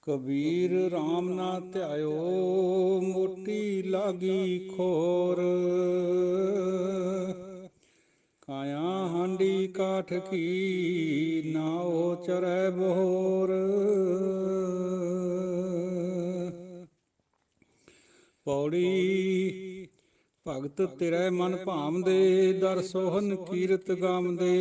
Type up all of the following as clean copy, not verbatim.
ਕਬੀਰ ਰਾਮ ਨਾ ਧਿਆਇਓ, ਮੋਟੀ ਲਾਗੀ ਖੋਰ। ਕਾਇਆ ਹਾਂਡੀ ਕਾਠ ਕੀ, ਨਾਉ ਚਰੈ ਬਹੋਰ। ਪੌੜੀ ਭਗਤ ਤੇਰੇ ਮਨ ਭਾਮਦੇ, ਦਰ ਸੋਹਨ ਕੀਰਤ ਗਾਮਦੇ।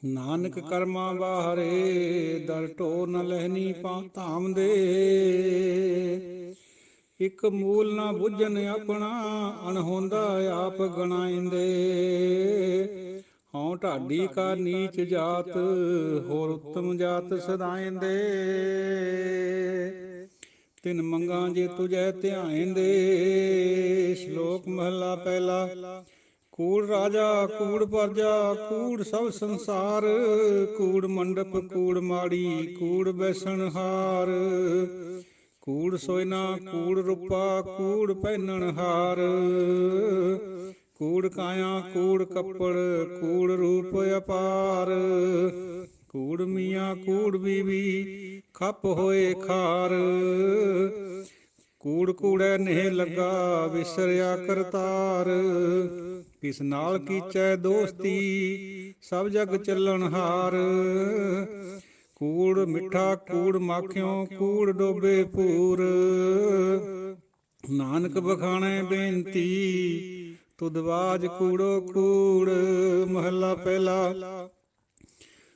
ਨਾਨਕ ਕਰਮਾਂ ਬਾਹਰੇ, ਦਰ ਢੋ ਨ ਲਹਿਨੀ ਧਾਮ ਦੇ। ਇਕ ਮੂਲ ਨਾ ਬੁੱਝਣ ਆਪਣਾ, ਅਣਹੋਂਦਾ ਆਪ ਗਣਾਇਂਦੇ। ਹਉ ਢਾਡੀ ਕਾ ਨੀਚ ਜਾਤ, ਹੋਰ ਉੱਤਮ ਜਾਤ ਸਦਾਇਂਦੇ। ਤਿਨ ਮੰਗਾਂ ਜੇ ਤੁਝੈ ਧਿਆਇਂਦੇ। ਸ਼ਲੋਕ ਮਹਲਾ ਪਹਿਲਾ। ਕੂੜ ਰਾਜਾ ਕੂੜ ਪਰਜਾ, ਕੂੜ ਸਭ ਸੰਸਾਰ। ਕੂੜ ਮੰਡਪ ਕੂੜ ਮਾੜੀ, ਕੂੜ ਬੈਸਣ ਹਾਰ। ਕੂੜ ਸੋਇਨਾ ਕੂੜ ਰੂਪਾ, ਕੂੜ ਪਹਿਨਣ ਹਾਰ। ਕੂੜ ਕਾਇਆ ਕੂੜ ਕੱਪੜ, ਕੂੜ ਰੂਪ ਅਪਾਰ। ਕੂੜ ਮੀਆਂ ਕੂੜ ਬੀਵੀ, ਖੱਪ ਹੋਏ ਖਾਰ। ਕੂੜ ਕੂੜੈ ਨੇਹ ਲੱਗਾ, ਵਿਸਰਿਆ ਕਰਤਾਰ। ਕਿਸ ਨਾਲ ਕੀਚੈ ਦੋਸਤੀ, ਸਭ ਜਗ ਚੱਲਣ ਹਾਰ। ਕੂੜ ਮਿੱਠਾ ਕੂੜ ਮਾਖਿਓ, ਕੂੜ ਡੋਬੇ ਪੂਰ। ਨਾਨਕ ਬਖਾਣੈ ਬੇਨਤੀ, ਤੁਧਵਾਜ ਕੂੜੋ ਕੂੜ। ਮਹਲਾ ਪਹਿਲਾ।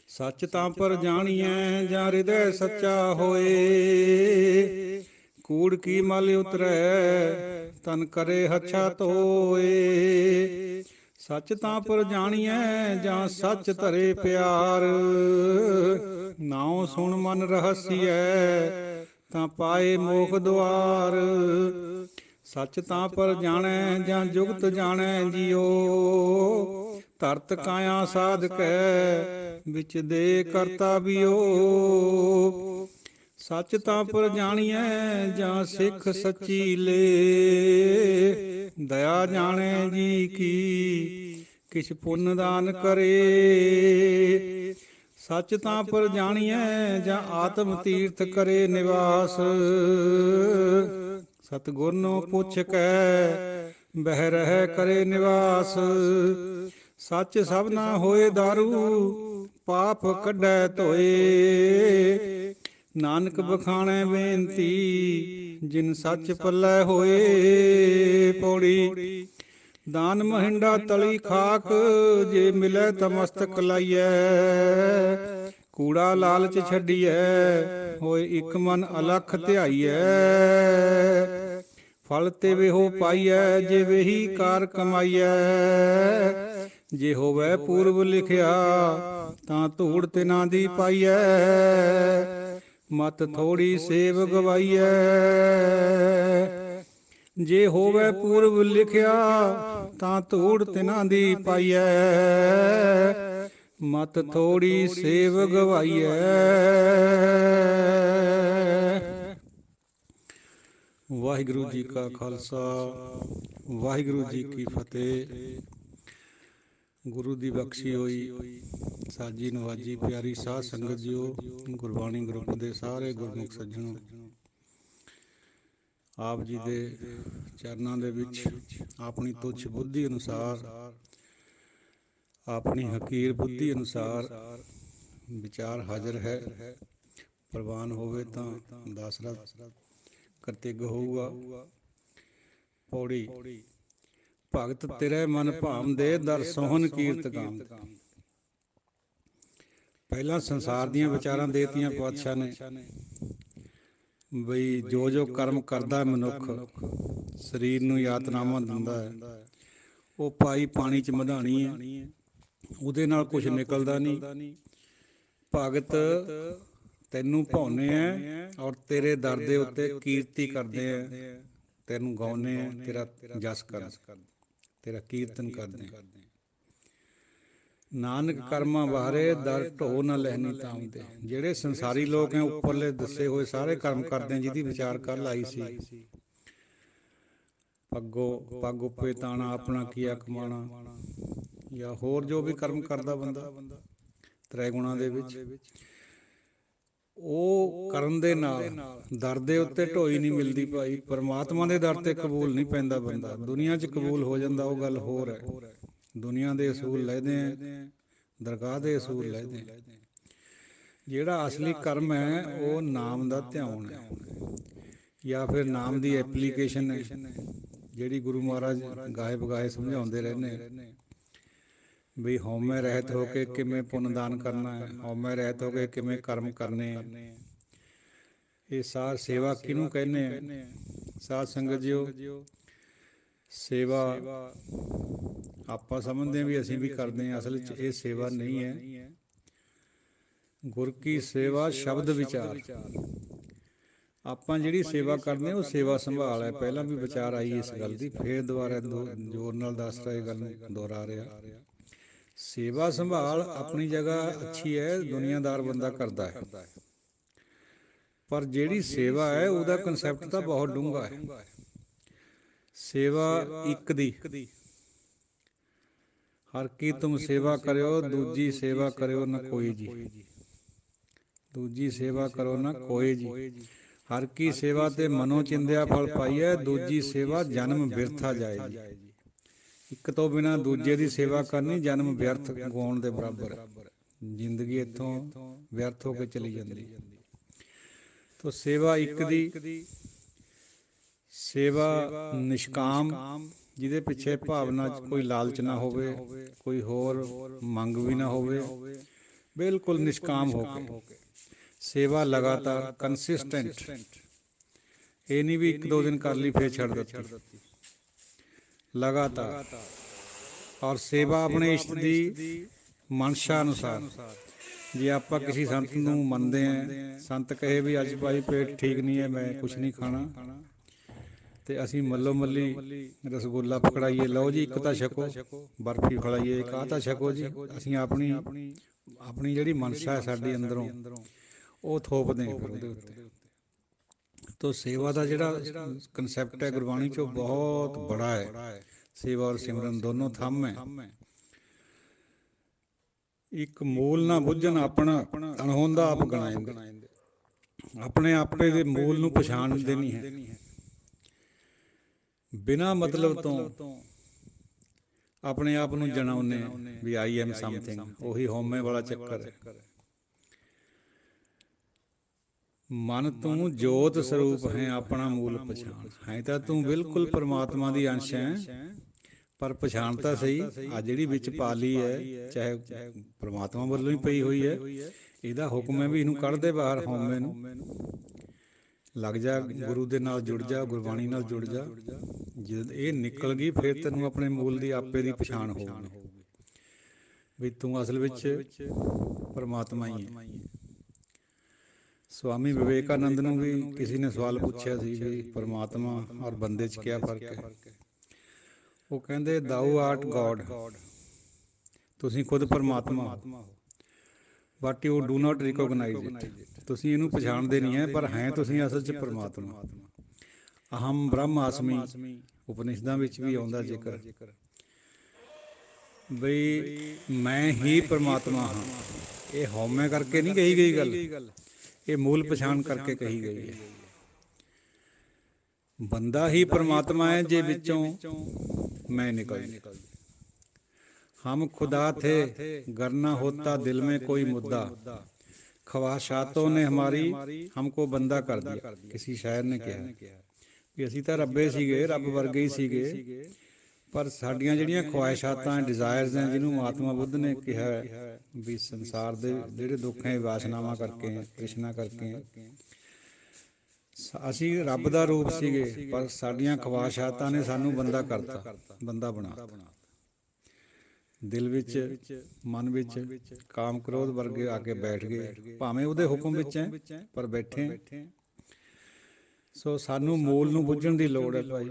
ਸੱਚ ਤਾਂ ਪਰ ਜਾਣੀਐ, ਜਾਂ ਹਿਰਦੈ ਸੱਚਾ ਹੋਏ। ਕੂੜ ਕੀ ਮਲ ਉਤਰੈ, ਤਨ ਕਰੇ ਹੱਛਾ ਧੋਏ। ਸੱਚ ਤਾਂ ਪਰ ਜਾਣੀਐ, ਜਾਂ ਸੱਚ ਧਰੇ ਪਿਆਰ। ਨਾਉ ਸੁਣ ਮਨ ਰਹਸੀਐ, ਤਾਂ ਪਾਏ ਮੋਖ ਦੁਆਰ। ਸੱਚ ਤਾਂ ਪਰ ਜਾਣੈ, ਜਾਂ ਜੁਗਤ ਜਾਣੈ ਜੀਓ। ਧਰਤ ਕਾਇਆ ਸਾਧਕੈ, ਵਿੱਚ ਦੇ ਕਰਤਾ ਬਿਓ। ਸੱਚ ਤਾਂ ਪਰ ਜਾਣੀਐ, ਜਾਂ ਸਿੱਖ ਸੱਚੀ ਲੇ। ਦਇਆ ਜਾਣੈ ਜੀ ਕੀ, ਕਿਛ ਪੁੰਨ ਦਾਨ ਕਰੇ। ਸੱਚ ਤਾਂ ਪਰ ਜਾਣੀਐ, ਜਾਂ ਆਤਮ ਤੀਰਥ ਕਰੇ ਨਿਵਾਸ। ਸਤਿਗੁਰਨੋ ਪੁੱਛ ਕੈ, ਬਹਿ ਰਹਿ ਕਰੇ ਨਿਵਾਸ। ਸੱਚ ਸਭਨਾ ਹੋਏ ਦਾਰੂ, ਪਾਪ ਕੱਢੈ ਧੋਏ। ਨਾਨਕ ਬਖਾਣੈ ਬੇਨਤੀ, ਜਿਨ ਸੱਚ ਪੱਲੇ ਹੋਏ। ਪੌੜੀ ਦਾਨ ਮਹਿੰਡਾ ਤਲੀ ਖਾਕ, ਜੇ ਮਿਲੈ ਤਾਂ ਮਸਤਕ ਲਾਈਐ। ਕੂੜਾ ਲਾਲਚ ਛੱਡੀਐ, ਹੋਏ ਇਕ ਮਨ ਅਲਖ ਧਿਆਈਐ। ਫਲ ਤੇ ਵੇਹੋ ਪਾਈਐ, ਜੇ ਵੇਹੀ ਕਾਰ ਕਮਾਈਐ। ਜੇ ਹੋਵੈ ਪੂਰਬ ਲਿਖਿਆ, ਤਾਂ ਧੂੜ ਤਿਨਾਂ ਦੀ ਪਾਈਐ। ਮਤ ਥੋੜੀ ਸੇਵ ਗਵਾਈਐ। ਜੇ ਹੋਵੈ ਪੂਰਬ ਲਿਖਿਆ, ਤਾਂ ਧੂੜ ਤਿਨਾਂ ਦੀ ਪਾਈਐ। ਮਤ ਥੋੜੀ ਸੇਵ ਗਵਾਈਐ। ਵਾਹਿਗੁਰੂ ਜੀ ਕਾ ਖਾਲਸਾ, ਵਾਹਿਗੁਰੂ ਜੀ ਕੀ ਫਤਿਹ। ਗੁਰੂ ਦੀ ਬਖਸ਼ੀ ਹੋਈ ਸਾਜੀ ਨਵਾਜੀ ਪਿਆਰੀ ਸਾਧ ਸੰਗਤ ਜੀਓ, ਗੁਰਬਾਣੀ ਗਰੁੱਪ ਦੇ ਸਾਰੇ ਗੁਰਮੁਖ ਸੱਜਣੋ, ਆਪ ਜੀ ਦੇ ਚਰਨਾਂ ਦੇ ਵਿੱਚ ਆਪਣੀ ਤੁੱਛ ਬੁੱਧੀ ਅਨੁਸਾਰ, ਆਪਣੀ ਹਕੀਰ ਬੁੱਧੀ ਅਨੁਸਾਰ ਵਿਚਾਰ ਹਾਜ਼ਰ ਹੈ। ਪ੍ਰਵਾਨ ਹੋਵੇ ਤਾਂ ਦਾਸਰਥ ਕਰਤਿਗ ਹੋਊਗਾ। ਪੌੜੀ ਭਗਤ ਤੇਰੇ ਮਨ ਭਾਮਦੇ, ਦਰ ਸੋਹਨ ਕੀਰਤ ਗਾਮਦੇ। ਪਹਿਲਾਂ ਸੰਸਾਰ ਦੀਆਂ ਵਿਚਾਰਾਂ ਦੇਤੀਆਂ ਪਾਤਸ਼ਾਹ ਨੇ, ਬਈ ਜੋ ਜੋ ਕਰਮ ਕਰਦਾ ਮਨੁੱਖ, ਸਰੀਰ ਨੂੰ ਯਾਤਨਾਵਾਂ ਦਿੰਦਾ ਹੈ, ਉਹ ਪਾਈ ਪਾਣੀ 'ਚ ਮਧਾਣੀ ਹੈ, ਉਹਦੇ ਨਾਲ ਕੁਛ ਨਿਕਲਦਾ ਨਹੀਂ। ਭਗਤ ਤੈਨੂੰ ਭਾਉਂਦੇ ਹੈ, ਔਰ ਤੇਰੇ ਦਰ ਦੇ ਉੱਤੇ ਕੀਰਤੀ ਕਰਦੇ ਹੈ, ਤੈਨੂੰ ਗਾਉਂਦੇ ਹੈ, ਤੇਰਾ ਜਸ ਕਰਦੇ, ਤੇਰਾ ਕੀਰਤਨ ਕਰਦੇ। ਨਾਨਕ ਕਰਮਾਂ ਬਾਹਰੇ, ਦਰ ਢੋ ਨਾ ਲਹਿਨੀ ਧਾਮ ਦੇ। ਜਿਹੜੇ ਸੰਸਾਰੀ ਲੋਕ ਹੈ, ਉੱਪਰਲੇ ਦੱਸੇ ਹੋਏ ਸਾਰੇ ਕਰਮ ਕਰਦੇ, ਜਿਹਦੀ ਵਿਚਾਰ ਕੱਲ ਆਈ ਸੀ। ਪੱਗ ਉੱਪੇ ਤਾਣਾ, ਆਪਣਾ ਕੀਆ ਕਮਾਣਾ, ਜਾਂ ਹੋਰ ਜੋ ਵੀ ਕਰਮ ਕਰਦਾ ਬੰਦਾ ਤ੍ਰੈ ਗੁਣਾਂ ਦੇ ਵਿੱਚ, ਉਹ ਕਰਨ ਦੇ ਨਾਲ ਦਰ ਦੇ ਉੱਤੇ ਢੋਈ ਨਹੀਂ ਮਿਲਦੀ ਭਾਈ। ਪਰਮਾਤਮਾ ਦੇ ਦਰ ਤੇ ਕਬੂਲ ਨਹੀਂ ਪੈਂਦਾ ਬੰਦਾ, ਦੁਨੀਆ 'ਚ ਕਬੂਲ ਹੋ ਜਾਂਦਾ, ਉਹ ਗੱਲ ਹੋਰ ਹੈ। ਦੁਨੀਆ ਦੇ ਅਸੂਲ ਲੈਦੇ ਆ, ਦਰਗਾਹ ਦੇ ਅਸੂਲ ਲੈਦੇ ਆ। ਜਿਹੜਾ ਅਸਲੀ ਕਰਮ ਹੈ ਉਹ ਨਾਮ ਦਾ ਧਿਆਨ ਹੈ, ਜਾਂ ਫਿਰ ਨਾਮ ਦੀ ਐਪਲੀਕੇਸ਼ਨ ਹੈ, ਜਿਹੜੀ ਗੁਰੂ ਮਹਾਰਾਜ ਗਾਏ ਬਗਾਏ ਸਮਝਾਉਂਦੇ ਰਹਿੰਦੇ ਵੀ ਹਉਮੈ ਰਹਿਤ ਹੋ ਕੇ ਕਿਵੇਂ ਪੁੰਨਦਾਨ ਕਰਨਾ ਹੈ, ਹਉਮੈ ਰਹਿਤ ਹੋ ਕੇ ਕਿਵੇਂ ਕਰਮ ਕਰਨੇ ਆ। ਇਹ ਸਾਰ ਸੇਵਾ ਕਿਹਨੂੰ ਕਹਿੰਦੇ ਆ? ਸਾਧ ਸੰਗਤ ਜੀਓ, ਸੇਵਾ ਆਪਾਂ ਸਮਝਦੇ ਹਾਂ ਵੀ ਅਸੀਂ ਵੀ ਕਰਦੇ ਹਾਂ, ਅਸਲ 'ਚ ਇਹ ਸੇਵਾ ਨਹੀਂ ਹੈ। ਗੁਰ ਕੀ ਸੇਵਾ ਸ਼ਬਦ ਵਿਚਾਰ। ਆਪਾਂ ਜਿਹੜੀ ਸੇਵਾ ਕਰਦੇ ਹਾਂ ਉਹ ਸੇਵਾ ਸੰਭਾਲ ਹੈ। ਪਹਿਲਾਂ ਵੀ ਵਿਚਾਰ ਆਈ ਇਸ ਗੱਲ ਦੀ, ਫੇਰ ਦੁਬਾਰਾ ਜ਼ੋਰ ਨਾਲ ਦੱਸ ਰਿਹਾ, ਇਹ ਗੱਲ ਨੂੰ ਦੁਹਰਾ ਰਿਹਾ। ਸੇਵਾ ਸੰਭਾਲ ਆਪਣੀ ਜਗ੍ਹਾ ਅੱਛੀ ਹੈ, ਦੁਨੀਆਦਾਰ ਬੰਦਾ ਕਰਦਾ ਹੈ, ਪਰ ਜਿਹੜੀ ਸੇਵਾ ਹੈ ਉਹਦਾ ਕਨਸੈਪਟ ਤਾਂ ਬਹੁਤ ਡੂੰਘਾ ਹੈ। ਸੇਵਾ ਇੱਕ ਦੀ, ਹਰ ਕੀ ਤੁਮ ਸੇਵਾ ਕਰਿਓ, ਦੂਜੀ ਸੇਵਾ ਕਰਿਓ ਨਾ ਕੋਈ ਜੀ। ਦੂਜੀ ਸੇਵਾ ਕਰੋ ਨਾ ਕੋਈ ਜੀ। ਹਰ ਕੀ ਸੇਵਾ ਤੇ ਮਨੋ ਚਿੰਦਿਆ ਫਲ ਪਾਈਐ, ਦੂਜੀ ਸੇਵਾ ਜਨਮ ਬਿਰਥਾ ਜਾਏ ਜੀ। ਇੱਕ ਤੋਂ ਬਿਨਾਂ ਦੂਜੇ ਦੀ ਸੇਵਾ ਕਰਨੀ ਜਨਮ ਵਿਅਰਥ ਗਾਉਣ ਦੇ ਬਰਾਬਰ ਹੈ। ਜ਼ਿੰਦਗੀ ਇੱਥੋਂ ਵਿਅਰਥ ਹੋ ਕੇ ਚਲੀ ਜਾਂਦੀ। ਤੋ ਸੇਵਾ ਇੱਕ ਦੀ, ਸੇਵਾ ਨਿਸ਼ਕਾਮ, ਜਿਹਦੇ ਪਿੱਛੇ ਭਾਵਨਾ 'ਚ ਕੋਈ ਲਾਲਚ ਨਾ ਹੋਵੇ, ਕੋਈ ਹੋਰ ਮੰਗ ਵੀ ਨਾ ਹੋਵੇ, ਬਿਲਕੁਲ ਨਿਸ਼ਕਾਮ ਹੋ ਕੇ ਸੇਵਾ ਲਗਾਤਾਰ ਕੰਸਿਸਟੈਂਟ। ਇਹ ਨਹੀਂ ਵੀ ਇੱਕ ਦੋ ਦਿਨ ਕਰ ਲਈ ਫੇਰ ਛੱਡ ਦਿੱਤੀ, ਲਗਾਤਾਰ। ਔਰ ਸੇਵਾ ਆਪਣੇ ਇਸ਼ਟ ਦੀ ਮਨਸ਼ਾ ਅਨੁਸਾਰ। ਜੇ ਆਪਾਂ ਕਿਸੇ ਸੰਤ ਨੂੰ ਮੰਨਦੇ ਹਾਂ, ਸੰਤ ਕਹੇ ਵੀ ਅੱਜ ਭਾਈ ਪੇਟ ਠੀਕ ਨਹੀਂ ਹੈ, ਮੈਂ ਕੁਛ ਨਹੀਂ ਖਾਣਾ, ਤੇ ਅਸੀਂ ਮੱਲੋ ਮੱਲੀ ਰਸਗੁੱਲਾ ਪਕੜਾਈਏ, ਲਓ ਜੀ ਇੱਕ ਤਾਂ ਛਕੋ, ਬਰਫੀ ਖਲਾਈਏ, ਇੱਕ ਆਹ ਤਾਂ ਛਕੋ ਜੀ। ਅਸੀਂ ਆਪਣੀ ਜਿਹੜੀ ਮਨਸ਼ਾ ਹੈ ਸਾਡੀ ਅੰਦਰੋਂ, ਉਹ ਥੋਪਦੇ ਫਿਰ ਉਹਦੇ ਉੱਤੇ। ਤੋ ਸੇਵਾ ਦਾ ਜਿਹੜਾ ਕਨਸੈਪਟ ਹੈ ਗੁਰਬਾਣੀ 'ਚੋਂ ਬਹੁਤ ਬੜਾ ਹੈ। ਸੇਵਾ ਔਰ ਸਿਮਰਨ ਦੋਨੋਂ ਥੰਮ ਹੈ। ਇੱਕ ਮੂਲ ਨਾ ਬੁੱਝਣ ਆਪਣਾ, ਅਣਹੋਂਦਾ ਆਪ ਗਣਾਏਂਦੇ। ਆਪਣੇ ਆਪੇ ਦੇ ਮੂਲ ਨੂੰ ਪਛਾਣਦੇ ਨਹੀਂ ਹੈ। ਬਿਨਾਂ ਮਤਲਬ ਤੋਂ ਆਪਣੇ ਆਪ ਨੂੰ ਜਣਾਉਂਦੇ ਵੀ ਆਈ ਐਮ ਸਮਥਿੰਗ। ਉਹੀ ਹਉਮੈ ਵਾਲਾ ਚੱਕਰ ਹੈ। ਮਨ ਤੂੰ ਜੋਤ ਸਰੂਪ ਹੈ, ਆਪਣਾ ਮੂਲ ਪਛਾਣ। ਹੈ ਤਾਂ ਤੂੰ ਬਿਲਕੁਲ ਪਰਮਾਤਮਾ ਦੀ ਅੰਸ਼ ਹੈ, ਪਰ ਪਛਾਣ ਤਾਂ ਸਹੀ। ਆ ਜਿਹੜੀ ਵਿੱਚ ਪਾਲੀ ਹੈ, ਚਾਹੇ ਪਰਮਾਤਮਾ ਵੱਲੋਂ ਹੀ ਪਈ ਹੋਈ ਹੈ, ਇਹਦਾ ਹੁਕਮ ਹੈ ਵੀ ਇਹਨੂੰ ਕੱਢ ਦੇ ਬਾਹਰ, ਹਉਮੈ ਨੂੰ। ਲੱਗ ਜਾ ਗੁਰੂ ਦੇ ਨਾਲ, ਜੁੜ ਜਾ ਗੁਰਬਾਣੀ ਨਾਲ, ਜੁੜ ਜਾ। ਜਦ ਇਹ ਨਿਕਲ ਗਈ ਫਿਰ ਤੈਨੂੰ ਆਪਣੇ ਮੂਲ ਦੀ ਆਪੇ ਦੀ ਪਛਾਣ ਹੋਊਗੀ ਵੀ ਤੂੰ ਅਸਲ ਵਿੱਚ ਪਰਮਾਤਮਾ ਹੀ ਹੈ। ਸਵਾਮੀ ਵਿਵੇਕਾਨੰਦ ਨੂੰ ਵੀ ਕਿਸੇ ਨੇ ਸਵਾਲ ਪੁੱਛਿਆ ਸੀ ਵੀ ਪਰਮਾਤਮਾ ਔਰ ਬੰਦੇ 'ਚ ਕਿਆ ਫਰਕ ਹੈ। ਉਹ ਕਹਿੰਦੇ ਥਾਊ ਆਰਟ ਗੋਡ, ਤੁਸੀਂ ਖੁਦ ਪਰਮਾਤਮਾ ਹੋ, but you do not recognize it. ਤੁਸੀਂ ਇਹਨੂੰ ਪਛਾਣਦੇ ਨਹੀਂ ਹੈ, ਪਰ ਹੈ ਤੁਸੀਂ ਅਸਲ 'ਚ ਪਰਮਾਤਮਾ। ਅਹਮ ਬ੍ਰਹਮ ਆਸਮੀ, ਉਪਨਿਸ਼ਦਾਂ ਵਿੱਚ ਵੀ ਆਉਂਦਾ ਜ਼ਿਕਰ ਬਈ ਮੈਂ ਹੀ ਪਰਮਾਤਮਾ ਹਾਂ। ਇਹ ਹਉਮੈ ਕਰਕੇ ਨਹੀਂ ਕਹੀ ਗਈ ਗੱਲ, ਇਹ ਮੂਲ ਪਛਾਣ ਕਰਕੇ ਕਹੀ ਗਈ ਹੈ। ਬੰਦਾ ਹੀ ਪਰਮਾਤਮਾ ਹੈ ਜੇ ਵਿੱਚੋਂ ਮੈਂ ਨਿਕਲ ਜਾਏ। हम खुदा थे गर न होता दिल में कोई मुद्दा, ख्वाहिशातों ने हमारी हमको बंदा कर दिया। किसी शायर ने कहा ਵੀ ਅਸੀਂ ਤਾਂ ਰੱਬੇ ਸੀਗੇ, ਰੱਬ ਵਰਗੇ ਹੀ ਸੀਗੇ, ਪਰ ਸਾਡੀਆਂ ਜਿਹੜੀਆਂ ਖਵਾਹਿਸ਼ਾਤਾਂ, ਡਿਜ਼ਾਇਰਸ ਨੇ, ਜਿਹਨੂੰ ਮਹਾਤਮਾ ਬੁੱਧ ਨੇ ਕਿਹਾ ਵੀ ਸੰਸਾਰ ਦੇ ਜਿਹੜੇ ਦੁੱਖ ਹੈ ਵਾਸ਼ਨਾਵਾਂ ਕਰਕੇ, ਤ੍ਰਿਸ਼ਨਾ ਕਰਕੇ। ਅਸੀਂ ਰੱਬ ਦਾ ਰੂਪ ਸੀਗੇ, ਪਰ ਸਾਡੀਆਂ ਖਵਾਹਿਸ਼ਾਤਾਂ ਨੇ ਸਾਨੂੰ ਬੰਦਾ ਕਰਤਾ, ਬੰਦਾ ਬਣਾ। ਦਿਲ ਵਿੱਚ, ਮਨ ਵਿੱਚ ਕਾਮ ਕ੍ਰੋਧ ਵਰਗੇ ਆ ਕੇ ਬੈਠ ਗਏ, ਭਾਵੇਂ ਉਹਦੇ ਹੁਕਮ ਵਿੱਚ ਹੈ ਪਰ ਬੈਠੇ। ਸੋ ਸਾਨੂੰ ਮੂਲ ਨੂੰ ਬੁੱਝਣ ਦੀ ਲੋੜ ਹੈ ਭਾਈ।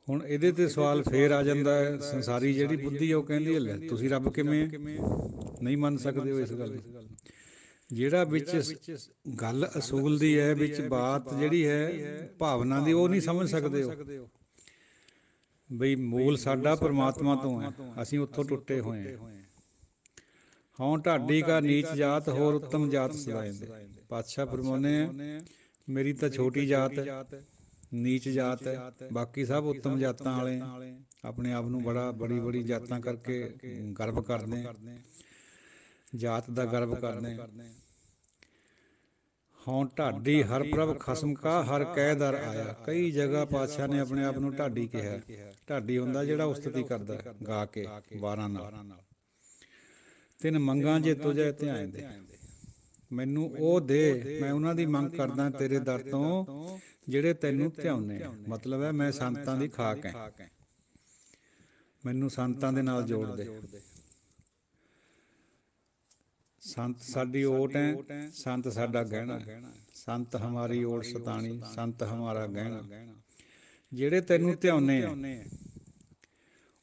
ਹੁਣ ਇਹਦੇ ਤੇ ਸਵਾਲ ਫੇਰ ਆ ਜਾਂਦਾ ਹੈ, ਸੰਸਾਰੀ ਜਿਹੜੀ ਬੁੱਧੀ ਉਹ ਕਹਿੰਦੀ ਹੈ ਲੈ ਤੁਸੀਂ ਰੱਬ ਕਿਵੇਂ ਨਹੀਂ ਮੰਨ ਸਕਦੇ ਹੋ ਇਸ ਗੱਲ ਨੂੰ। ਜਿਹੜਾ ਵਿੱਚ ਗੱਲ ਅਸੂਲ ਦੀ ਹੈ, ਵਿੱਚ ਬਾਤ ਜਿਹੜੀ ਹੈ ਭਾਵਨਾ ਦੀ, ਉਹ ਨਹੀਂ ਸਮਝ ਸਕਦੇ ਹੋ ਬਈ ਮੂਲ ਸਾਡਾ ਪਰਮਾਤਮਾ ਤੋਂ ਹੈ, ਅਸੀਂ ਉੱਥੋਂ ਟੁੱਟੇ ਹੋਏ ਹਾਂ। ਹਉ ਢਾਡੀ ਕਾ ਨੀਚ ਜਾਤ ਹੋਰ ਉੱਤਮ ਜਾਤ ਸਦਾਇਂਦੇ। ਪਾਤਸ਼ਾਹ ਫਰਮਾਉਂਦੇ ਆ ਮੇਰੀ ਤਾਂ ਛੋਟੀ ਜਾਤ ਹੈ, ਨੀਚ ਜਾਤ ਹੈ, ਬਾਕੀ ਸਭ ਉੱਤਮ ਜਾਤਾਂ ਵਾਲੇ ਆਪਣੇ ਆਪ ਨੂੰ ਬੜੀ ਬੜੀ ਜਾਤਾਂ ਕਰਕੇ ਗਰਵ ਕਰਦੇ, ਜਾਤ ਦਾ ਗਰਵ ਕਰਦੇ। ਹਉ ਢਾਡੀ ਹਰ ਪ੍ਰਭ ਖਸਮ ਕਾ ਹਰ ਕਹਿ ਦਰ ਆਇਆ। ਕਈ ਜਗ੍ਹਾ ਪਾਤਸ਼ਾਹ ਨੇ ਆਪਣੇ ਆਪ ਨੂੰ ਢਾਡੀ ਕਿਹਾ। ਢਾਡੀ ਹੁੰਦਾ ਜਿਹੜਾ ਉਸਤਤੀ ਕਰਦਾ ਗਾ ਕੇ ਵਾਰਾਂ ਨਾਲ। ਤਿੰਨ ਮੰਗਾਂ ਜੇ ਤੁਝੇ ਧਿਆਨ ਦੇ, ਮੈਨੂੰ ਉਹ ਦੇ, ਮੈਂ ਉਹਨਾਂ ਦੀ ਮੰਗ ਕਰਦਾ ਤੇਰੇ ਦਰ ਤੋਂ ਜਿਹੜੇ ਤੈਨੂੰ ਧਿਆਉਂਦੇ। ਮਤਲਬ ਹੈ ਮੈਂ ਸੰਤਾਂ ਦੀ ਖਾਕ ਹੈ, ਮੈਨੂੰ ਸੰਤਾਂ ਦੇ ਨਾਲ ਜੋੜ ਦੇ। ਸੰਤ ਸਾਡੀ ਓਟ ਹੈ, ਸੰਤ ਸਾਡਾ ਗਹਿਣਾ, ਸੰਤ ਹਮਾਰੀ ਓਟ ਸਤਾਣੀ, ਸੰਤ ਹਮਾਰਾ ਗਹਿਣਾ। ਜਿਹੜੇ ਤੈਨੂੰ ਧਿਆਉਂਦੇ ਆ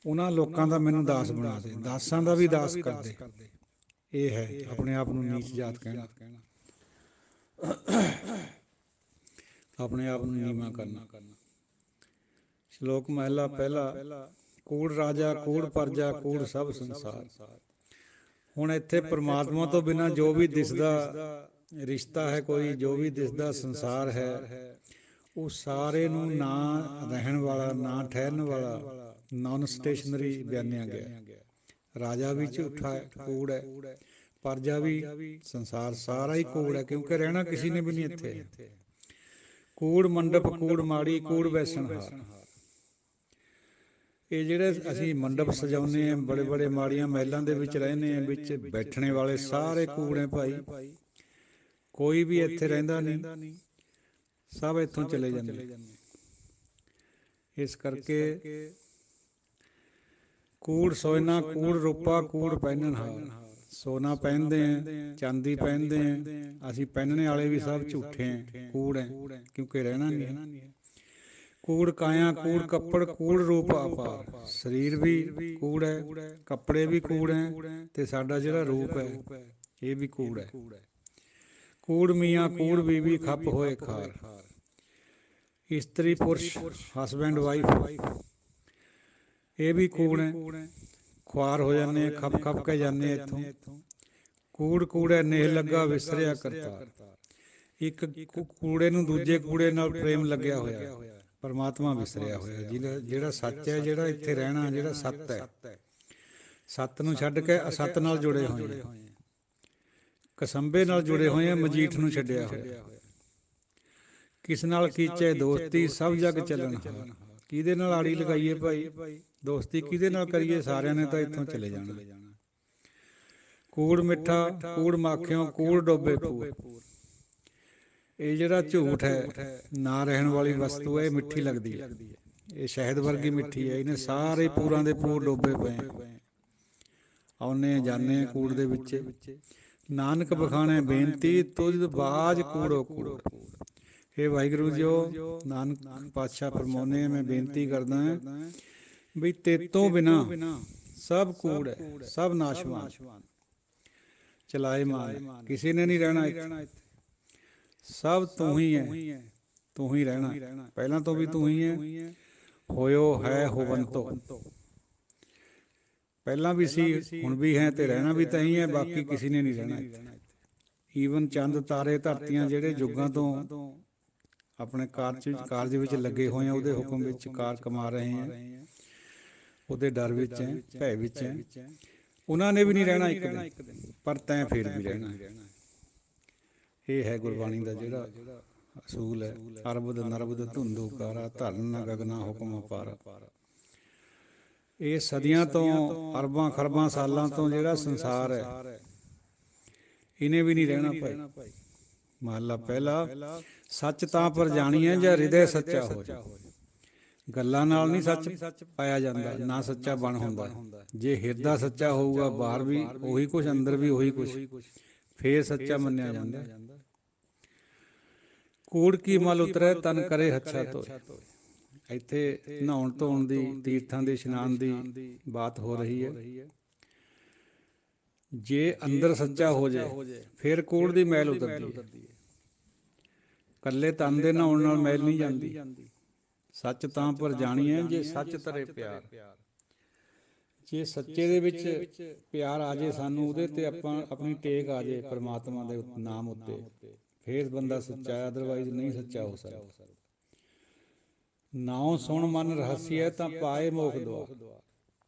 ਉਹਨਾਂ ਲੋਕਾਂ ਦਾ ਮੈਨੂੰ ਦਾਸ ਬਣਾ ਦੇ, ਦਾਸਾਂ ਦਾ ਵੀ ਦਾਸ ਕਰਦੇ। ਇਹ ਹੈ ਆਪਣੇ ਆਪ ਨੂੰ ਨੀਚ ਜਾਤ ਕਹਿਣਾ, ਆਪਣੇ ਆਪ ਨੂੰ ਨੀਵਾਂ ਕਰਨਾ। ਸ਼ਲੋਕ ਮਹਿਲਾ ਪਹਿਲਾ। ਕੂੜ ਰਾਜਾ ਕੂੜ ਪਰਜਾ ਕੂੜ ਸਭ ਸੰਸਾਰ। ਹੁਣ ਇੱਥੇ ਪਰਮਾਤਮਾ ਤੋਂ ਬਿਨਾਂ ਜੋ ਵੀ ਦਿਸਦਾ ਰਿਸ਼ਤਾ ਹੈ, ਕੋਈ ਜੋ ਵੀ ਦਿਸਦਾ ਸੰਸਾਰ ਹੈ, ਉਹ ਸਾਰੇ ਨੂੰ ਨਾ ਰਹਿਣ ਵਾਲਾ, ਨਾ ਠਹਿਰਨ ਵਾਲਾ, ਨਾਨ ਸਟੇਸ਼ਨਰੀ ਬਿਆਨਿਆ ਗਿਆ। ਰਾਜਾ ਵੀ ਝੂਠਾ ਹੈ, ਕੂੜ ਹੈ, ਪਰਜਾ ਵੀ, ਸੰਸਾਰ ਸਾਰਾ ਹੀ ਕੂੜ ਹੈ, ਕਿਉਂਕਿ ਰਹਿਣਾ ਕਿਸੇ ਨੇ ਵੀ ਨਹੀਂ ਇੱਥੇ। ਕੂੜ ਮੰਡਪ ਕੂੜ ਮਾੜੀ ਕੂੜ ਵੈਸਣ ਹਾਰ। ਇਹ ਜਿਹੜੇ ਅਸੀਂ ਮੰਡਪ ਸਜਾਉਂਦੇ ਹਾਂ, ਬੜੇ ਬੜੇ ਮਾੜੀਆਂ ਮਹਿਲਾਂ ਦੇ ਵਿੱਚ ਰਹਿੰਦੇ ਹਾਂ, ਵਿੱਚ ਬੈਠਣੇ ਵਾਲੇ ਸਾਰੇ ਕੂੜ ਹੈ ਭਾਈ। ਕੋਈ ਵੀ ਇੱਥੇ ਰਹਿੰਦਾ ਨਹੀਂ, ਸਭ ਇੱਥੋਂ ਚਲੇ ਜਾਂਦੇ। ਇਸ ਕਰਕੇ ਕੂੜ ਸੋਇਨਾ ਕੂੜ ਰੂਪਾ ਕੂੜ ਪਹਿਨਣ ਹਾਰ। ਸੋਨਾ ਪਹਿਨਦੇ ਆ, ਚਾਂਦੀ ਪਹਿਨਦੇ ਆ, ਅਸੀਂ ਪਹਿਨਣੇ ਵਾਲੇ ਵੀ ਸਭ ਝੂਠੇ ਆ, ਕੂੜ ਹੈ, ਕਿਉਂਕਿ ਰਹਿਣਾ ਨਹੀਂ। ਕੂੜ ਕਾਇਆ ਕੂੜ ਕੱਪੜ ਕੂੜ ਰੂਪ ਅਪਾਰ। ਸਰੀਰ ਵੀ ਕੂੜ ਹੈ, ਕੱਪੜੇ ਵੀ ਕੂੜ ਹੈ, ਤੇ ਸਾਡਾ ਜਿਹੜਾ ਰੂਪ ਹੈ ਇਹ ਵੀ ਕੂੜ ਹੈ। ਕੂੜ ਮੀਆਂ ਕੂੜ ਬੀਵੀ ਖੱਪ ਹੋਏ ਖਾਰ। ਇਸਤਰੀ ਪੁਰਸ਼ ਹਸਬੈਂਡ ਵਾਈਫ ਇਹ ਵੀ ਕੂੜ ਹੈ, ਖੁਆਰ ਹੋ ਜਾਂਦੇ, ਖੱਪ ਕੇ ਜਾਂਦੇ ਇੱਥੋਂ। ਕੂੜ ਕੂੜੇ ਨੇਹ ਲੱਗਾ ਵਿਸਰਿਆ ਕਰਤਾਰ। ਇੱਕ ਕੂੜੇ ਨੂੰ ਦੂਜੇ ਕੂੜੇ ਨਾਲ ਪ੍ਰੇਮ ਲੱਗਿਆ ਹੋਇਆ, ਪਰਮਾਤਮਾ ਵਿਸਰਿਆ ਹੋਇਆ। ਜਿਹੜਾ ਸੱਚ ਹੈ, ਜਿਹੜਾ ਇੱਥੇ ਰਹਿਣਾ, ਜਿਹੜਾ ਸੱਤ ਹੈ, ਸੱਤ ਨੂੰ ਛੱਡ ਕੇ ਅਸੱਤ ਨਾਲ ਜੁੜੇ ਹੋਏ, ਕਸੰਬੇ ਨਾਲ ਜੁੜੇ ਹੋਏ ਆ, ਮਜੀਠ ਨੂੰ ਛੱਡਿਆ ਹੋਇਆ। ਕਿਸ ਨਾਲ ਕੀਚੇ ਦੋਸਤੀ ਸਭ ਜਗ ਚੱਲਣ ਹਾਰ। ਕਿਹਦੇ ਨਾਲ ਆੜੀ ਲਗਾਈਏ ਭਾਈ, ਦੋਸਤੀ ਕਿਹਦੇ ਨਾਲ ਕਰੀਏ, ਸਾਰਿਆਂ ਨੇ ਤਾਂ ਇੱਥੋਂ ਚਲੇ ਜਾਣਾ। ਕੂੜ ਮਿੱਠਾ ਕੂੜ ਮਾਖਿਓ ਕੂੜ ਡੋਬੇ ਪੂਰ। ਇਹ ਜਿਹੜਾ ਝੂਠ ਹੈ, ਨਾ ਰਹਿਣ ਵਾਲੀ ਵਸਤੂ ਹੈ, ਇਹ ਮਿੱਠੀ ਲੱਗਦੀ ਹੈ, ਇਹ ਸ਼ਹਿਦ ਵਰਗੀ ਮਿੱਠੀ ਹੈ। ਇਹਨੇ ਸਾਰੇ ਪੂਰਾਂ ਦੇ ਪੂਰ ਡੋਬੇ ਪਏ, ਆਉਨੇ ਜਾਣੇ ਕੂੜ ਦੇ ਵਿੱਚ। ਨਾਨਕ ਬਖਾਣੇ ਬੇਨਤੀ ਤੁਝ ਬਾਜ ਕੂੜੋ ਕੂੜ। ਇਹ ਵਾਹਿਗੁਰੂ ਜੀ, ਨਾਨਕ ਪਾਤਸ਼ਾਹ ਫਰਮਾਉਂਦੇ, ਮੈਂ ਬੇਨਤੀ ਕਰਦਾ ਹਾਂ ਵੀ ਤੇਤੋਂ ਬਿਨਾਂ ਸਭ ਕੂੜ ਹੈ, ਸਭ ਨਾਸ਼ਵਾਨ, ਚਲਾਏ ਮਾਨ, ਕਿਸੇ ਨੇ ਨਹੀਂ ਰਹਿਣਾ ਇੱਥੇ। ਸਭ ਤੂੰ ਹੀ ਹੈ, ਤੂੰ ਹੀ ਰਹਿਣਾ, ਪਹਿਲਾਂ ਤੋਂ ਵੀ ਤੂੰ ਹੀ ਹੈ, ਹੋਇਓ ਹੈ ਹੋਵੰਤੋ। ਪਹਿਲਾਂ ਵੀ ਸੀ, ਹੁਣ ਵੀ ਹੈ, ਤੇ ਰਹਿਣਾ ਵੀ ਤਾਂ ਹੀ ਹੈ, ਬਾਕੀ ਕਿਸੇ ਨੇ ਨਹੀਂ ਰਹਿਣਾ ਇੱਥੇ। ਈਵਨ ਚੰਦ ਤਾਰੇ ਧਰਤੀਆਂ ਜਿਹੜੇ ਯੁੱਗਾਂ ਤੋਂ ਆਪਣੇ ਕਾਰਜ ਵਿੱਚ ਲੱਗੇ ਹੋਏ ਆ, ਉਹਦੇ ਹੁਕਮ ਵਿੱਚ ਕਾਰ ਕਮਾ ਰਹੇ ਆ, ਉਹਦੇ ਡਰ ਵਿੱਚ ਹੈ, ਭੈ ਵਿੱਚ ਹੈ, ਉਹਨਾਂ ਨੇ ਵੀ ਨਹੀਂ ਰਹਿਣਾ ਇੱਕ ਦਿਨ, ਪਰ ਤੈਂ ਫਿਰ ਵੀ ਰਹਿਣਾ। ਇਹ ਹੈ ਗੁਰਬਾਣੀ ਦਾ ਜਿਹੜਾ ਅਸੂਲ ਹੈ। ਅਰਬਦ ਨਰਬਦ ਧੁੰਦੂ ਕਾਰਾ ਧਰਨ ਗਗਨਾ ਹੁਕਮ ਅਪਾਰਾ। ਇਹ ਸਦੀਆਂ ਤੋਂ, ਅਰਬਾਂ ਖਰਬਾਂ ਸਾਲਾਂ ਤੋਂ ਜਿਹੜਾ ਸੰਸਾਰ ਹੈ, ਇਹਨੇ ਵੀ ਨਹੀਂ ਰਹਿਣਾ ਭਾਈ। ਮਹਲਾ ਪਹਿਲਾ। ਸੱਚ ਤਾਂ ਪਰ ਜਾਣੀਏ ਜਾਂ ਹਿਰਦੇ ਸੱਚਾ ਹੋ। ਗੱਲਾਂ ਨਾਲ ਨਹੀਂ ਸੱਚ ਪਾਇਆ ਜਾਂਦਾ, ਨਾ ਸੱਚਾ ਬਣ ਹੁੰਦਾ। ਜੇ ਹਿਰਦਾ ਸੱਚਾ ਹੋਊਗਾ, ਬਾਹਰ ਵੀ ਉਹੀ ਕੁਛ, ਅੰਦਰ ਵੀ ਉਹੀ ਕੁਛ, ਫੇਰ ਸੱਚਾ ਮੰਨਿਆ ਜਾਂਦਾ। ਕੂੜ ਕੀ ਮਲ ਉਤਰੇ ਤਨ ਕਰੇ ਹੱਛਾ ਧੋਏ। ਇੱਥੇ ਨਹਾਉਣ ਧੋਣ ਦੀ, ਤੀਰਥਾਂ ਦੇ ਇਸ਼ਨਾਨ ਦੀ ਬਾਤ ਹੋ ਰਹੀ ਹੈ। ਜੇ ਅੰਦਰ ਸੱਚਾ ਹੋ ਜਾਏ ਫਿਰ ਕੂੜ ਦੀ ਮੈਲ ਉਤਰਦੀ ਹੈ। ਇਕੱਲੇ ਤਨ ਦੇ ਨਹਾਉਣ ਨਾਲ ਮੈਲ ਨਹੀਂ ਜਾਂਦੀ। ਸੱਚ ਤਾਂ ਪਰ ਜਾਣੀਏ ਜੇ ਸੱਚ ਤਰੇ ਪਿਆਰ। ਜੇ ਸੱਚੇ ਦੇ ਵਿੱਚ ਪਿਆਰ ਆ ਜੇ ਸਾਨੂੰ, ਉਹਦੇ ਤੇ ਆਪਾਂ ਆਪਣੀ ਟੇਕ ਆ ਜੇ ਪਰਮਾਤਮਾ ਦੇ ਨਾਮ ਉੱਤੇ, ਫੇਰ ਬੰਦਾ ਸੱਚਾ ਹੈ, ਅਦਰਵਾਈਜ਼ ਨਹੀਂ ਸੱਚਾ ਹੋ ਸਕਦਾ। ਨਾਉ ਸੁਣ ਮਨ ਰਹੱਸਿਆ ਤਾਂ ਪਾਏ ਮੋਖ ਦੁਆਰ।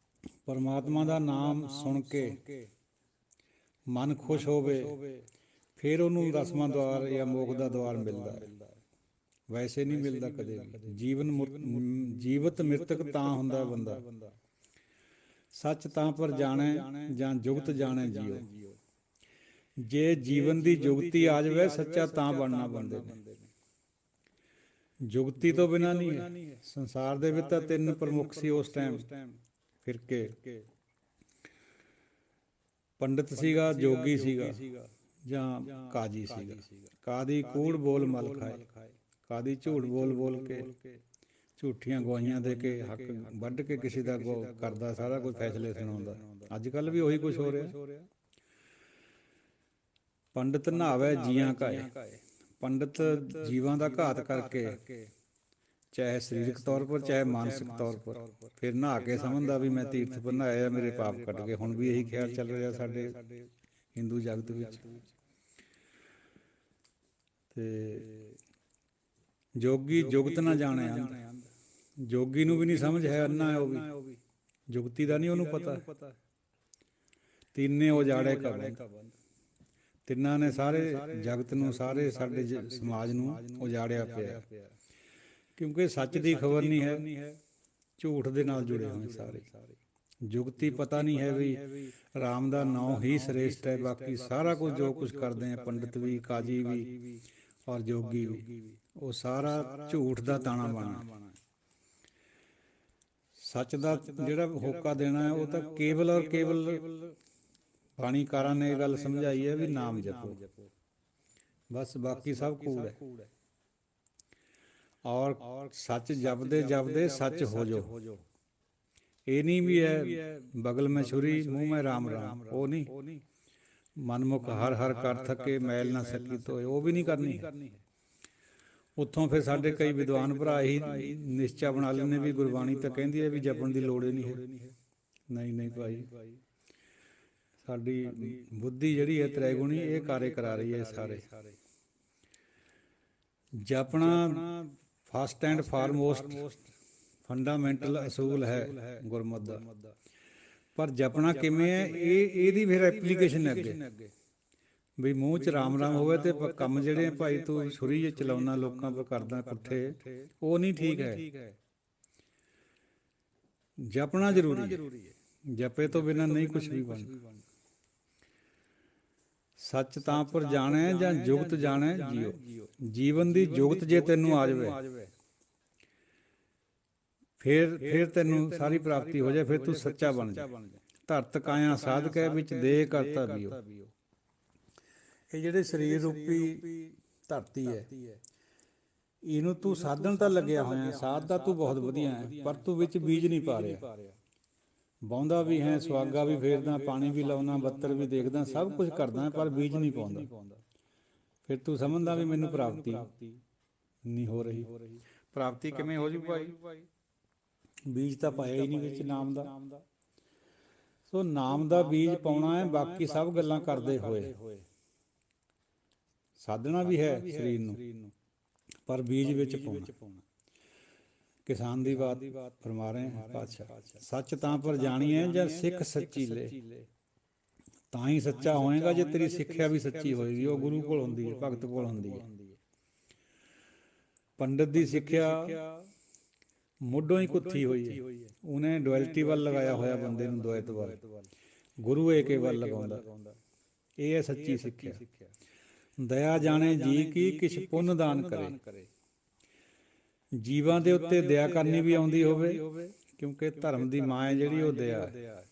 ਪਰਮਾਤਮਾ ਦਾ ਨਾਮ ਸੁਣ ਕੇ ਮਨ ਖੁਸ਼ ਹੋਵੇ, ਫਿਰ ਉਹਨੂੰ ਰਸਮਾਂ ਦੁਆਰ ਜਾਂ ਮੋਖ ਦਾ ਦੁਆਰ ਮਿਲਦਾ ਹੈ, ਵੈਸੇ ਨਹੀਂ ਮਿਲਦਾ ਕਦੇ ਵੀ। ਜੀਵਤ ਮ੍ਰਿਤਕ ਤਾਂ ਹੁੰਦਾ ਬੰਦਾ, ਸੱਚ ਤਾਂ ਪਰ ਜਾਣੈ ਜਾਂ ਜੁਗਤ ਜਾਣੈ ਜੀਓ। ਜੇ ਜੀਵਨ ਦੀ ਜੁਗਤੀ ਆ ਜਾਵੇ, ਸੱਚਾ ਤਾਂ ਬਣਨਾ ਬੰਦੇ ਨੇ। ਜੁਗਤੀ ਤੋਂ ਬਿਨਾਂ ਨਹੀਂ ਹੈ। ਸੰਸਾਰ ਦੇ ਵਿੱਚ ਤਾਂ ਤਿੰਨ ਪ੍ਰਮੁੱਖ ਸੀ ਉਸ ਟਾਈਮ ਫਿਰਕੇ, ਪੰਡਿਤ ਸੀਗਾ, ਜੋਗੀ ਸੀਗਾ ਜਾਂ ਕਾਜੀ ਸੀਗਾ। ਕਾਦੀ ਕੂੜ ਬੋਲ ਮਲ ਖਾਏ, ਕਾਦੀ ਝੂਠ ਬੋਲ ਬੋਲ ਕੇ, ਝੂਠੀਆਂ ਗਵਾਹੀਆਂ ਦੇ ਕੇ, ਹੱਕ ਵੱਢ ਕੇ ਕਿਸੇ ਦਾ ਕਰਦਾ, ਸਾਰਾ ਕੁਝ ਫੈਸਲੇ ਸੁਣਾਉਂਦਾ। ਅੱਜ ਕੱਲ੍ਹ ਵੀ ਉਹੀ ਕੁਝ ਹੋ ਰਿਹਾ। ਪੰਡਿਤ ਨਹਾਵੇ ਜੀਆਂ ਕਾਏ, ਪੰਡਿਤ ਜੀਵਾਂ ਦਾ ਘਾਤ ਕਰਕੇ, ਚਾਹੇ ਸਰੀਰਕ ਤੌਰ ਪਰ ਚਾਹੇ ਮਾਨਸਿਕ ਤੌਰ ਪਰ, ਫਿਰ ਨਹਾ ਕੇ ਸਮਝਦਾ ਵੀ ਮੈਂ ਤੀਰਥ ਪਰ ਨਹਾਇਆ, ਮੇਰੇ ਪਾਪ ਕੱਟ ਗਏ। ਹੁਣ ਵੀ ਇਹੀ ਖਿਆਲ ਚੱਲ ਰਿਹਾ ਸਾਡੇ ਹਿੰਦੂ ਜਗਤ ਵਿੱਚ। ਤੇ ਜੋਗੀ ਜੁਗਤ ਨਾ ਜਾਣੇ ਅੰਧ, ਜੋਗੀ ਨੂੰ ਵੀ ਨਹੀਂ ਸਮਝ ਹੈ, ਅੰਨਾ ਹੈ ਉਹ ਵੀ, ਜੁਗਤੀ ਦਾ ਨਹੀਂ ਉਹਨੂੰ ਪਤਾ। ਤਿੰਨੇ ਉਜਾੜੇ ਕਾ ਬੰਧ, ਤਿੰਨਾਂ ਨੇ ਸਾਰੇ ਜਗਤ ਨੂੰ, ਸਾਰੇ ਸਾਡੇ ਸਮਾਜ ਨੂੰ ਉਜਾੜਿਆ ਪਿਆ, ਕਿਉਂਕਿ ਸੱਚ ਦੀ ਖਬਰ ਨਹੀਂ ਹੈ, ਝੂਠ ਦੇ ਨਾਲ ਜੁੜੇ ਹੋਏ ਸਾਰੇ। ਜੁਗਤੀ ਪਤਾ ਨਹੀਂ ਹੈ ਵੀ ਰਾਮ ਦਾ ਨਾਮ ਹੀ ਸ੍ਰੇਸ਼ਟ ਹੈ, ਬਾਕੀ ਸਾਰਾ ਕੁਝ ਜੋ ਕੁਝ ਕਰਦੇ ਆ, ਪੰਡਿਤ ਵੀ, ਕਾਜੀ ਵੀ ਔਰ ਜੋਗੀ ਵੀ, ਉਹ ਸਾਰਾ ਝੂਠ ਦਾ ਤਾਣਾ ਬਾਣਾ। ਸੱਚ ਦਾ ਜਿਹੜਾ ਹੋਕਾ ਦੇਣਾ ਹੈ, ਉਹ ਤਾਂ ਕੇਵਲ ਔਰ ਕੇਵਲ ਬਾਣੀਕਾਰਾਂ ਨੇ ਇਹ ਗੱਲ ਸਮਝਾਈ ਹੈ ਵੀ ਨਾਮ ਜਪੋ, ਬਸ, ਬਾਕੀ ਸਭ ਕੂੜ ਹੈ। ਔਰ ਸੱਚ ਜਪਦੇ ਜਪਦੇ ਸੱਚ ਹੋ ਜਾਓ। ਇਹ ਨਹੀਂ ਵੀ ਹੈ ਬਗਲ ਮੈਂ ਛੁਰੀ ਮੂੰਹ ਮੈਂ ਰਾਮ ਰਾਮ, ਉਹ ਨਹੀਂ। ਮਨਮੁਖ ਹਰ ਹਰ ਕਰ ਥਕੇ ਮੈਲ ਨਾ ਸਕੀ ਧੋਏ, ਉਹ ਵੀ ਨਹੀਂ ਕਰਨੀ ਹੈ। ਉੱਥੋਂ ਫਿਰ ਸਾਡੇ ਕਈ ਵਿਦਵਾਨ ਭਰਾ ਹੀ ਨਿਸ਼ਚਾ ਬਣਾ ਲੈਂਦੇ ਵੀ ਗੁਰਬਾਣੀ ਤਾਂ ਕਹਿੰਦੀ ਹੈ ਵੀ ਜਪਣ ਦੀ ਲੋੜ ਹੀ ਨਹੀਂ ਹੈ। ਨਹੀਂ ਭਾਈ, ਸਾਡੀ ਬੁੱਧੀ ਜਿਹੜੀ ਹੈ ਤ੍ਰੈਗੁਣੀ, ਇਹ ਕਾਰੇ ਕਰਾ ਰਹੀ ਹੈ ਸਾਰੇ। ਜਪਣਾ ਫਸਟ ਐਂਡ ਫਾਰਮੋਸਟ ਫੰਡਾਮੈਂਟਲ ਅਸੂਲ ਹੈ ਗੁਰਮਤਿ ਦਾ, ਪਰ ਜਪਣਾ ਕਿਵੇਂ ਹੈ, ਇਹਦੀ ਫਿਰ ਐਪਲੀਕੇਸ਼ਨ ਹੈ ਅੱਗੇ। ਵੀ ਮੂੰਹ 'ਚ ਰਾਮ ਰਾਮ ਹੋਵੇ ਤੇ ਕੰਮ ਜਿਹੜੇ ਭਾਈ ਤੂੰ ਛੁਰੀ ਜੇ ਚਲਾਉਣਾ, ਲੋਕਾਂ ਪਰ ਕਰਦਾ ਪੁੱਠੇ, ਉਹ ਨਹੀਂ ਠੀਕ ਹੈ। ਜਪਣਾ ਜ਼ਰੂਰੀ ਹੈ, ਜਪੇ ਤੋਂ ਬਿਨਾਂ ਨਹੀਂ ਕੁਛ ਵੀ ਬਣਦਾ। ਸੱਚ ਤਾਂ ਪਰ ਜਾਣੈ ਜਾਂ ਜੁਗਤ ਜਾਣੈ ਜੀਓ। ਜੀਵਨ ਦੀ ਜੁਗਤ ਜੇ ਤੈਨੂੰ ਆ ਜਾਵੇ, ਫਿਰ ਤੈਨੂੰ ਸਾਰੀ ਪ੍ਰਾਪਤੀ ਹੋ ਜਾਏ, ਫਿਰ ਤੂੰ ਸੱਚਾ ਬਣ ਜਾ। ਧਰਤ ਕਾਇਆ ਸਾਧਕੈ ਵਿੱਚ ਦੇਹ ਕਰਤਾ ਬੀਓ। ਇਹ ਜਿਹੜੇ ਸਰੀਰ ਰੂਪੀ ਧਰਤੀ ਹੈ, ਇਹਨੂੰ ਤੂੰ ਸਾਧਨ ਤਾਂ ਲੱਗਿਆ ਹੋਇਆ, ਸਾਧ ਤਾਂ ਤੂੰ ਬਹੁਤ ਵਧੀਆ ਹੈ, ਪਰ ਤੂੰ ਵਿੱਚ ਬੀਜ ਨਹੀਂ ਪਾ ਰਿਹਾ। ਵਾਹੁੰਦਾ ਵੀ ਹੈ, ਸੁਹਾਗਾ ਵੀ ਫੇਰਦਾ, ਪਾਣੀ ਵੀ ਲਾਉਣਾ, ਬੱਤਰ ਵੀ ਦੇਖਦਾ, ਸਭ ਕੁਝ ਕਰਦਾ, ਪਰ ਬੀਜ ਨਹੀਂ ਪਾਉਂਦਾ। ਫਿਰ ਤੂੰ ਸਮਝਦਾ ਵੀ ਮੈਨੂੰ ਪ੍ਰਾਪਤੀ ਨਹੀਂ ਹੋ ਰਹੀ। ਪ੍ਰਾਪਤੀ ਕਿਵੇਂ ਹੋ ਜੂ ਭਾਈ? ਬੀਜ ਤਾਂ ਪਾਇਆ ਹੀ ਨਹੀਂ ਵਿੱਚ ਨਾਮ ਦਾ। ਸੋ ਨਾਮ ਦਾ ਬੀਜ ਪਾਉਣਾ ਹੈ, ਬਾਕੀ ਸਭ ਗੱਲਾਂ ਕਰਦੇ ਹੋਏ। ਸਾਧਣਾ ਵੀ ਹੈ ਸਰੀਰ ਨੂੰ, ਪਰ ਬੀਜ ਵਿੱਚ ਪਾਉਣਾ। ਕਿਸਾਨ ਦੀ ਬਾਤ ਫਰਮਾ ਰਹੇ ਹੈ ਪਾਤਸ਼ਾਹ। ਸੱਚ ਤਾਂ ਪਰ ਜਾਣੀਏ ਜਾਂ ਸਿੱਖ ਸੱਚੀ ਲੈ, ਤਾਂ ਹੀ ਸੱਚਾ ਹੋਏਗਾ ਜੇ ਤੇਰੀ ਸਿੱਖਿਆ ਵੀ ਸੱਚੀ ਹੋਏਗੀ। ਉਹ ਗੁਰੂ ਕੋਲ ਹੁੰਦੀ ਹੈ, ਭਗਤ ਕੋਲ ਹੁੰਦੀ ਹੈ। ਪੰਡਿਤ ਦੀ ਸਿੱਖਿਆ ਮੁੱਢੋਂ ਹੀ ਕੁੱਥੀ ਹੋਈ ਹੈ, ਉਹਨੇ ਡੁਐਲਿਟੀ ਵੱਲ ਲਗਾਇਆ ਹੋਇਆ ਬੰਦੇ ਨੂੰ, ਦੁਆਇਤ ਵੱਲ। ਗੁਰੂ ਏਕੇ ਵੱਲ ਲਗਾਉਂਦਾ। ਇਹ ਹੈ ਸੱਚੀ ਸਿੱਖਿਆ। ਦਇਆ ਜਾਣੇ ਜੀ ਕੀ ਕਿਛ ਪੁੰਨ ਦਾਨ ਕਰੇ। ਜੀਵਾਂ ਦੇ ਉੱਤੇ ਦਇਆ ਕਰਨੀ ਵੀ ਆਉਂਦੀ ਹੋਵੇ, ਕਿਉਂਕਿ ਧਰਮ ਦੀ ਮਾਂ ਹੈ ਜਿਹੜੀ, ਉਹ ਦਇਆ ਹੈ।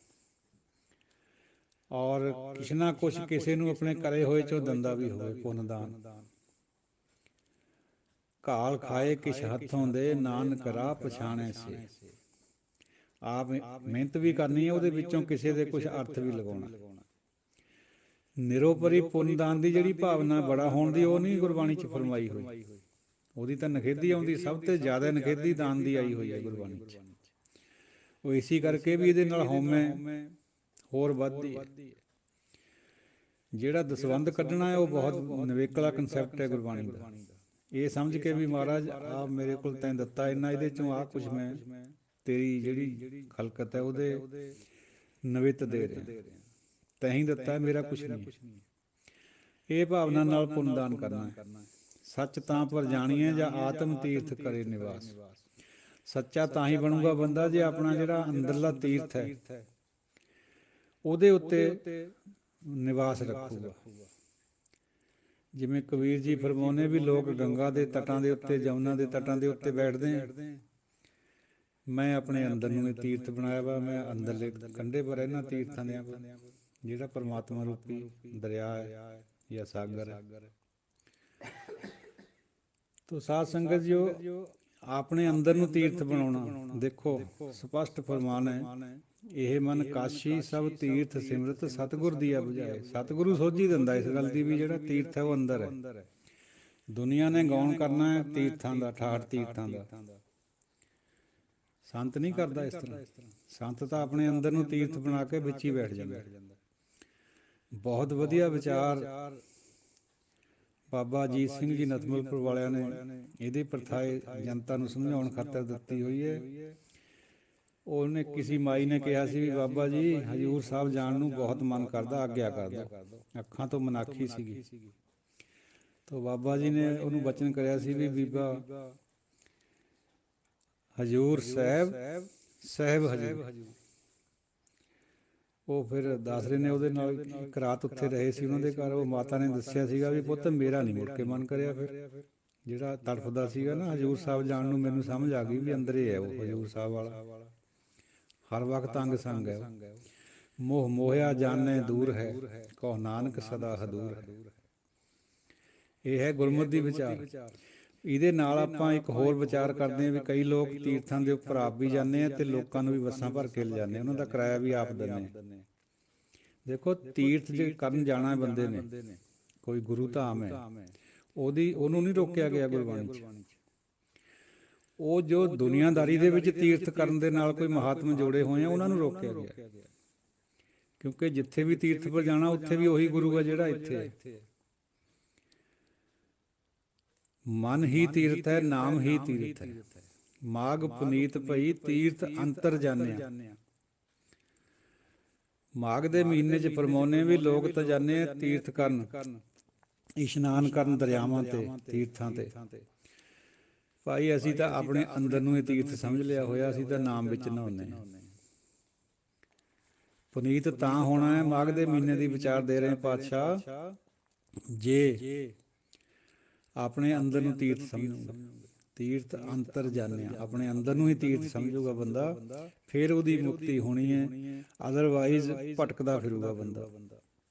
ਔਰ ਕੁਛ ਨਾ ਕੁਛ ਕਿਸੇ ਨੂੰ ਆਪਣੇ ਕਰੇ ਹੋਏ ਚੋਂ ਦਿੰਦਾ ਵੀ ਹੋਵੇ, ਪੁੰਨ ਦਾਨ। ਘਾਲ ਖਾਏ ਕਿਛ ਹੱਥੋਂ ਦੇ, ਨਾਨਕ ਰਾਹ ਪਛਾਣੇ ਸੇ। ਆਪ ਮਿਹਨਤ ਵੀ ਕਰਨੀ ਹੈ, ਉਹਦੇ ਵਿੱਚੋਂ ਕਿਸੇ ਦੇ ਕੁਛ ਅਰਥ ਵੀ ਲਗਾਉਣਾ। ਨਿਰੋਪਰੀ ਪੁੰਨ ਦਾਨ ਦੀ ਜਿਹੜੀ ਭਾਵਨਾ ਬੜਾ ਹੋਣ ਦੀ, ਉਹ ਨਹੀਂ ਗੁਰਬਾਣੀ 'ਚ ਫਰਮਾਈ ਹੋਈ। ਉਹਦੀ ਤਾਂ ਨਿਖੇਧੀ ਆਉਂਦੀ, ਸਭ ਤੋਂ ਜ਼ਿਆਦਾ ਨਿਖੇਧੀ ਦਾਨ ਦੀ ਆਈ ਹੋਈ ਹੈ ਗੁਰਬਾਣੀ 'ਚ। ਉਹ ਇਸੇ ਕਰਕੇ ਵੀ ਇਹਦੇ ਨਾਲ ਹਉਮੈ ਹੋਰ ਵੱਧਦੀ ਹੈ। ਜਿਹੜਾ ਦਸਵੰਧ ਕੱਢਣਾ ਹੈ ਉਹ ਬਹੁਤ ਨਵੇਕਲਾ ਕਨਸੈਪਟ ਹੈ ਗੁਰਬਾਣੀ ਦਾ। ਇਹ ਸਮਝ ਕੇ ਵੀ ਮਹਾਰਾਜ ਆ ਮੇਰੇ ਕੋਲ ਤੈਂ ਦਿੱਤਾ ਇੰਨਾ, ਇਹਦੇ ਚੋਂ ਆਹ ਕੁਛ ਮੈਂ ਤੇਰੀ ਜਿਹੜੀ ਖਲਕਤ ਹੈ ਉਹਦੇ ਨਵਿਤ ਦੇ ਰਿਹਾ, ਤੈਂ ਹੀ ਦਿੱਤਾ, ਮੇਰਾ ਕੁਛ ਨਹੀਂ। ਇਹ ਭਾਵਨਾ ਨਾਲ ਪੁੰਨਦਾਨ ਕਰਨਾ ਹੈ। ਸੱਚ ਤਾਂ ਪਰ ਜਾਣੀਏ ਜਾਂ ਆਤਮ ਤੀਰਥ ਕਰੇ ਨਿਵਾਸ। ਸੱਚਾ ਤਾਂ ਹੀ ਬਣੂਗਾ ਬੰਦਾ ਜੇ ਆਪਣਾ ਜਿਹੜਾ ਅੰਦਰਲਾ ਤੀਰਥ ਹੈ ਉਹਦੇ ਉੱਤੇ ਨਿਵਾਸ ਰੱਖੂਗਾ। ਜਿਵੇਂ ਕਬੀਰ ਜੀ ਫਰਮਾਉਂਦੇ ਵੀ ਲੋਕ ਗੰਗਾ ਦੇ ਤਟਾਂ ਦੇ ਉੱਤੇ, ਜਮਨਾ ਦੇ ਤਟਾਂ ਦੇ ਉੱਤੇ ਬੈਠਦੇ ਆ, ਮੈਂ ਆਪਣੇ ਅੰਦਰ ਨੂੰ ਇਹ ਤੀਰਥ ਬਣਾਇਆ ਵਾ, ਮੈਂ ਅੰਦਰਲੇ ਕੰਢੇ ਪਰ ਇਹਨਾਂ ਤੀਰਥਾਂ ਦੇ ਜਿਹੜਾ ਪਰਮਾਤਮਾ ਰੂਪੀ ਦਰਿਆ ਹੈ ਜਾਂ ਸਾਗਰ ਹੈ। ਤੋ ਸਾਧ ਸੰਗਤ ਜੀ ਆਪਣੇ ਅੰਦਰ ਨੂੰ ਤੀਰਥ ਬਣਾਉਣਾ, ਦੇਖੋ ਸਪਸ਼ਟ ਫਰਮਾਨ ਹੈ, ਇਹ ਮਨ ਕਾਸ਼ੀ ਸਭ ਤੀਰਥ ਸਿਮਰਤ ਸਤਿਗੁਰ ਦੀਆ ਬੁਝਾਏ। ਸਤਿਗੁਰੂ ਸੋਝੀ ਦਿੰਦਾ ਇਸ ਗੱਲ ਦੀ ਵੀ ਜਿਹੜਾ ਤੀਰਥ ਹੈ ਉਹ ਅੰਦਰ ਹੈ। ਦੁਨੀਆ ਨੇ ਗਾਉਣ ਕਰਨਾ ਹੈ ਤੀਰਥਾਂ ਦਾ, 68 ਤੀਰਥਾਂ ਦਾ। ਸੰਤ ਨਹੀਂ ਕਰਦਾ ਇਸ ਤਰ੍ਹਾਂ। ਸੰਤ ਤਾਂ ਆਪਣੇ ਅੰਦਰ ਨੂੰ ਤੀਰਥ ਬਣਾ ਕੇ ਵਿੱਚ ਹੀ ਬੈਠ ਜਾਂਦਾ। ਬਹੁਤ ਵਧੀਆ ਵਿਚਾਰ ਬਾਬਾ ਅਜੀਤ ਸਿੰਘ ਜੀ ਨਤਮਲਪੁਰ ਵਾਲਿਆਂ ਨੇ ਇਹਦੇ ਪ੍ਰਥਾਏ ਜਨਤਾ ਨੂੰ ਸਮਝਾਉਣ ਖਾਤਰ ਦਿੱਤੀ ਹੋਈ ਹੈ। ਉਹਨੇ ਕਿਸੇ ਮਾਈ ਨੇ ਕਿਹਾ ਸੀ ਵੀ ਬਾਬਾ ਜੀ ਹਜ਼ੂਰ ਸਾਹਿਬ ਜਾਣ ਨੂੰ ਬਹੁਤ ਮਨ ਕਰਦਾ, ਆਗਿਆ ਕਰ ਦਿਓ। ਅੱਖਾਂ ਤੋਂ ਮਨਾਖੀ ਸੀਗੀ। ਤਾਂ ਬਾਬਾ ਜੀ ਨੇ ਉਹਨੂੰ ਬਚਨ ਕਰਿਆ ਸੀ ਵੀ ਬੀਬਾ ਹਜ਼ੂਰ ਸਾਹਿਬ ਸਾਹਿਬ ਹਜ਼ੂਰ। ਉਹ ਫਿਰ ਦਾਸਰੇ ਨੇ ਉਹਦੇ ਨਾਲ ਇੱਕ ਰਾਤ ਉੱਥੇ ਰਹੇ ਸੀ ਉਹਨਾਂ ਦੇ ਘਰ। ਉਹ ਮਾਤਾ ਨੇ ਦੱਸਿਆ ਸੀਗਾ ਵੀ ਪੁੱਤ ਮੇਰਾ ਨਹੀਂ ਮੁੜ ਕੇ ਮਨ ਕਰਿਆ। ਫਿਰ ਜਿਹੜਾ ਤੜਫਦਾ ਸੀਗਾ ਨਾ ਹਜ਼ੂਰ ਸਾਹਿਬ ਜਾਣ ਨੂੰ, ਮੈਨੂੰ ਸਮਝ ਆ ਗਈ ਵੀ ਅੰਦਰੇ ਹੈ ਉਹ ਹਜ਼ੂਰ ਸਾਹਿਬ ਵਾਲਾ, ਹਰ ਵਕਤ ਅੰਗ ਸੰਗ ਹੈ। ਮੋਹ ਮੋਹਿਆ ਜਾਣੇ ਦੂਰ ਹੈ, ਕਹੋ ਨਾਨਕ ਸਦਾ ਹਦੂਰ ਹੈ। ਇਹ ਹੈ ਗੁਰਮਤਿ ਦੀ ਵਿਚਾਰ। ਇਹਦੇ ਨਾਲ ਆਪਾਂ ਇੱਕ ਹੋਰ ਵਿਚਾਰ ਕਰਦੇ ਹਾਂ ਵੀ ਕਈ ਲੋਕ ਤੀਰਥਾਂ ਦੇ ਉੱਪਰ ਆਪ ਵੀ ਜਾਂਦੇ ਆ ਤੇ ਲੋਕਾਂ ਨੂੰ ਵੀ ਬੱਸਾਂ ਭਰ ਕੇ ਲਿਜਾਂਦੇ, ਉਹਨਾਂ ਦਾ ਕਿਰਾਇਆ ਵੀ ਆਪ ਦਿੰਦੇ। ਦੇਖੋ ਤੀਰਥ ਜੇ ਕਰਨ ਜਾਣਾ ਬੰਦੇ ਨੇ, ਕੋਈ ਗੁਰੂ ਧਾਮ ਹੈ, ਉਹਨੂੰ ਨਹੀਂ ਰੋਕਿਆ ਗਿਆ ਗੁਰਬਾਣੀ 'ਚ। ਉਹ ਜੋ ਦੁਨੀਆਦਾਰੀ ਦੇ ਵਿੱਚ ਤੀਰਥ ਕਰਨ ਦੇ ਨਾਲ ਕੋਈ ਮਹਾਤਮ ਜੋੜੇ ਹੋਏ ਆ ਉਹਨਾਂ ਨੂੰ ਰੋਕਿਆ ਗਿਆ, ਕਿਉਂਕਿ ਜਿੱਥੇ ਵੀ ਤੀਰਥ ਪਰ ਜਾਣਾ ਉੱਥੇ ਵੀ ਉਹੀ ਗੁਰੂ ਹੈ ਜਿਹੜਾ ਇੱਥੇ ਹੈ। ਮਨ ਹੀ ਤੀਰਥ ਹੈ, ਨਾਮ ਹੀ ਤੀਰਥ ਹੈ। ਮਾਗ ਪੁਨੀਤ ਭਈ ਤੀਰਥ ਅੰਤਰ ਜਾਣਿਆ। ਮਾਘ ਦੇ ਮਹੀਨੇ 'ਚ ਫਰਮਾਉਂਦੇ ਵੀ ਲੋਕ ਤਾਂ ਜਾਂਦੇ ਆ ਤੀਰਥ ਕਰਨ, ਇਸ਼ਨਾਨ ਕਰਨ ਦਰਿਆਵਾਂ ਤੇ, ਤੀਰਥਾਂ ਤੇ। ਭਾਈ ਅਸੀਂ ਤਾਂ ਆਪਣੇ ਅੰਦਰ ਨੂੰ ਇਹ ਤੀਰਥ ਸਮਝ ਲਿਆ ਹੋਇਆ, ਅਸੀਂ ਤਾਂ ਨਾਮ ਵਿੱਚ ਨਹਾਉਂਦੇ ਹਾਂ। ਪੁਨੀਤ ਤਾਂ ਹੋਣਾ ਹੈ, ਮਾਘ ਦੇ ਮਹੀਨੇ ਦੀ ਵਿਚਾਰ ਦੇ ਰਹੇ ਪਾਤਸ਼ਾਹ, ਜੇ ਆਪਣੇ ਅੰਦਰ ਨੂੰ ਤੀਰਥ ਸਮਝੂਗਾ। ਤੀਰਥ ਅੰਤਰ ਜਾਣਿਆ, ਆਪਣੇ ਅੰਦਰ ਨੂੰ ਹੀ ਤੀਰਥ ਸਮਝੂਗਾ ਬੰਦਾ, ਫਿਰ ਉਹਦੀ ਮੁਕਤੀ ਹੋਣੀ ਹੈ। ਅਦਰਵਾਈਜ਼ ਭਟਕਦਾ ਫਿਰੂਗਾ ਬੰਦਾ।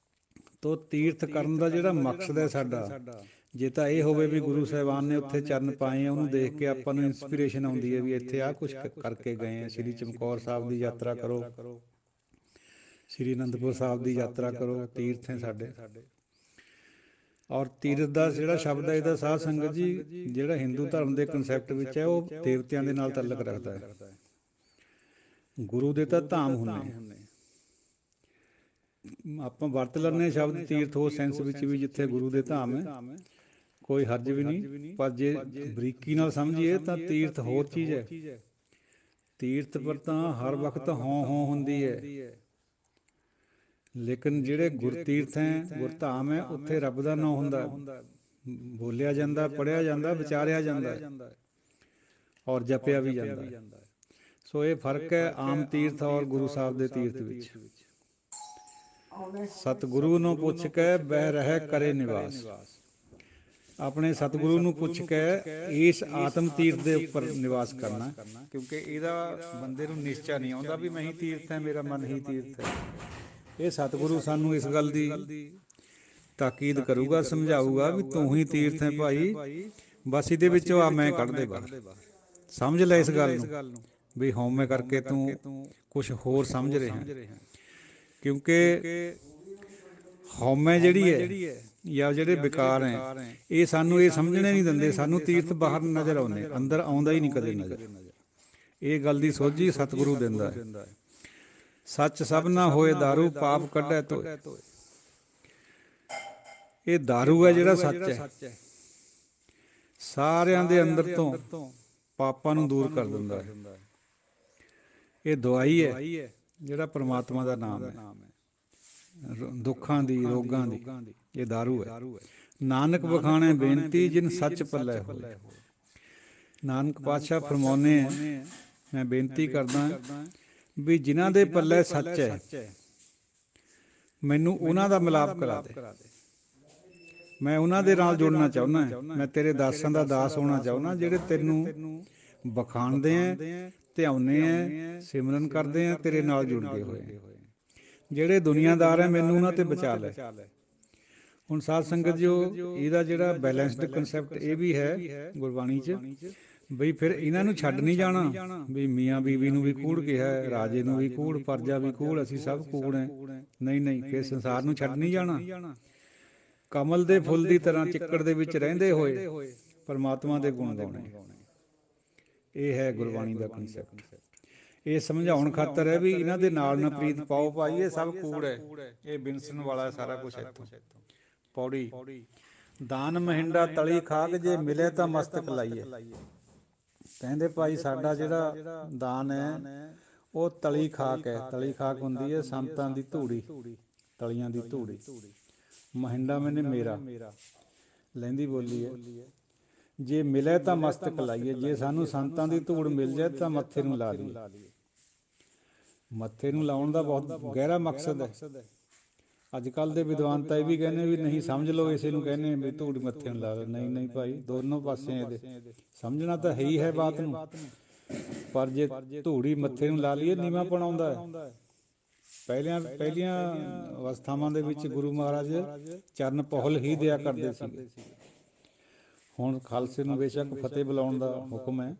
ਤੋ ਤੀਰਥ ਕਰਨ ਦਾ ਜਿਹੜਾ ਮਕਸਦ ਹੈ ਸਾਡਾ, ਜੇ ਤਾਂ ਇਹ ਹੋਵੇ ਵੀ ਗੁਰੂ ਸਾਹਿਬਾਨ ਨੇ ਉੱਥੇ ਚਰਨ ਪਾਏ ਆ, ਉਹਨੂੰ ਦੇਖ ਕੇ ਆਪਾਂ ਨੂੰ ਇੰਸਪੀਰੇਸ਼ਨ ਆਉਂਦੀ ਹੈ ਵੀ ਇੱਥੇ ਆਹ ਕੁਛ ਕਰਕੇ ਗਏ ਆ। ਸ਼੍ਰੀ ਚਮਕੌਰ ਸਾਹਿਬ ਦੀ ਯਾਤਰਾ ਕਰੋ, ਸ਼੍ਰੀ ਅਨੰਦਪੁਰ ਸਾਹਿਬ ਦੀ ਯਾਤਰਾ ਕਰੋ, ਤੀਰਥ ਹੈ ਸਾਡੇ। ਔਰ ਤੀਰਥ ਦਾ ਜਿਹੜਾ ਸ਼ਬਦ ਹੈ ਇਹਦਾ ਸਾਧ ਸੰਗਤ ਜੀ ਜਿਹੜਾ ਹਿੰਦੂ ਧਰਮ ਦੇ ਕਨਸੈਪਟ ਵਿੱਚ ਹੈ ਉਹ ਦੇਵਤਿਆਂ ਦੇ ਨਾਲ ਤਾਲੁਕ ਰੱਖਦਾ ਹੈ। ਗੁਰੂ ਦੇ ਤਾਂ ਧਾਮ ਹੁੰਦੇ, ਆਪਾਂ ਵਰਤ ਲੈਂਦੇ ਸ਼ਬਦ ਤੀਰਥ ਉਹ ਸੈਂਸ ਵਿੱਚ ਵੀ ਜਿੱਥੇ ਗੁਰੂ ਦੇ ਧਾਮ ਹੈ, ਕੋਈ ਹਰਜ ਵੀ ਨਹੀਂ। ਪਰ ਜੇ ਬਰੀਕੀ ਨਾਲ ਸਮਝੀਏ ਤਾਂ ਤੀਰਥ ਹੋਰ ਚੀਜ਼ ਹੈ। ਤੀਰਥ ਪਰ ਤਾਂ ਹਰ ਵਕਤ ਹੋਂ ਹੁੰਦੀ ਹੈ, ਲੇਕਿਨ ਜਿਹੜੇ ਗੁਰਤੀਰਥ ਹੈ, ਗੁਰਧਾਮ ਹੈ, ਉੱਥੇ ਰੱਬ ਦਾ ਨਾਂ ਹੁੰਦਾ, ਬੋਲਿਆ ਜਾਂਦਾ, ਪੜ੍ਹਿਆ ਜਾਂਦਾ, ਵਿਚਾਰਿਆ ਜਾਂਦਾ ਔਰ ਜਪਿਆ ਵੀ ਜਾਂਦਾ। ਸੋ ਇਹ ਫਰਕ ਹੈ ਆਮ ਤੀਰਥ ਔਰ ਗੁਰੂ ਸਾਹਿਬ ਦੇ ਤੀਰਥ ਵਿੱਚ। ਸਤਿਗੁਰੂ ਨੂੰ ਪੁੱਛ ਕੇ ਬਹਿ ਰਹਿ ਕਰੇ ਨਿਵਾਸ। ਆਪਣੇ ਸਤਿਗੁਰੂ ਨੂੰ ਪੁੱਛ ਕੇ ਇਸ ਆਤਮ ਤੀਰਥ ਦੇ ਉੱਪਰ ਨਿਵਾਸ ਕਰਨਾ, ਕਿਉਂਕਿ ਇਹਦਾ ਬੰਦੇ ਨੂੰ ਨਿਸ਼ਚਾ ਨਹੀਂ ਆਉਂਦਾ ਵੀ ਮੈਂ ਹੀ ਤੀਰਥ ਹੈ, ਮੇਰਾ ਮਨ ਹੀ ਤੀਰਥ ਹੈ। ਇਹ ਸਤਿਗੁਰੂ ਸਾਨੂੰ ਇਸ ਗੱਲ ਦੀ ਤਾਕੀਦ ਕਰੂਗਾ, ਸਮਝਾਊਗਾ ਵੀ ਤੂੰ ਹੀ ਤੀਰਥ ਹੈ ਭਾਈ, ਬਸ ਇਹਦੇ ਵਿੱਚੋਂ ਆ ਮੈਂ ਕੱਢ ਦੇ ਬਾਹਰ। ਸਮਝ ਲੈ ਇਸ ਗੱਲ ਨੂੰ ਵੀ ਹਉਮੈ ਕਰਕੇ ਤੂੰ ਕੁਛ ਹੋਰ ਸਮਝ ਰਿਹਾ, ਕਿਉਂਕਿ ਹਉਮੈ ਜਿਹੜੀ ਹੈ ਜਾਂ ਜਿਹੜੇ ਵਿਕਾਰ ਹੈ ਇਹ ਸਾਨੂੰ ਇਹ ਸਮਝਣੇ ਨਹੀਂ ਦਿੰਦੇ। ਸਾਨੂੰ ਤੀਰਥ ਬਾਹਰ ਨਜ਼ਰ ਆਉਂਦੇ, ਅੰਦਰ ਆਉਂਦਾ ਹੀ ਨਹੀਂ ਕਦੇ ਨਜ਼ਰ। ਇਹ ਗੱਲ ਦੀ ਸੋਝੀ ਸਤਿਗੁਰੂ ਦਿੰਦਾ ਹੈ। ਸੱਚ ਸਭ ਨਾ ਹੋਏ ਦਾਰੂ, ਪਾਪ ਕੱਢੈ ਧੋਏ। ਇਹ ਦਾਰੂ ਹੈ ਜਿਹੜਾ ਸੱਚ ਹੈ, ਸਾਰਿਆਂ ਦੇ ਅੰਦਰ ਤੋਂ ਪਾਪਾਂ ਨੂੰ ਦੂਰ ਕਰ ਦਿੰਦਾ ਹੈ। ਇਹ ਦਵਾਈ ਹੈ ਜਿਹੜਾ ਪਰਮਾਤਮਾ ਦਾ ਨਾਮ ਹੈ, ਦੁੱਖਾਂ ਦੀ, ਰੋਗਾਂ ਦੀ। ਇਹ ਦਾਰੂ ਹੈ। ਨਾਨਕ ਵਖਾਣੈ ਬੇਨਤੀ, ਜਿਨ ਸੱਚ ਪੱਲੇ ਹੋਏ। ਨਾਨਕ ਪਾਤਸ਼ਾਹ ਫਰਮਾਉਂਦੇ ਹੈ, ਮੈਂ ਬੇਨਤੀ ਕਰਦਾ ਵੀ ਜਿਨ੍ਹਾਂ ਦੇ ਪੱਲੇ ਸੱਚ ਹੈ, ਮੈਨੂੰ ਉਹਨਾਂ ਦਾ ਮਿਲਾਪ ਕਰਾ ਦੇ। ਮੈਂ ਉਹਨਾਂ ਦੇ ਨਾਲ ਜੁੜਨਾ ਚਾਹੁੰਦਾ। ਮੈਂ ਤੇਰੇ ਦਾਸਾਂ ਦਾ ਦਾਸ ਹੋਣਾ ਚਾਹੁੰਦਾ, ਜਿਹੜੇ ਤੈਨੂੰ ਬਖਾਣਦੇ ਹੈ, ਧਿਆਉਂਦੇ ਹੈ, ਸਿਮਰਨ ਕਰਦੇ ਹੈ, ਤੇਰੇ ਨਾਲ ਜੁੜ ਗਏ ਹੋਏ। ਜਿਹੜੇ ਦੁਨੀਆਦਾਰ ਹੈ, ਮੈਨੂੰ ਉਹਨਾਂ ਤੇ ਬਚਾ ਲੈ। ਹੁਣ ਸਾਧ ਸੰਗਤ ਜੋ ਇਹਦਾ ਜਿਹੜਾ ਬੈਲੈਂਸਡ ਕਨਸੈਪਟ ਇਹ ਵੀ ਹੈ ਗੁਰਬਾਣੀ 'ਚ, ਬਈ ਫਿਰ ਇਹਨਾਂ ਨੂੰ ਛੱਡ ਨਹੀਂ ਜਾਣਾ। ਵੀ ਮੀਆਂ ਬੀਵੀ ਨੂੰ ਵੀ ਕੂੜ ਕਿਹਾ, ਰਾਜੇ ਨੂੰ ਵੀ ਕੂੜ, ਪਰਜਾ ਵੀ ਕੂੜ, ਅਸੀਂ ਸਭ ਕੂੜ ਹੈ। ਨਹੀਂ, ਫਿਰ ਸੰਸਾਰ ਨੂੰ ਛੱਡ ਨਹੀਂ ਜਾਣਾ। ਕਮਲ ਦੇ ਫੁੱਲ ਦੀ ਤਰ੍ਹਾਂ ਚਿੱਕੜ ਦੇ ਵਿੱਚ ਰਹਿੰਦੇ ਹੋਏ ਪਰਮਾਤਮਾ ਦੇ ਗੁਣ ਗਾਉਣੇ। ਇਹ ਹੈ ਗੁਰਬਾਣੀ ਦਾ ਕਨਸੈਪਟ। ਇਹ ਸਮਝਾਉਣ ਖਾਤਰ ਹੈ ਵੀ ਇਹਨਾਂ ਦੇ ਨਾਲ ਨਾ ਪ੍ਰੀਤ ਪਾਓ ਭਾਈ, ਇਹ ਸਭ ਕੂੜ ਹੈ, ਇਹ ਬਿਨਸਣ ਵਾਲਾ ਸਾਰਾ ਕੁਛ ਇੱਥੋਂ। ਪੌੜੀ ਦਾਨ ਮਹਿੰਡਾ ਤਲੀ ਖਾਕ, ਜੇ ਮਿਲੇ ਤਾਂ ਮਸਤਕ ਲਾਈਏ। ਕਹਿੰਦੇ ਭਾਈ ਸਾਡਾ ਜਿਹੜਾ ਦਾਨ ਹੈ ਉਹ ਤਲੀ ਖਾਕ ਹੈ। ਤਲੀ ਖਾਕ ਹੁੰਦੀ ਹੈ ਸੰਤਾਂ ਦੀ ਧੂੜੀ, ਤਲੀਆਂ ਦੀ ਧੂੜੀ। ਮਹਿੰਡਾ ਮੈਨੇ ਮੇਰਾ, ਲਹਿੰਦੀ ਬੋਲੀ ਹੈ। ਜੇ ਮਿਲੇ ਤਾਂ ਮਸਤਕ ਲਾਈਏ, ਜੇ ਸਾਨੂੰ ਸੰਤਾਂ ਦੀ ਧੂੜ ਮਿਲ ਜਾਏ ਤਾਂ ਮੱਥੇ ਨੂੰ ਲਾ ਲਈਏ। ਮੱਥੇ ਨੂੰ ਲਾਉਣ ਦਾ ਬਹੁਤ ਗਹਿਰਾ ਮਕਸਦ ਹੈ। ਅੱਜ ਕੱਲ੍ਹ ਦੇ ਵਿਦਵਾਨ ਤਾਂ ਇਹ ਵੀ ਕਹਿੰਦੇ ਵੀ ਨਹੀਂ, ਸਮਝ ਲਓ ਇਸੇ ਨੂੰ ਕਹਿੰਦੇ ਵੀ ਧੂੜ ਮੱਥੇ ਨੂੰ ਲਾ ਲਓ। ਨਹੀਂ ਭਾਈ, ਦੋਨੋਂ ਪਾਸੇ ਇਹਦੇ ਸਮਝਣਾ ਤਾਂ ਹੈ ਹੀ ਹੈ ਬਾਤ ਨੂੰ। ਪਰ ਜੇ ਧੂੜੀ ਮੱਥੇ ਨੂੰ ਲਾ ਲਈਏ, ਨੀਵਾਂ ਪਣਾਉਂਦਾ ਹੈ। ਪਹਿਲੀਆਂ ਅਵਸਥਾਵਾਂ ਦੇ ਵਿੱਚ ਗੁਰੂ ਮਹਾਰਾਜ ਚਰਨ ਪਹੁਲ ਹੀ ਦਿਆ ਕਰਦੇ ਸੀ। ਹੁਣ ਖਾਲਸੇ ਨੂੰ ਬੇਸ਼ੱਕ ਫਤਿਹ ਬੁਲਾਉਣ ਦਾ ਹੁਕਮ ਹੈ।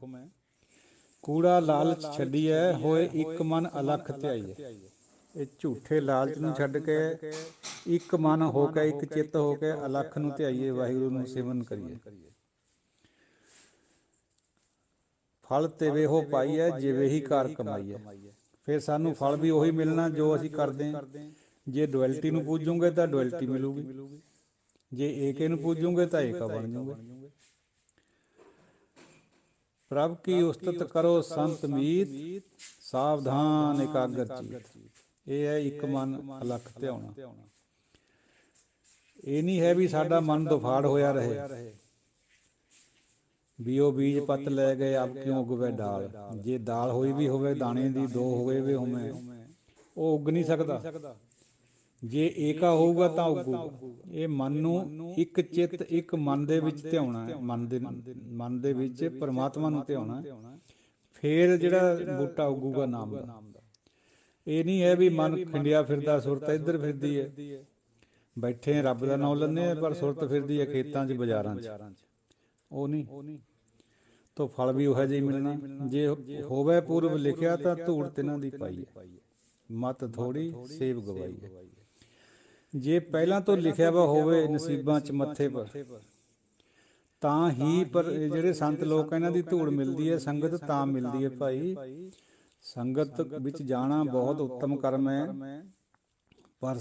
ਕੂੜਾ ਲਾਲਚ ਛੱਡੀਐ, ਹੋਏ ਇੱਕ ਮਨ ਅਲਖ ਧਿਆਈਏ। ਇਹ ਝੂਠੇ ਲਾਲਚ ਨੂੰ ਛੱਡ ਕੇ ਇੱਕ ਮਨ ਹੋ ਕੇ, ਇੱਕ ਚਿੱਤ ਹੋ ਕੇ ਅਲਖ ਨੂੰ ਧਿਆਈਏ, ਵਾਹਿਗੁਰੂ ਨੂੰ ਸਿਮਰਨ ਕਰੀਏ। ਫਲ ਤੇਵੇ ਹੋ ਪਾਈਐ, ਜਿਵੇਂ ਹੀ ਕਾਰ ਕਮਾਈਐ। ਫਿਰ ਸਾਨੂੰ ਫਲ ਵੀ ਉਹੀ ਮਿਲਣਾ ਜੋ ਅਸੀਂ ਕਰਦੇ ਹਾਂ। ਜੇ ਡੁਐਲਿਟੀ ਨੂੰ ਪੂਜੋਗੇ ਤਾਂ ਡੁਐਲਿਟੀ ਮਿਲੂਗੀ, ਜੇ ਏਕੇ ਨੂੰ ਪੂਜੋਗੇ ਤਾਂ ਏਕਾ ਬਣ ਜਾਊਗਾ। ਪ੍ਰਭ ਕੀ ਉਸਤਤ ਕਰੋ ਸੰਤ ਮੀਤ, ਸਾਵਧਾਨ ਇਕਾਗਰ ਚੀਤ। ਇਹ ਹੈ ਇੱਕ ਮਨ ਅਲਖ ਧਿਆਉਣਾ। ਇਹ ਨਹੀਂ ਹੈ ਵੀ ਸਾਡਾ ਮਨ ਦੁਫਾੜ ਹੋਇਆ ਰਹੇ, ਵੀ ਉਹ ਬੀਜ ਪੱਤ ਲੈ ਗਏ ਆਪ ਕਿਉਂ ਉਗਵੇ ਡਾਲ। ਜੇ ਦਾਲ ਹੋਈ ਵੀ ਹੋਵੇ ਦਾਣੇ ਦੀ, ਦੋ ਹੋਏ ਵੀ ਹੋਵੇ, ਉਹ ਉੱਗ ਨਹੀਂ ਸਕਦਾ। ਜੇ ਏਕਾ ਹੋਊਗਾ ਤਾਂ ਉੱਗੂਗਾ। ਇਹ ਮਨ ਨੂੰ ਇੱਕ ਚਿੱਤ, ਇੱਕ ਮਨ ਦੇ ਵਿੱਚ ਧਿਆਉਣਾ ਹੈ। ਮਨ ਦੇ ਵਿੱਚ ਪਰਮਾਤਮਾ ਨੂੰ ਧਿਆਉਣਾ, ਫੇਰ ਜਿਹੜਾ ਬੂਟਾ ਉੱਗੂਗਾ ਨਾਮ ਦਾ। ਇਹ ਨਹੀਂ ਹੈ ਵੀ ਮਨ ਖਿੰਡਿਆ ਫਿਰਦਾ, ਸੁਰਤ ਇੱਧਰ ਫਿਰਦੀ ਹੈ। ਬੈਠੇ ਰੱਬ ਦਾ ਨਾਮ ਲੈਂਦੇ ਪਰ ਸੁਰਤ ਫਿਰਦੀ ਹੈ ਖੇਤਾਂ 'ਚ, ਬਾਜ਼ਾਰਾਂ 'ਚ। ਉਹ ਨਹੀਂ, ਤਾਂ ਫਲ ਵੀ ਉਹੋ ਜਿਹਾ ਹੀ ਮਿਲਣਾ। ਜੇ ਹੋਵੇ ਪੂਰਬ ਲਿਖਿਆ ਤਾਂ ਧੂੜ ਤਿਨਾਂ ਦੀ ਪਾਈ ਹੈ, ਮਤ ਥੋੜੀ ਸੇਵ ਗਵਾਈ ਹੈ। ਜੇ ਪਹਿਲਾਂ ਤੋਂ ਲਿਖਿਆ ਵਾ ਹੋਵੇ ਨਸੀਬਾਂ 'ਚ ਮੱਥੇ ਪਰ, ਤਾਂ ਹੀ ਪਰ ਜਿਹੜੇ ਸੰਤ ਲੋਕ ਇਹਨਾਂ ਦੀ ਧੂੜ ਮਿਲਦੀ ਹੈ, ਸੰਗਤ ਤਾਂ ਮਿਲਦੀ ਹੈ ਭਾਈ। ਸੰਗਤ ਵਿੱਚ ਜਾਣਾ ਬਹੁਤ ਉੱਤਮ ਕਰਮ ਹੈ, ਪਰ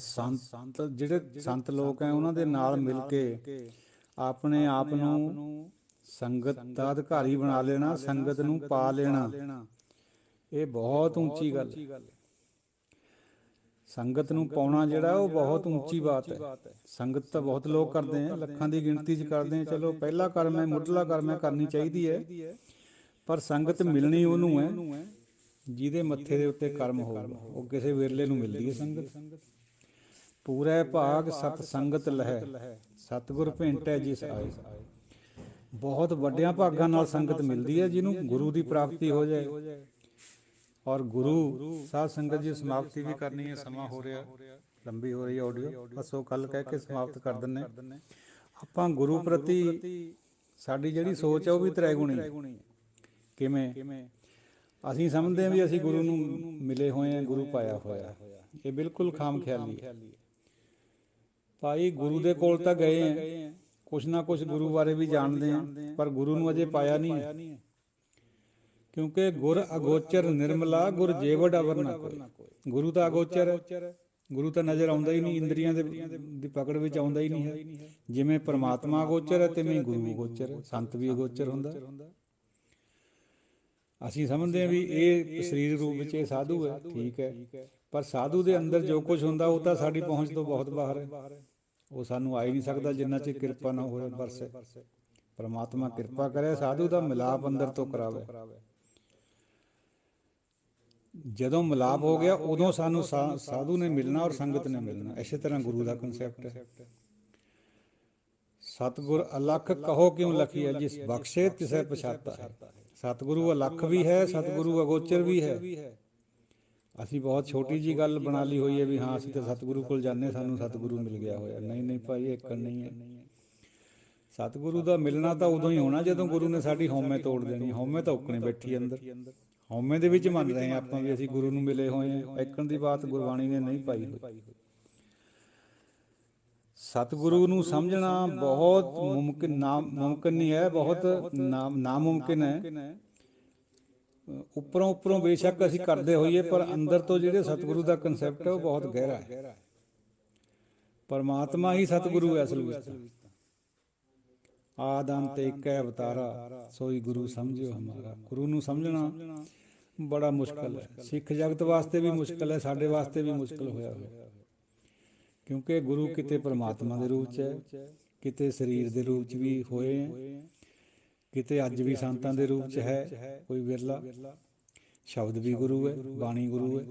ਜਿਹੜੇ ਸੰਤ ਲੋਕ ਹੈ ਉਹਨਾਂ ਦੇ ਨਾਲ ਮਿਲ ਕੇ ਆਪਣੇ ਆਪ ਨੂੰ ਸੰਗਤ ਦਾ ਅਧਿਕਾਰੀ ਬਣਾ ਲੈਣਾ, ਸੰਗਤ ਨੂੰ ਪਾ ਲੈਣਾ, ਇਹ ਬਹੁਤ ਉੱਚੀ ਗੱਲ ਹੈ। ਸੰਗਤ ਨੂੰ ਪਾਉਣਾ ਜਿਹੜਾ ਉਹ ਬਹੁਤ ਉੱਚੀ ਬਾਤ ਹੈ। ਸੰਗਤ ਤਾਂ ਬਹੁਤ ਲੋਕ ਕਰਦੇ ਹੈ, ਲੱਖਾਂ ਦੀ ਗਿਣਤੀ 'ਚ ਕਰਦੇ ਹੈ। ਚਲੋ ਪਹਿਲਾ ਕਰਮ ਹੈ, ਮੁੱਢਲਾ ਕਰਮ ਹੈ, ਕਰਨੀ ਚਾਹੀਦੀ ਹੈ। ਪਰ ਸੰਗਤ ਮਿਲਣੀ ਉਹਨੂੰ ਹੈ ਜਿਹਦੇ ਮੱਥੇ ਦੇ ਉੱਤੇ ਕਰਮ ਹੋਊਗਾ। ਉਹ ਕਿਸੇ ਵਿਰਲੇ ਨੂੰ ਮਿਲਦੀ ਹੈ ਸੰਗਤ। ਪੂਰੇ ਭਾਗ ਸਤ ਸੰਗਤ ਲਹੈ, ਸਤਿਗੁਰ ਭੇਟੈ ਜਿਸ ਆਏ। ਬਹੁਤ ਵੱਡਿਆਂ ਭਾਗਾਂ ਨਾਲ ਸੰਗਤ ਮਿਲਦੀ ਹੈ ਜਿਹਨੂੰ ਗੁਰੂ ਦੀ ਪ੍ਰਾਪਤੀ ਹੋ ਜਾਏ। ਔਰ ਗੁਰੂ ਸਾਧ ਸੰਗਤ ਜੀ ਸਮਾਪਤੀ ਵੀ ਕਰਨੀ ਹੈ, ਸਮਾਂ ਹੋ ਰਿਹਾ, ਲੰਬੀ ਹੋ ਰਹੀ ਆਡੀਓ, ਬਸ ਉਹ ਕੱਲ ਕਹਿ ਕੇ ਸਮਾਪਤ ਕਰ ਦਿੰਦੇ। ਆਪਾਂ ਗੁਰੂ ਪ੍ਰਤੀ ਸਾਡੀ ਜਿਹੜੀ ਸੋਚ ਹੈ ਉਹ ਵੀ ਤ੍ਰੈਗੁਣੀ ਹੈ। ਕਿਵੇਂ? ਅਸੀਂ ਸਮਝਦੇ ਹਾਂ ਵੀ ਅਸੀਂ ਗੁਰੂ ਨੂੰ ਮਿਲੇ ਹੋਏ ਹਾਂ, ਗੁਰੂ ਪਾਇਆ ਹੋਇਆ। ਇਹ ਬਿਲਕੁਲ ਖਾਮ ਖਿਆਲੀ ਹੈ ਭਾਈ। ਗੁਰੂ ਦੇ ਕੋਲ ਤਾਂ ਗਏ ਹੈ, ਕੁਛ ਨਾ ਕੁਛ ਗੁਰੂ ਬਾਰੇ ਵੀ ਜਾਣਦੇ ਹਾਂ, ਪਰ ਗੁਰੂ ਨੂੰ ਅਜੇ ਪਾਇਆ ਨਹੀਂ ਹੈ। ਕਿਉਂਕਿ ਗੁਰ ਅਗੋਚਰ ਨਿਰਮਲਾ ਗੁਰ ਜੇਵੜ ਅਵਰ ਨਾ ਕੋਈ। ਗੁਰੂ ਤਾਂ ਅਗੋਚਰ ਹੈ, ਗੁਰੂ ਤਾਂ ਨਜ਼ਰ ਆਉਂਦਾ ਹੀ ਨਹੀਂ, ਇੰਦਰੀਆਂ ਦੀ ਪਕੜ ਵਿੱਚ ਆਉਂਦਾ ਹੀ ਨਹੀਂ ਹੈ। ਜਿਵੇਂ ਪਰਮਾਤਮਾ ਅਗੋਚਰ ਹੈ ਤਿਵੇਂ ਗੁਰੂ ਅਗੋਚਰ ਹੈ, ਸੰਤ ਵੀ ਅਗੋਚਰ ਹੁੰਦਾ। ਅਸੀਂ ਸਮਝਦੇ ਹਾਂ ਵੀ ਇਹ ਸਰੀਰ ਰੂਪ ਵਿੱਚ ਇਹ ਸਾਧੂ ਹੈ, ਠੀਕ ਹੈ, ਪਰ ਸਾਧੂ ਦੇ ਅੰਦਰ ਜੋ ਕੁਝ ਹੁੰਦਾ ਉਹ ਤਾਂ ਸਾਡੀ ਪਹੁੰਚ ਤੋਂ ਬਹੁਤ ਬਾਹਰ ਹੈ। ਉਹ ਸਾਨੂੰ ਆ ਹੀ ਨਹੀਂ ਸਕਦਾ ਜਿੰਨਾ ਚਿਰ ਕਿਰਪਾ ਨਾ ਹੋਏ ਬਰਸੇ। ਪਰਮਾਤਮਾ ਕਿਰਪਾ ਕਰੇ, ਸਾਧੂ ਦਾ ਮਿਲਾਪ ਅੰਦਰ ਤੋਂ ਕਰਾਵੇ। ਜਦੋਂ ਮਿਲਾਪ ਹੋ ਗਿਆ ਉਦੋਂ ਸਾਨੂੰ ਸਾਧੂ ਨੇ ਮਿਲਣਾ ਔਰ ਸੰਗਤ ਨੇ ਮਿਲਣਾ। ਇਸੇ ਤਰ੍ਹਾਂ ਗੁਰੂ ਦਾ ਕਨਸੈਪਟ ਹੈ। ਸਤਿਗੁਰ ਅਲਖ ਕਹੋ ਕਿਉਂ ਲਖੀਐ, ਜਿਸ ਬਖਸ਼ੇ ਤਿਸੈ ਪਛਾਤਾ ਹੈ। ਸਤਿਗੁਰੂ ਅਲਖ ਵੀ ਹੈ, ਸਤਿਗੁਰੂ ਅਗੋਚਰ ਵੀ ਹੈ। ਅਸੀਂ ਬਹੁਤ ਛੋਟੀ ਜਿਹੀ ਗੱਲ ਬਣਾ ਲਈ ਹੋਈ ਹੈ ਵੀ ਹਾਂ ਅਸੀਂ ਤਾਂ ਸਤਿਗੁਰੂ ਕੋਲ ਜਾਂਦੇ, ਸਾਨੂੰ ਸਤਿਗੁਰੂ ਮਿਲ ਗਿਆ ਹੋਇਆ। ਨਹੀਂ ਨਹੀਂ ਭਾਈ, ਏਕਣ ਨਹੀਂ ਹੈ। ਸਤਿਗੁਰੂ ਦਾ ਮਿਲਣਾ ਤਾਂ ਉਦੋਂ ਹੀ ਹੋਣਾ ਜਦੋਂ ਗੁਰੂ ਨੇ ਸਾਡੀ ਹਉਮੈ ਤੋੜ ਦੇਣੀ। ਹਉਮੈ ਤਾਂ ਉੱਕਣੇ ਬੈਠੀ ਅੰਦਰ, ਹਉਮੈ ਦੇ ਵਿੱਚ ਮੰਨ ਰਹੇ ਹਾਂ ਆਪਾਂ ਵੀ ਅਸੀਂ ਗੁਰੂ ਨੂੰ ਮਿਲੇ ਹੋਏ ਹਾਂ। ਏਕਣ ਦੀ ਬਾਤ ਗੁਰਬਾਣੀ ਨੇ ਨਹੀਂ ਪਾਈ ਹੋਈ। ਸਤਿਗੁਰੂ ਨੂੰ ਸਮਝਣਾ ਬਹੁਤ ਮੁਮਕਿਨ, ਮੁਮਕਿਨ ਨਹੀਂ ਹੈ, ਬਹੁਤ ਨਾਮੁਮਕਿਨ ਹੈ। ਉੱਪਰੋਂ ਉੱਪਰੋਂ ਬੇਸ਼ੱਕ ਅਸੀਂ ਕਰਦੇ ਹੋਈਏ, ਪਰ ਅੰਦਰ ਤੋਂ ਜਿਹੜੇ ਸਤਿਗੁਰੂ ਦਾ ਕਨਸੈਪਟ ਹੈ ਉਹ ਬਹੁਤ ਗਹਿਰਾ ਹੈ। ਪਰਮਾਤਮਾ ਹੀ ਸਤਿਗੁਰੂ ਹੈ ਅਸਲ ਵਿੱਚ। ਆਦਿ ਅੰਤ ਏਕ ਹੈ ਅਵਤਾਰਾ, ਸੋਈ ਗੁਰੂ ਸਮਝਿਓ ਹਮਾਰਾ। ਗੁਰੂ ਨੂੰ ਸਮਝਣਾ ਬੜਾ ਮੁਸ਼ਕਿਲ ਹੈ। ਸਿੱਖ ਜਗਤ ਵਾਸਤੇ ਵੀ ਮੁਸ਼ਕਿਲ ਹੈ, ਸਾਡੇ ਵਾਸਤੇ ਵੀ ਮੁਸ਼ਕਿਲ ਹੋਇਆ ਹੋਇਆ। ਕਿਉਂਕਿ ਗੁਰੂ ਕਿਤੇ ਪਰਮਾਤਮਾ ਦੇ ਰੂਪ 'ਚ ਹੈ, ਕਿਤੇ ਸਰੀਰ ਦੇ ਰੂਪ 'ਚ ਵੀ ਹੋਏ ਹੈ, ਕਿਤੇ ਅੱਜ ਵੀ ਸੰਤਾਂ ਦੇ ਰੂਪ 'ਚ ਹੈ ਕੋਈ ਵਿਰਲਾ। ਸ਼ਬਦ ਵੀ ਗੁਰੂ ਹੈ, ਬਾਣੀ ਗੁਰੂ ਹੈ।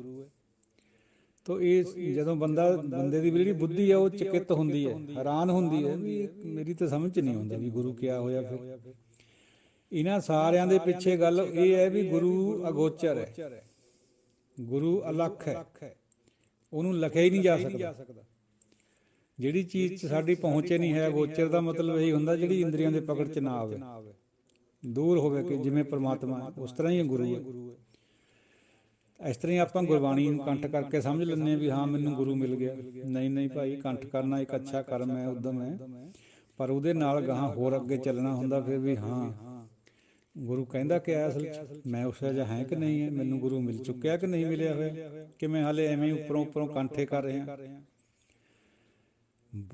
ਤੋ ਇਹ ਜਦੋਂ ਬੰਦੇ ਦੀ ਜਿਹੜੀ ਬੁੱਧੀ ਹੈ ਉਹ ਚਕਿੱਤ ਹੁੰਦੀ ਹੈ, ਹੈਰਾਨ ਹੁੰਦੀ ਹੈ ਵੀ ਮੇਰੀ ਤਾਂ ਸਮਝ 'ਚ ਨਹੀਂ ਆਉਂਦਾ ਵੀ ਗੁਰੂ ਕਿਆ ਹੋਇਆ। ਫਿਰ ਇਹਨਾਂ ਸਾਰਿਆਂ ਦੇ ਪਿੱਛੇ ਗੱਲ ਇਹ ਹੈ ਵੀ ਗੁਰੂ ਅਗੋਚਰ ਹੈ, ਗੁਰੂ ਅਲੱਖ ਹੈ, ਉਹਨੂੰ ਲਖਿਆ ਹੀ ਨਹੀਂ ਜਾ ਸਕਦਾ। ਜਿਹੜੀ ਚੀਜ਼ 'ਚ ਸਾਡੀ ਪਹੁੰਚ ਨਹੀਂ ਹੈ, ਅਗੋਚਰ ਦਾ ਮਤਲਬ ਇਹੀ ਹੁੰਦਾ ਜਿਹੜੀ ਇੰਦਰੀਆਂ ਦੇ ਪਕੜ 'ਚ ਨਾ ਆਵੇ, ਦੂਰ ਹੋਵੇ। ਕਿ ਜਿਵੇਂ ਪਰਮਾਤਮਾ ਉਸ ਤਰ੍ਹਾਂ ਹੀ ਗੁਰੂ ਹੈ। ਇਸ ਤਰ੍ਹਾਂ ਹੀ ਆਪਾਂ ਗੁਰਬਾਣੀ ਨੂੰ ਕੰਠ ਕਰਕੇ ਸਮਝ ਲੈਂਦੇ ਹਾਂ ਵੀ ਹਾਂ ਮੈਨੂੰ ਗੁਰੂ ਮਿਲ ਗਿਆ। ਨਹੀਂ ਨਹੀਂ ਭਾਈ, ਕੰਠ ਕਰਨਾ ਇੱਕ ਅੱਛਾ ਕਰਮ ਹੈ, ਉਦਮ ਹੈ, ਪਰ ਉਹਦੇ ਨਾਲ ਗਾਹਾਂ ਹੋਰ ਅੱਗੇ ਚੱਲਣਾ ਹੁੰਦਾ। ਫਿਰ ਵੀ ਹਾਂ ਗੁਰੂ ਕਹਿੰਦਾ ਕਿ ਅਸਲ 'ਚ ਮੈਂ ਉਸ ਜਿਹਾ ਹੈ ਕਿ ਨਹੀਂ ਹੈ, ਮੈਨੂੰ ਗੁਰੂ ਮਿਲ ਚੁੱਕਿਆ ਕਿ ਨਹੀਂ ਮਿਲਿਆ ਹੋਇਆ, ਕਿ ਮੈਂ ਹਾਲੇ ਐਵੇਂ ਉੱਪਰੋਂ ਉੱਪਰੋਂ ਕੰਠੇ ਕਰ ਰਿਹਾ।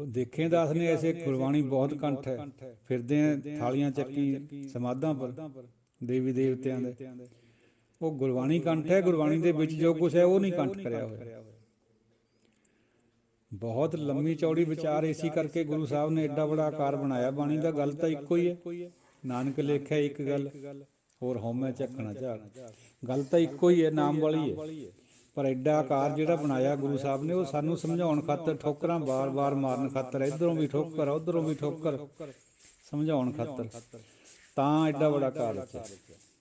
ਦੇਖੇ ਦਾਸ ਨੇ ਐਸੇ ਗੁਰਬਾਣੀ ਬਹੁਤ ਕੰਠ ਹੈ, ਫਿਰਦੇ ਥਾਲੀਆਂ ਚੱਕੀ ਸਮਾਧਾਂ ਪਰ ਦੇਵੀ ਦੇਵਤਿਆਂ ਦੇ। ਉਹ ਗੁਰਬਾਣੀ ਕੰਠ ਹੈ, ਗੁਰਬਾਣੀ ਦੇ ਵਿੱਚ ਜੋ ਕੁਛ ਹੈ ਉਹ ਨਹੀਂ ਕੰਠ ਕਰਿਆ ਹੋਇਆ। ਬਹੁਤ ਲੰਮੀ ਚੌੜੀ ਵਿਚਾਰ ਇਸੀ ਕਰਕੇ ਗੁਰੂ ਸਾਹਿਬ ਨੇ ਐਡਾ ਬੜਾ ਆਕਾਰ ਬਣਾਇਆ ਬਾਣੀ ਦਾ। ਗੱਲ ਤਾਂ ਇੱਕੋ ਹੀ ਹੈ, ਨਾਨਕ ਲੇਖਿਆ ਇੱਕ ਗੱਲ, ਹੋਰ ਹਉਮੈ ਝਖਣਾ ਝਾੜ। ਗੱਲ ਤਾਂ ਇੱਕੋ ਹੀ ਹੈ, ਨਾਮ ਵਾਲੀ ਹੈ, ਪਰ ਐਡਾ ਆਕਾਰ ਜਿਹੜਾ ਬਣਾਇਆ ਗੁਰੂ ਸਾਹਿਬ ਨੇ ਉਹ ਸਾਨੂੰ ਸਮਝਾਉਣ ਖਾਤਰ, ਠੋਕਰਾਂ ਵਾਰ-ਵਾਰ ਮਾਰਨ ਖਾਤਰ, ਇੱਧਰੋਂ ਵੀ ਠੋਕਰ ਉੱਧਰੋਂ ਵੀ ਠੋਕਰ, ਸਮਝਾਉਣ ਖਾਤਰ ਤਾਂ ਐਡਾ ਬੜਾ ਆਕਾਰ ਰੱਖਿਆ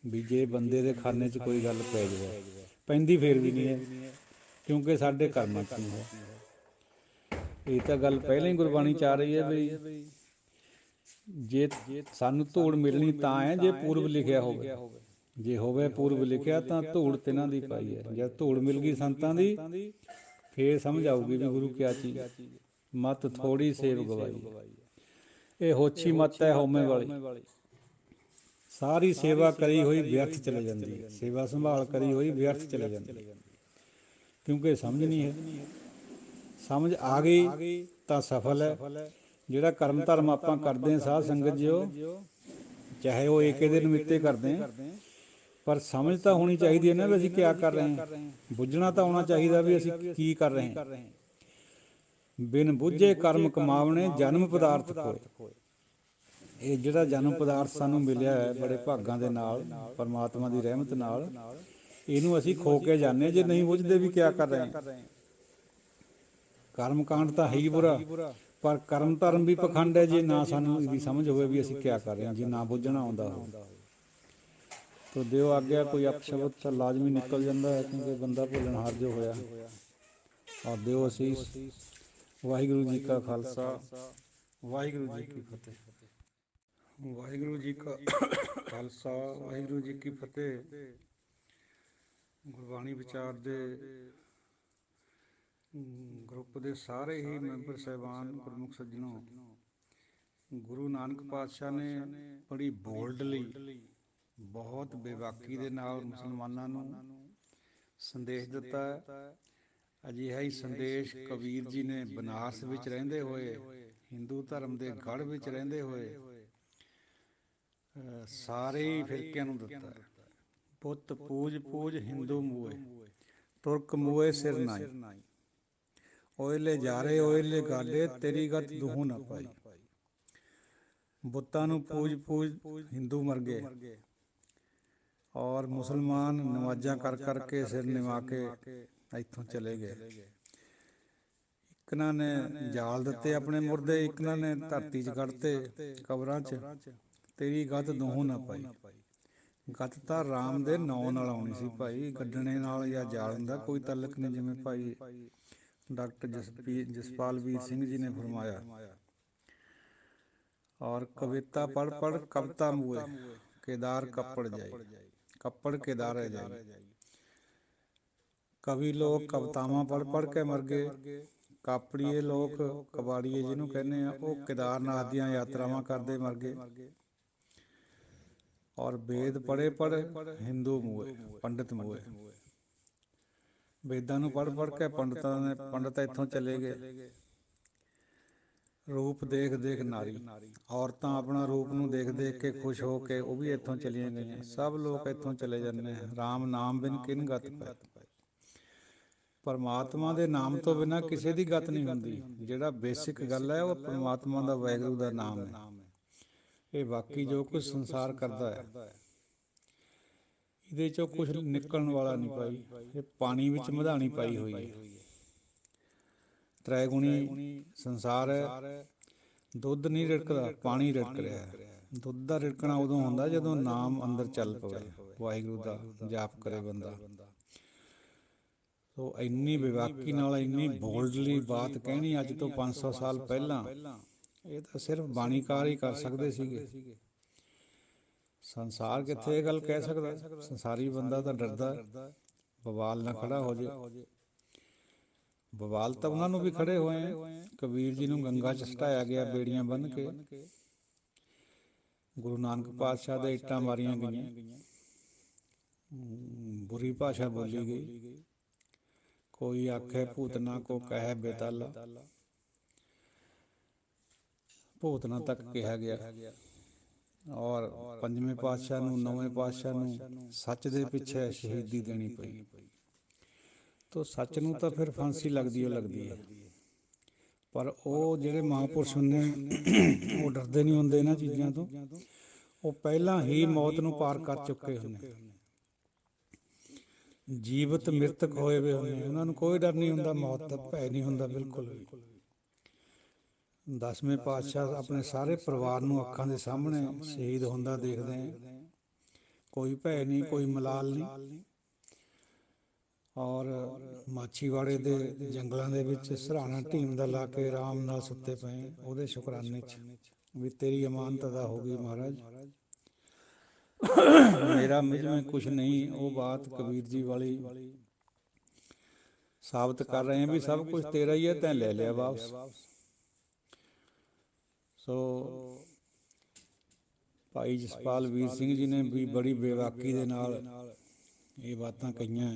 ਵੀ ਜੇ ਬੰਦੇ ਦੇ ਖਾਨੇ 'ਚ ਕੋਈ ਗੱਲ ਪੈ ਜਾਵੇ, ਪੈਂਦੀ ਫੇਰ ਵੀ ਨਹੀਂ ਹੈ, ਕਿਉਂਕਿ ਸਾਡੇ ਕਰਮਾਂ 'ਚ ਨਹੀਂ ਹੈ। ਇਹ ਤਾਂ ਗੱਲ ਪਹਿਲਾਂ ਹੀ ਗੁਰਬਾਣੀ 'ਚ ਆ ਰਹੀ ਹੈ ਵੀ ਜੇ ਸਾਨੂੰ ਧੂੜ ਮਿਲਣੀ ਤਾਂ ਹੈ ਜੇ ਪੂਰਬ ਲਿਖਿਆ ਹੋਵੇ। ਜੇ ਹੋਵੇ ਪੂਰਬ ਲਿਖਿਆ ਤਾਂ ਧੂੜ ਤਿਨਾਂ ਦੀ ਪਾਈ ਹੈ। ਜਦ ਧੂੜ ਮਿਲ ਗਈ ਸੰਤਾਂ ਦੀ ਫੇਰ ਸਮਝ ਆਊਗੀ ਵੀ ਗੁਰੂ ਕਿਆ ਚੀਜ਼। ਮਤ ਥੋੜੀ ਸੇਵ ਗਵਾਈ, ਇਹ ਹੋਛੀ ਮੱਤ ਹੈ ਹਉਮੈ ਵਾਲੀ। ਸਾਰੀ ਸੇਵਾ ਕਰੀ ਹੋਈ ਵਿਅਰਥ ਚਲੇ ਜਾਂਦੀ ਹੈ, ਸੇਵਾ ਸੰਭਾਲ ਕਰੀ ਹੋਈ ਵਿਅਰਥ ਚਲੇ ਜਾਂਦੀ ਹੈ, ਕਿਉਂਕਿ ਸਮਝ ਨਹੀਂ ਹੈ। ਸਮਝ ਆ ਗਈ ਤਾਂ ਸਫਲ ਹੈ। ਜਿਹੜਾ ਕਰਮ ਧਰਮ ਆਪਾਂ ਕਰਦੇ ਹਾਂ ਸਾਧ ਸੰਗਤ ਜਿਓ, ਚਾਹੇ ਉਹ ਏਕੇ ਦੇ ਨਿਮਿੱਤੇ ਕਰਦੇ ਹਾਂ, ਪਰ ਸਮਝ ਤਾਂ ਹੋਣੀ ਚਾਹੀਦੀ ਹੈ ਨਾ ਵੀ ਅਸੀਂ ਕਿਆ ਕਰ ਰਹੇ ਹਾਂ। ਬੁੱਝਣਾ ਤਾਂ ਆਉਣਾ ਚਾਹੀਦਾ ਵੀ ਅਸੀਂ ਕੀ ਕਰ ਰਹੇ ਹਾਂ। ਬਿਨ ਬੁੱਝੇ ਕਰਮ ਕਮਾਵਣੇ, ਜਨਮ ਪਦਾਰਥ ਕੋਏ। ਇਹ ਜਿਹੜਾ ਜਨਮ ਪਦਾਰਥ ਸਾਨੂੰ ਮਿਲਿਆ ਹੈ ਬੜੇ ਭਾਗਾਂ ਦੇ ਨਾਲ, ਪਰਮਾਤਮਾ ਦੀ ਰਹਿਮਤ ਨਾਲ, ਇਹਨੂੰ ਅਸੀਂ ਖੋ ਕੇ ਜਾਂਦੇ ਜੇ ਨਹੀਂ ਬੁੱਝਦੇ ਵੀ ਕਿਆ ਕਰ ਰਹੇ ਹਾਂ। ਕਰਮ ਕਾਂਡ ਤਾਂ ਹੈ ਹੀ ਬੁਰਾ, ਪਰ ਕਰਮ ਧਰਮ ਵੀ ਪਖੰਡ ਹੈ ਜੇ ਨਾ ਸਾਨੂੰ ਇਹਦੀ ਸਮਝ ਹੋਵੇ ਵੀ ਅਸੀਂ ਕਿਆ ਕਰ ਰਹੇ ਹਾਂ, ਜੇ ਨਾ ਬੁੱਝਣਾ ਆਉਂਦਾ ਹੋਵੇ। ਤੋ ਦਿਓ ਆਗਿਆ, ਕੋਈ ਅਪਸ਼ਬਦ ਤਾਂ ਲਾਜ਼ਮੀ ਨਿਕਲ ਜਾਂਦਾ ਹੈ ਕਿਉਂਕਿ ਬੰਦਾ ਭੁੱਲਣਹਾਰ ਜੋ ਹੋਇਆ। ਔਰ ਦਿਓ ਅਸੀਸ। ਵਾਹਿਗੁਰੂ ਜੀ ਕਾ ਖਾਲਸਾ, ਵਾਹਿਗੁਰੂ ਜੀ ਕੀ ਫਤਿਹ। ਵਾਹਿਗੁਰੂ ਜੀ ਕਾ ਖਾਲਸਾ, ਵਾਹਿਗੁਰੂ ਜੀ ਕੀ ਫਤਿਹ। ਗੁਰਬਾਣੀ ਵਿਚਾਰ ਦੇ ਗਰੁੱਪ ਦੇ ਸਾਰੇ ਹੀ ਮੈਂਬਰ ਸਾਹਿਬਾਨ, ਗੁਰਮੁਖ ਸੱਜਣੋ, ਗੁਰੂ ਨਾਨਕ ਪਾਤਸ਼ਾਹ ਨੇ ਬੜੀ ਬੋਲਡਲੀ, ਬਹੁਤ ਬੇਬਾਕੀ ਦੇ ਨਾਲ ਮੁਸਲਮਾਨਾਂ ਨੂੰ ਸੰਦੇਸ਼ ਦਿੱਤਾ ਹੈ। ਅਜਿਹਾ ਹੀ ਸੰਦੇਸ਼ ਕਬੀਰ ਜੀ ਨੇ ਬਨਾਰਸ ਵਿੱਚ ਰਹਿੰਦੇ ਹੋਏ, ਹਿੰਦੂ ਧਰਮ ਦੇ ਗੜ੍ਹ ਵਿੱਚ ਰਹਿੰਦੇ ਹੋਏ ਸਾਰੇ ਹੀ ਫਿਰਕਿਆਂ ਨੂੰ ਦਿੱਤਾ। ਪੁੱਤ ਪੂਜ ਪੂਜ ਹਿੰਦੂ ਮੂਏ, ਤੁਰਕ ਮੂਏ ਸਿਰ ਨਾਈ, ਓਇਲੇ ਜਾਰੇ ਓਇਲੇ ਗਾਲੇ, ਤੇਰੀ ਗਤ ਦੂਹੂ ਨਾ ਪਾਈ। ਬੁੱਤਾਂ ਨੂੰ ਪੂਜ ਪੂਜ ਹਿੰਦੂ ਮਰ ਗਏ ਔਰ ਮੁਸਲਮਾਨ ਨਮਾਜ਼ਾਂ ਕਰ ਕਰਕੇ ਸਿਰ ਨਿਵਾ ਕੇ ਇੱਥੋਂ ਚਲੇ ਗਏ। ਇੱਕਨਾਂ ਨੇ ਜਾਲ ਦਿੱਤੇ ਆਪਣੇ ਮੁਰਦੇ, ਇੱਕਨਾਂ ਨੇ ਧਰਤੀ 'ਚ ਕੱਢਤੇ ਕਬਰਾਂ 'ਚ। ਤੇਰੀ ਗਤ ਦੂਹੂ ਨਾ ਪਾਈ। ਗਤ ਤਾਂ ਰਾਮ ਦੇ ਨਾਂ ਨਾਲ ਆਉਣੀ ਸੀ ਭਾਈ, ਗੱਡਣੇ ਨਾਲ ਜਾਂ ਜਾਲਣ ਦਾ ਕੋਈ ਤਾਲੁਕ ਨਹੀਂ, ਜਿਵੇਂ ਭਾਈ ਡਾਕਟਰ ਜਸਪਾਲ ਵੀਰ ਸਿੰਘ ਜੀ ਨੇ ਫਰਮਾਇਆ। ਔਰ ਕਵਿਤਾ ਪੜ੍ਹ ਪੜ੍ਹ ਕਵਿਤਾ ਮੂਏ, ਕੇਦਾਰ ਕੱਪੜ ਜਾਈ, ਕੱਪੜ ਕੇਦਾਰ ਹੈ ਜਾਈ। ਕਵੀ ਲੋਕ ਕਵਿਤਾਵਾਂ ਪੜ੍ਹ ਪੜ੍ਹ ਕੇ ਮਰ ਗਏ। ਕਾਪੜੀਏ ਲੋਕ, ਕਬਾੜੀਏ ਜਿਹਨੂੰ ਕਹਿੰਦੇ ਆ, ਉਹ ਕੇਦਾਰਨਾਥ ਦੀਆਂ ਯਾਤਰਾਵਾਂ ਕਰਦੇ ਮਰ ਗਏ। ਔਰ ਵੇਦ ਪੜ੍ਹੇ ਪੜ੍ਹ ਹਿੰਦੂ ਮੂਏ, ਪੰਡਿਤ ਮੂਏ। ਵੇਦਾਂ ਨੂੰ ਪੜ੍ਹ ਪੜ੍ਹ ਕੇ ਪੰਡਿਤ ਇੱਥੋਂ ਚਲੇ ਗਏ। ਰੂਪ ਦੇਖ ਦੇਖ ਨਾਰੀ, ਔਰਤਾਂ ਆਪਣਾ ਰੂਪ ਨੂੰ ਦੇਖ ਦੇਖ ਕੇ ਖੁਸ਼ ਹੋ ਕੇ ਉਹ ਵੀ ਇੱਥੋਂ ਚਲੀਆਂ ਗਈਆਂ। ਸਭ ਲੋਕ ਇੱਥੋਂ ਚਲੇ ਜਾਂਦੇ ਆ। ਰਾਮ ਨਾਮ ਬਿਨ ਕਿਨ ਗਤ ਪਾਈ। ਪਰਮਾਤਮਾ ਦੇ ਨਾਮ ਤੋਂ ਬਿਨਾਂ ਕਿਸੇ ਦੀ ਗਤ ਨਹੀਂ ਹੁੰਦੀ। ਜਿਹੜਾ ਬੇਸਿਕ ਗੱਲ ਹੈ ਉਹ ਪਰਮਾਤਮਾ ਦਾ, ਵਾਹਿਗੁਰੂ ਦਾ ਨਾਮ ਹੈ। ਇਹ ਬਾਕੀ ਜੋ ਕੁਝ ਸੰਸਾਰ ਕਰਦਾ ਹੈ ਇਹਦੇ 'ਚੋਂ ਕੁਛ ਨਿਕਲਣ ਵਾਲਾ ਨਹੀਂ ਭਾਈ। ਇਹ ਪਾਣੀ ਵਿੱਚ ਮਧਾਣੀ ਪਾਈ ਹੋਈ ਹੈ। ਤ੍ਰੈਗੁਣੀ ਸੰਸਾਰ ਹੈ। ਦੁੱਧ ਨਹੀਂ ਰਿੜਕਦਾ, ਪਾਣੀ ਰਿੜਕ ਰਿਹਾ ਹੈ। ਦੁੱਧ ਦਾ ਰਿੜਕਣਾ ਉਦੋਂ ਹੁੰਦਾ ਜਦੋਂ ਨਾਮ ਅੰਦਰ ਚੱਲ ਪਵੇ, ਵਾਹਿਗੁਰੂ ਦਾ ਜਾਪ ਕਰੇ ਬੰਦਾ। ਸੋ ਇੰਨੀ ਬੇਬਾਕੀ ਨਾਲ, ਇੰਨੀ ਬੋਲਡਲੀ ਬਾਤ ਕਹਿਣੀ ਅੱਜ ਤੋਂ 500 ਸਾਲ ਪਹਿਲਾਂ, ਇਹ ਤਾਂ ਸਿਰਫ ਬਾਣੀਕਾਰ ਹੀ ਕਰ ਸਕਦੇ ਸੀਗੇ। ਸੰਸਾਰ ਕਿੱਥੇ ਇਹ ਗੱਲ ਕਹਿ ਸਕਦਾ? ਸੰਸਾਰੀ ਬੰਦਾ ਤਾਂ ਡਰਦਾ ਬਵਾਲ ਨਾ ਖੜਾ ਹੋ ਜਾਏ। ਬਵਾਲ ਤਾਂ ਉਹਨਾਂ ਨੂੰ ਵੀ ਖੜੇ ਹੋਏ ਆ। ਕਬੀਰ ਜੀ ਨੂੰ ਗੰਗਾ 'ਚ ਸੁਟਾਇਆ ਗਿਆ ਬੇੜੀਆਂ ਬੰਨ੍ਹ ਕੇ। ਗੁਰੂ ਨਾਨਕ ਪਾਤਸ਼ਾਹ ਦੇ ਇੱਟਾਂ ਮਾਰੀਆਂ ਗਈਆਂ, ਬੁਰੀ ਭਾਸ਼ਾ ਬੋਲੀ ਗਈ। ਕੋਈ ਆਖੇ ਭੂਤਨਾ ਕੋ ਕਹਿ ਬੇਤਾਲਾ, ਭੂਤਨਾ ਤੱਕ ਕਿਹਾ ਗਿਆ। ਔਰ ਪੰਜਵੇਂ ਪਾਤਸ਼ਾਹ ਨੂੰ, ਨੌਵੇਂ ਪਾਤਸ਼ਾਹ ਨੂੰ ਸੱਚ ਦੇ ਪਿੱਛੇ ਸ਼ਹੀਦੀ ਦੇਣੀ ਪਈ। ਤੋ ਸੱਚ ਨੂੰ ਤਾਂ ਫਿਰ ਫਾਂਸੀ ਲੱਗਦੀ ਹੈ। ਪਰ ਉਹ ਜਿਹੜੇ ਮਹਾਂਪੁਰਸ਼ ਹੁੰਦੇ ਉਹ ਡਰਦੇ ਨਹੀਂ ਹੁੰਦੇ ਇਹਨਾਂ ਚੀਜ਼ਾਂ ਤੋਂ। ਉਹ ਪਹਿਲਾਂ ਹੀ ਮੌਤ ਨੂੰ ਪਾਰ ਕਰ ਚੁੱਕੇ ਹੁੰਦੇ। ਜੀਵਤ ਮ੍ਰਿਤਕ ਹੋਏ ਵੇ ਹੁੰਦੇ, ਉਹਨਾਂ ਨੂੰ ਕੋਈ ਡਰ ਨਹੀਂ ਹੁੰਦਾ, ਮੌਤ ਦਾ ਭੈ ਨਹੀਂ ਹੁੰਦਾ ਬਿਲਕੁਲ ਵੀ। 10ਵੇਂ ਪਾਤਸ਼ਾਹ ਆਪਣੇ ਸਾਰੇ ਪਰਿਵਾਰ ਨੂੰ ਅੱਖਾਂ ਦੇ ਸਾਹਮਣੇ ਸ਼ਹੀਦ ਹੁੰਦਾ ਦੇਖਦੇ ਆ। ਕੋਈ ਭੈ ਨਹੀਂ, ਕੋਈ ਮਲਾਲ ਨਹੀਂ। ਔਰ ਮਾਛੀਵਾੜੇ ਦੇ ਜੰਗਲਾਂ ਦੇ ਵਿੱਚ ਸਰਾਣਾ ਢੀਮ ਦਾ ਲਾ ਕੇ ਆਰਾਮ ਨਾਲ ਸੁੱਤੇ ਪਏ, ਉਹਦੇ ਸ਼ੁਕਰਾਨੇ 'ਚ ਵੀ ਤੇਰੀ ਅਮਾਨਤ ਅਦਾ ਹੋ ਗਈ ਮਹਾਰਾਜ, ਮੇਰਾ ਮੁਝਮੇ ਕੁਛ ਨਹੀਂ। ਉਹ ਬਾਤ ਕਬੀਰ ਜੀ ਵਾਲੀ ਸਾਬਤ ਕਰ ਰਹੇ ਵੀ ਸਭ ਕੁਝ ਤੇਰਾ ਹੀ ਹੈ, ਤੈਂ ਲੈ ਲਿਆ ਵਾਪਸ। ਸੋ ਭਾਈ ਜਸਪਾਲ ਵੀਰ ਸਿੰਘ ਜੀ ਨੇ ਵੀ ਬੜੀ ਬੇਬਾਕੀ ਦੇ ਨਾਲ ਇਹ ਬਾਤਾਂ ਕਹੀਆਂ।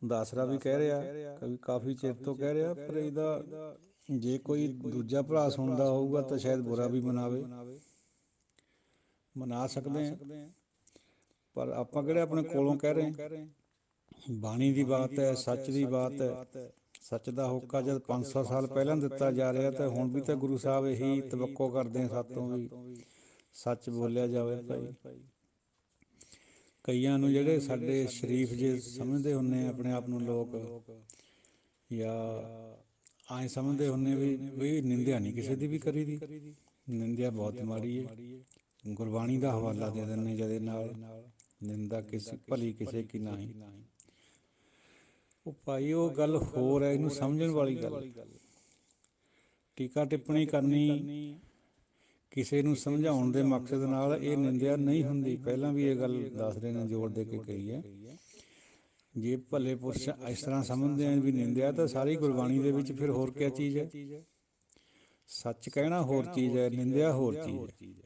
ਦਾਸਰਾ ਵੀ ਕਹਿ ਰਿਹਾ, ਕਾਫੀ ਚਿਰ ਤੋਂ ਕਹਿ ਰਿਹਾ, ਪਰ ਇਹਦਾ ਜੇ ਕੋਈ ਦੂਜਾ ਭਰਾ ਸੁਣਦਾ ਹੋਊਗਾ ਤਾਂ ਸ਼ਾਇਦ ਬੁਰਾ ਵੀ ਮਨਾ ਸਕਦੇ ਹਾਂ। ਪਰ ਆਪਾਂ ਕਿਹੜੇ ਆਪਣੇ ਕੋਲੋਂ ਕਹਿ ਰਹੇ, ਬਾਣੀ ਦੀ ਬਾਤ ਹੈ, ਸੱਚ ਦੀ ਬਾਤ ਹੈ। ਸੱਚ ਦਾ ਹੋਕਾ ਜਦ 500 ਸਾਲ ਪਹਿਲਾਂ ਦਿੱਤਾ ਜਾ ਰਿਹਾ ਤਾਂ ਹੁਣ ਵੀ ਤਾਂ ਗੁਰੂ ਸਾਹਿਬ ਇਹੀ ਤਵੱਕੋ ਕਰਦੇ ਆ ਸਾਤੋਂ ਵੀ ਸੱਚ ਬੋਲਿਆ ਜਾਵੇ ਭਾਈ। ਕਈਆਂ ਨੂੰ ਜਿਹੜੇ ਸਾਡੇ ਸ਼ਰੀਫ ਜੇ ਸਮਝਦੇ ਹੁੰਦੇ ਆਪਣੇ ਆਪ ਨੂੰ ਲੋਕ, ਜਾਂ ਐਂ ਸਮਝਦੇ ਹੁੰਦੇ ਵੀ ਨਿੰਦਿਆ ਨਹੀਂ ਕਿਸੇ ਦੀ ਵੀ ਕਰੀ ਦੀ। ਨਿੰਦਿਆ ਬਹੁਤ ਮਾੜੀ ਹੈ। ਗੁਰਬਾਣੀ ਦਾ ਹਵਾਲਾ ਦੇ ਦਿੰਦੇ ਜਿਹਦੇ ਨਾਲ ਨਿੰਦਾ ਕਿਸੇ ਭਲੀ ਕਿਸੇ ਕੀ ਨਹੀਂ। ਉਹ ਭਾਈ ਉਹ ਗੱਲ ਹੋਰ ਹੈ, ਇਹਨੂੰ ਸਮਝਣ ਵਾਲੀ ਗੱਲ। ਟੀਕਾ ਟਿੱਪਣੀ ਕਰਨੀ ਕਿਸੇ ਨੂੰ ਸਮਝਾਉਣ ਦੇ ਮਕਸਦ ਨਾਲ ਇਹ ਨਿੰਦਿਆ ਨਹੀਂ ਹੁੰਦੀ। ਪਹਿਲਾਂ ਵੀ ਇਹ ਗੱਲ ਦੱਸਦੇ ਨੇ, ਜ਼ੋਰ ਦੇ ਕੇ ਕਹੀ ਹੈ। ਜੇ ਭਲੇ ਪੁਰਸ਼ ਇਸ ਤਰ੍ਹਾਂ ਸਮਝਦੇ ਆ ਵੀ ਨਿੰਦਿਆ, ਤਾਂ ਸਾਰੀ ਗੁਰਬਾਣੀ ਦੇ ਵਿੱਚ ਫਿਰ ਹੋਰ ਕਿਆ ਚੀਜ਼ ਹੈ? ਸੱਚ ਕਹਿਣਾ ਹੋਰ ਚੀਜ਼ ਹੈ, ਨਿੰਦਿਆ ਹੋਰ ਚੀਜ਼ ਹੈ।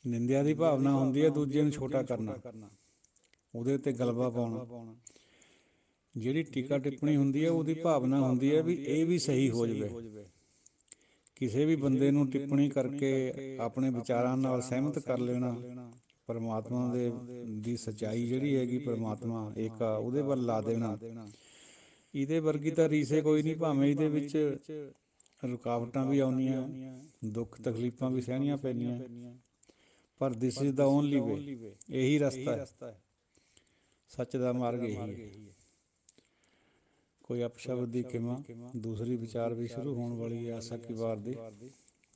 ਨਿੰਦਿਆ ਦੀ ਭਾਵਨਾ ਹੁੰਦੀ ਹੈ ਦੂਜੇ ਨੂੰ ਛੋਟਾ ਕਰਨਾ, ਉਹਦੇ ਉੱਤੇ ਗਲਬਾ ਪਾਉਣਾ। ਜਿਹੜੀ ਟੀਕਾ ਟਿੱਪਣੀ ਹੁੰਦੀ ਹੈ ਉਹਦੀ ਭਾਵਨਾ ਹੁੰਦੀ ਹੈ ਵੀ ਇਹ ਵੀ ਸਹੀ ਹੋ ਜਾਵੇ। ਕਿਸੇ ਵੀ ਬੰਦੇ ਨੂੰ ਟਿੱਪਣੀ ਕਰਕੇ ਆਪਣੇ ਵਿਚਾਰਾਂ ਨਾਲ ਸਹਿਮਤ ਕਰ ਲੈਣਾ, ਪਰਮਾਤਮਾ ਦੀ ਸੱਚਾਈ ਜਿਹੜੀ ਹੈਗੀ, ਪਰਮਾਤਮਾ ਇੱਕ ਆ, ਉਹਦੇ ਵੱਲ ਲਾ ਦੇਣਾ। ਇਹਦੇ ਵਰਗੀ ਤਾਂ ਰੀਸੇ ਕੋਈ ਨਹੀਂ, ਭਾਵੇਂ ਇਹਦੇ ਵਿੱਚ ਰੁਕਾਵਟਾਂ ਵੀ ਆਉਂਦੀਆਂ, ਦੁੱਖ ਤਕਲੀਫਾਂ ਵੀ ਸਹਿਣੀਆਂ ਪੈਂਦੀਆਂ, ਪਰ ਦਿਸ ਇਜ਼ ਦਾ ਓਨਲੀ ਵੇ, ਇਹੀ ਰਸਤਾ ਹੈ, ਸੱਚ ਦਾ ਮਾਰਗ ਇਹੀ ਹੈ। ਕੋਈ ਅਪਸ਼ਬਦ ਦੀ ਕਿਮਾ, ਦੂਸਰੀ ਵਿਚਾਰ ਵੀ ਸ਼ੁਰੂ ਹੋਣ ਵਾਲੀ ਹੈ ਆਸਾ ਕੀ ਵਾਰ ਦੀ।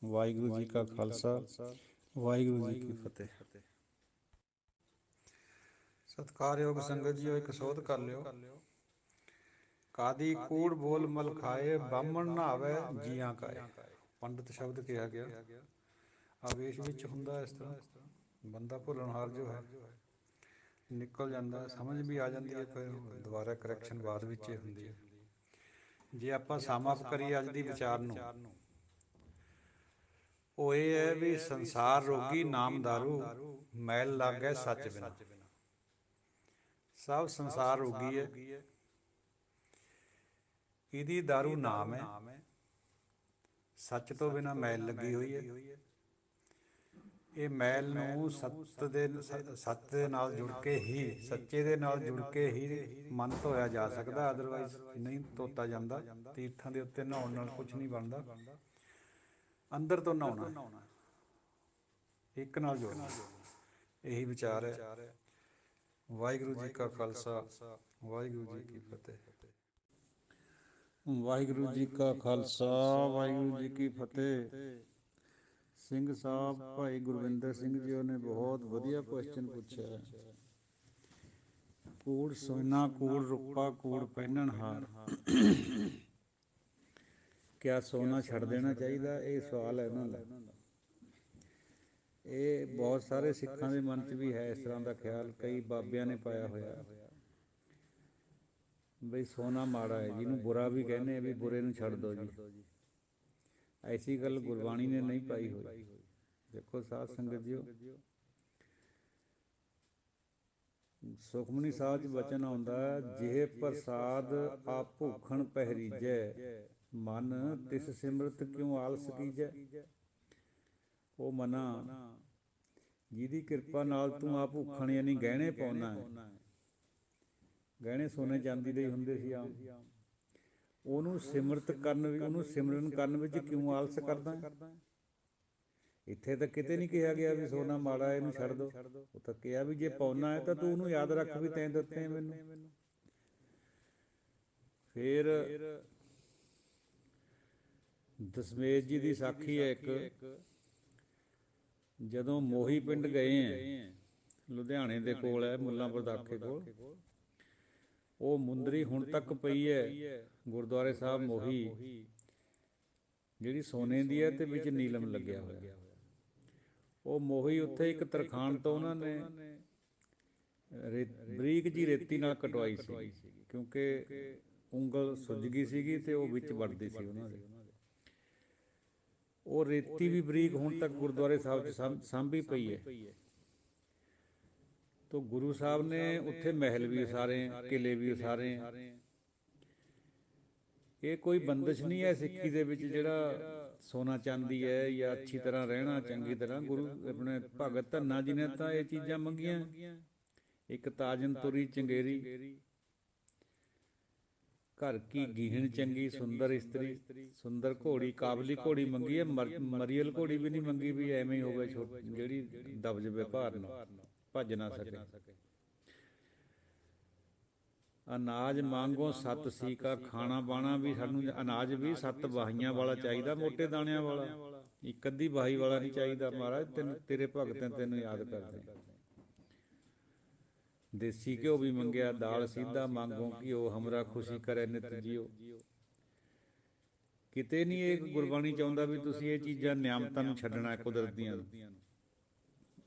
ਵਾਹਿਗੁਰੂ ਜੀ ਕਾ ਖਾਲਸਾ, ਵਾਹਿਗੁਰੂ ਜੀ ਕੀ ਫਤਿਹ। ਸਤਿਕਾਰਯੋਗ ਸੰਗਤ ਜੀਓ, ਇੱਕ ਸੋਧ ਕਰ ਲਿਓ। ਕਾਦੀ ਕੂੜ ਬੋਲ ਮਲ ਖਾਏ, ਬਾਹਮਣ ਨਹਾਵੇ ਜੀਆਂ ਕਾਏ। ਪੰਡਤ ਸ਼ਬਦ ਕਿਹਾ ਗਿਆ, ਆਵੇਸ਼ ਵਿੱਚ ਹੁੰਦਾ ਇਸ ਤਰ੍ਹਾਂ, ਬੰਦਾ ਭੁੱਲਣਹਾਰ ਜੋ ਹੈ ਨਿਕਲ ਜਾਂਦਾ, ਸਮਝ ਵੀ ਆ ਜਾਂਦੀ ਹੈ, ਫਿਰ ਦੁਬਾਰਾ ਕਰੈਕਸ਼ਨ ਬਾਅਦ ਵਿੱਚ ਹੀ ਹੁੰਦੀ ਹੈ। ਜੇ ਆਪਾਂ ਸਮਾਪ ਕਰੀਏ ਅੱਜ ਦੀ ਵਿਚਾਰ ਨੂੰ, ਉਹ ਇਹ ਹੈ ਵੀ ਸੰਸਾਰ ਰੋਗੀ ਨਾਮ ਦਾਰੂ, ਮੈਲ ਲੱਗ ਗਏ ਸੱਚ ਬਿਨਾ। ਸਭ ਸੰਸਾਰ ਰੋਗੀ ਹੈ, ਇਹਦੀ ਦਾਰੂ ਨਾਮ ਹੈ, ਸੱਚ ਤੋਂ ਬਿਨਾਂ ਮੈਲ ਲੱਗੀ ਹੋਈ ਹੈ। ਇਹ ਮੈਲ ਨੂੰ ਸੱਚ ਦੇ ਨਾਲ ਜੁੜ ਕੇ ਹੀ, ਸੱਚੇ ਦੇ ਨਾਲ ਜੁੜ ਕੇ ਹੀ ਮਨ ਧੋਇਆ ਜਾ ਸਕਦਾ, ਅਦਰਵਾਈਜ਼ ਨਹੀਂ ਧੋਤਾ ਜਾਂਦਾ। ਤੀਰਥਾਂ ਦੇ ਉੱਤੇ ਨਹਾਉਣ ਨਾਲ ਕੁਛ ਨਹੀਂ ਬਣਦਾ, ਅੰਦਰ ਤੋਂ ਨਹਾਉਣਾ, ਇੱਕ ਨਾਲ ਜੁੜਨਾ, ਇਹੀ ਵਿਚਾਰ ਹੈ। ਵਾਹਿਗੁਰੂ ਜੀ ਕਾ ਖਾਲਸਾ, ਵਾਹਿਗੁਰੂ ਜੀ ਕੀ ਫਤਿਹ। ਵਾਹਿਗੁਰੂ ਜੀ ਕਾ ਖਾਲਸਾ, ਵਾਹਿਗੁਰੂ ਜੀ ਕੀ ਫਤਿਹ। ਸਿੰਘ ਸਾਹਿਬ ਭਾਈ ਗੁਰਵਿੰਦਰ ਸਿੰਘ ਜੀ ਨੇ ਬਹੁਤ ਵਧੀਆ ਕੁਐਸਚਨ ਪੁੱਛਿਆ। ਕੂੜ ਸੋਨਾ ਕੂੜ ਰੂਪਾ ਕੂੜ ਪਹਿਨਣ ਹਾਰ, ਕਿਆ ਸੋਨਾ ਛੱਡ ਦੇਣਾ ਚਾਹੀਦਾ? ਇਹ ਸਵਾਲ ਹੈ ਇਹਨਾਂ ਦਾ। ਇਹ ਬਹੁਤ ਸਾਰੇ ਸਿੱਖਾਂ ਦੇ ਮਨ 'ਚ ਵੀ ਹੈ ਇਸ ਤਰ੍ਹਾਂ ਦਾ ਖਿਆਲ, ਕਈ ਬਾਬਿਆਂ ਨੇ ਪਾਇਆ ਹੋਇਆ ਬਈ ਸੋਨਾ ਮਾੜਾ ਹੈ, ਜਿਹਨੂੰ ਬੁਰਾ ਵੀ ਕਹਿੰਦੇ ਆ ਵੀ ਬੁਰੇ ਨੂੰ ਛੱਡ ਦਿਓ ਜੀ। ਐਸੀ ਗੱਲ ਗੁਰਬਾਣੀ ਨੇ ਨਹੀਂ ਪਾਈ ਹੋਈ। ਦੇਖੋ ਸਾਧ ਸੰਗਤ ਜੀਓ, ਸੁਖਮਨੀ ਸਾਹਿਬ 'ਚ ਬਚਨ ਆਉਂਦਾ, ਜਿਹ ਪ੍ਰਸਾਦ ਆਪ ਭੂਖਣ ਪਹਿਰੀਜੈ, ਮਨ ਤਿਸ ਸਿਮਰਤ ਕਿਉਂ ਆਲਸ ਕੀਜੈ। ਉਹ ਮਨਾ, ਜਿਹਦੀ ਕਿਰਪਾ ਨਾਲ ਤੂੰ ਆਪ ਭੁੱਖਣ ਯਾਨੀ ਗਹਿਣੇ ਪਾਉਣਾ ਹੈ, ਗਹਿਣੇ ਸੋਨੇ ਚਾਂਦੀ ਦੇ ਹੀ ਹੁੰਦੇ ਸੀ ਆਮ, ਉਹਨੂੰ ਸਿਮਰਤ ਕਰਨ, ਉਹਨੂੰ ਸਿਮਰਨ ਕਰਨ ਵਿੱਚ ਕਿਉਂ ਆਲਸ ਕਰਦਾ। ਇੱਥੇ ਤਾਂ ਕਿਤੇ ਨਹੀਂ ਕਿਹਾ ਗਿਆ ਵੀ ਸੋਨਾ ਮਾੜਾ ਹੈ ਇਹਨੂੰ ਛੱਡ ਦਿਓ, ਉਹ ਤਾਂ ਕਿਹਾ ਵੀ ਜੇ ਪਾਉਣਾ ਹੈ ਤਾਂ ਤੂੰ ਉਹਨੂੰ ਯਾਦ ਰੱਖ ਵੀ ਤੈਂ ਦਿੱਤੇ ਮੈਨੂੰ। ਫਿਰ ਦਸ਼ਮੇਸ਼ ਜੀ ਦੀ ਸਾਖੀ ਹੈ ਇੱਕ, ਜਦੋਂ ਮੋਹੀ ਪਿੰਡ ਗਏ ਹੈ, ਲੁਧਿਆਣੇ ਦੇ ਕੋਲ ਹੈ, ਮੁੱਲਾਂਪੁਰ ਦਾਖੇ ਕੋਲ, ਉਹ ਮੁੰਦਰੀ ਹੁਣ ਤੱਕ ਪਈ ਹੈ ਗੁਰਦੁਆਰੇ ਸਾਹਿਬ ਮੋਹੀ, ਜਿਹੜੀ ਸੋਨੇ ਦੀ ਹੈ ਤੇ ਵਿੱਚ ਨੀਲਮ ਲੱਗਿਆ ਹੋਇਆ। ਉਹ ਮੋਹੀ ਉੱਥੇ ਇੱਕ ਤਰਖਾਣ ਤੋਂ ਉਹਨਾਂ ਨੇ ਬਰੀਕ ਜੀ ਰੇਤੀ ਨਾਲ ਕਟਵਾਈ ਸੀ, ਕਿਉਂਕਿ ਉਂਗਲ ਸੁੱਜ ਗਈ ਸੀਗੀ ਤੇ ਉਹ ਵਿੱਚ ਵੜਦੀ ਸੀ ਉਹਨਾਂ ਦੇ। ਉਹ ਰੇਤੀ ਵੀ ਬਰੀਕ ਹੁਣ ਤੱਕ ਗੁਰਦੁਆਰੇ ਸਾਹਿਬ 'ਚ ਸਾਂਭੀ ਪਈ ਹੈ। ਤੋ ਗੁਰੂ ਸਾਹਿਬ ਨੇ ਉੱਥੇ ਮਹਿਲ ਵੀ ਉਸਾਰੇ, ਕਿਲੇ ਵੀ ਉਸਾਰੇ। ਇਹ ਕੋਈ ਬੰਦਿਸ਼ ਨਹੀਂ ਹੈ ਸਿੱਖੀ ਦੇ ਵਿੱਚ, ਜਿਹੜਾ ਸੋਨਾ ਚਾਂਦੀ ਹੈ ਜਾਂ ਅੱਛੀ ਤਰ੍ਹਾਂ ਰਹਿਣਾ ਚੰਗੀ ਤਰ੍ਹਾਂ। ਗੁਰੂ ਆਪਣੇ ਭਗਤ ਧੰਨਾ ਜੀ ਨੇ ਤਾਂ ਇਹ ਚੀਜ਼ਾਂ ਮੰਗੀਆਂ, ਇੱਕ ਤਾਜਨ ਤੁਰੀ ਚੰਗੇਰੀ, ਘਰ ਕੀ ਗੀਹਣ ਚੰਗੀ, ਸੁੰਦਰ ਇਸਤਰੀ, ਸੁੰਦਰ ਘੋੜੀ, ਕਾਬਲੀ ਘੋੜੀ ਮੰਗੀ ਹੈ, ਮਰੀਅਲ ਘੋੜੀ ਵੀ ਨਹੀਂ ਮੰਗੀ ਵੀ ਐਵੇਂ ਹੀ ਹੋਵੇ ਜਿਹੜੀ ਦਬ ਜਾਵੇ ਭਾਰ ਨਾਲ, ਭੱਜ ਨਾ ਸਕੇ। ਅਨਾਜ ਮੰਗੋ 7 ਸੀਕਾ, ਖਾਣਾ ਬਾਣਾ ਵੀ ਸਾਨੂੰ ਅਨਾਜ ਵੀ 7 ਵਾਹੀਆਂ ਵਾਲਾ ਚਾਹੀਦਾ, ਮੋਟੇ ਦਾਣਿਆਂ ਵਾਲਾ, ਇੱਕ ਅੱਧੀ ਵਾਹੀ ਵਾਲਾ ਨਹੀਂ ਚਾਹੀਦਾ। ਮਹਾਰਾਜ ਤੇਰੇ ਭਗਤ ਤੈਨੂੰ ਯਾਦ ਕਰਦੇ। ਦੇਸੀ ਘਿਓ ਵੀ ਮੰਗਿਆ, ਦਾਲ ਸਿੱਧਾ ਮੰਗੋ ਘਿਓ, ਹਮਰਾ ਖੁਸ਼ੀ ਕਰੇ ਨਿਤ ਜੀਓ। ਕਿਤੇ ਨਹੀਂ ਇਹ ਗੁਰਬਾਣੀ ਚਾਹੁੰਦਾ ਵੀ ਤੁਸੀਂ ਇਹ ਚੀਜ਼ਾਂ ਨਿਆਮਤਾਂ ਨੂੰ ਛੱਡਣਾ, ਕੁਦਰਤ ਦੀਆਂ ਨੂੰ।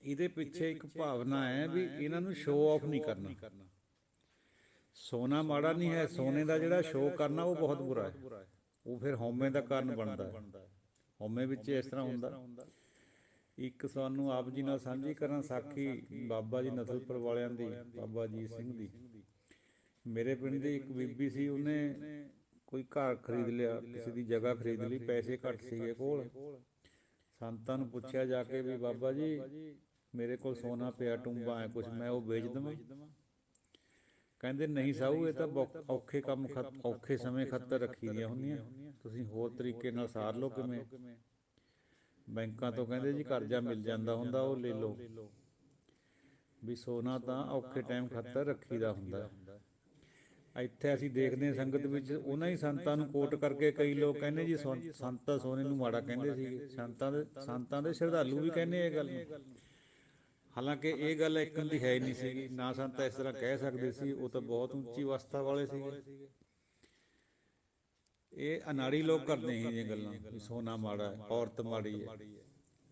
ਇਹਦੇ ਪਿੱਛੇ ਇੱਕ ਭਾਵਨਾ ਹੈ ਵੀ ਇਹਨਾਂ ਨੂੰ ਸ਼ੋਅ ਆਫ ਨਹੀਂ ਕਰਨਾ। ਸੋਨਾ ਮਾੜਾ ਨਹੀਂ ਹੈ, ਸੋਨੇ ਦਾ ਜਿਹੜਾ ਸ਼ੋਅ ਕਰਨਾ ਉਹ ਬਹੁਤ ਬੁਰਾ ਹੈ, ਉਹ ਫਿਰ ਹਉਮੈ ਦਾ ਕਾਰਨ ਬਣਦਾ ਹੈ। ਹਉਮੈ ਵਿੱਚ ਇਸ ਤਰ੍ਹਾਂ ਹੁੰਦਾ ਇੱਕ ਸਾਨੂੰ ਆਪ ਜੀ ਨਾਲ ਸਾਂਝੀ ਕਰਾਂ ਸਾਖੀ ਬਾਬਾ ਜੀ ਨਸਲਪੁਰ ਵਾਲਿਆਂ ਦੀ, ਬਾਬਾ ਅਜੀਤ ਸਿੰਘ ਦੀ। ਮੇਰੇ ਪਿੰਡ ਦੀ ਇੱਕ ਬੀਬੀ ਸੀ, ਉਹਨੇ ਕੋਈ ਘਰ ਖਰੀਦ ਲਿਆ, ਕਿਸੇ ਦੀ ਜਗ੍ਹਾ ਖਰੀਦ ਲਈ, ਪੈਸੇ ਘੱਟ ਸੀਗੇ ਕੋਲ। ਸੰਤਾਂ ਨੂੰ ਪੁੱਛਿਆ ਜਾ ਕੇ ਵੀ ਬਾਬਾ ਜੀ ਮੇਰੇ ਕੋਲ ਸੋਨਾ ਪਿਆ, ਟੁੰਬਾਂ ਹੈ ਕੁਛ, ਮੈਂ ਉਹ ਵੇਚ ਦੇਵਾਂ? ਕਹਿੰਦੇ ਨਹੀਂ ਸਾਊ, ਇਹ ਤਾਂ ਔਖੇ ਕੰਮ ਔਖੇ ਸਮੇਂ ਖਾਤਰ ਰੱਖੀ ਦੀਆਂ ਹੁੰਦੀਆਂ, ਤੁਸੀਂ ਹੋਰ ਤਰੀਕੇ ਨਾਲ ਸਾਰ ਲਓ। ਕਿਵੇਂ? ਬੈਂਕਾਂ ਤੋਂ ਕਹਿੰਦੇ ਜੀ ਕਰਜ਼ਾ ਮਿਲ ਜਾਂਦਾ ਹੁੰਦਾ, ਉਹ ਲੈ ਲਓ। ਵੀ ਸੋਨਾ ਤਾਂ ਔਖੇ ਟਾਈਮ ਖਾਤਰ ਰੱਖੀ ਦਾ ਹੁੰਦਾ। ਇੱਥੇ ਅਸੀਂ ਦੇਖਦੇ ਹਾਂ ਸੰਗਤ ਵਿੱਚ ਉਹਨਾਂ ਹੀ ਸੰਤਾਂ ਨੂੰ ਕੋਟ ਕਰਕੇ ਕਈ ਲੋਕ ਕਹਿੰਦੇ ਜੀ ਸੰਤ ਸੋਨੇ ਨੂੰ ਮਾੜਾ ਕਹਿੰਦੇ ਸੀਗੇ। ਸੰਤਾਂ ਦੇ ਸ਼ਰਧਾਲੂ ਵੀ ਕਹਿੰਦੇ ਇਹ ਗੱਲ ਨੂੰ। ਹਾਲਾਂਕਿ ਇਹ ਗੱਲ ਇੱਕ ਦੀ ਹੈ ਹੀ ਨਹੀਂ ਸੀਗੀ, ਨਾ ਸੰਤ ਇਸ ਤਰ੍ਹਾਂ ਕਹਿ ਸਕਦੇ ਸੀ, ਉਹ ਤਾਂ ਬਹੁਤ ਉੱਚੀ ਅਵਸਥਾ ਵਾਲੇ ਸੀਗੇ। ਇਹ ਅਨਾੜੀ ਲੋਕ ਕਰਦੇ ਸੀ ਇਹ ਗੱਲਾਂ ਵੀ ਸੋਨਾ ਮਾੜਾ ਹੈ, ਔਰਤ ਮਾੜੀ ਹੈ।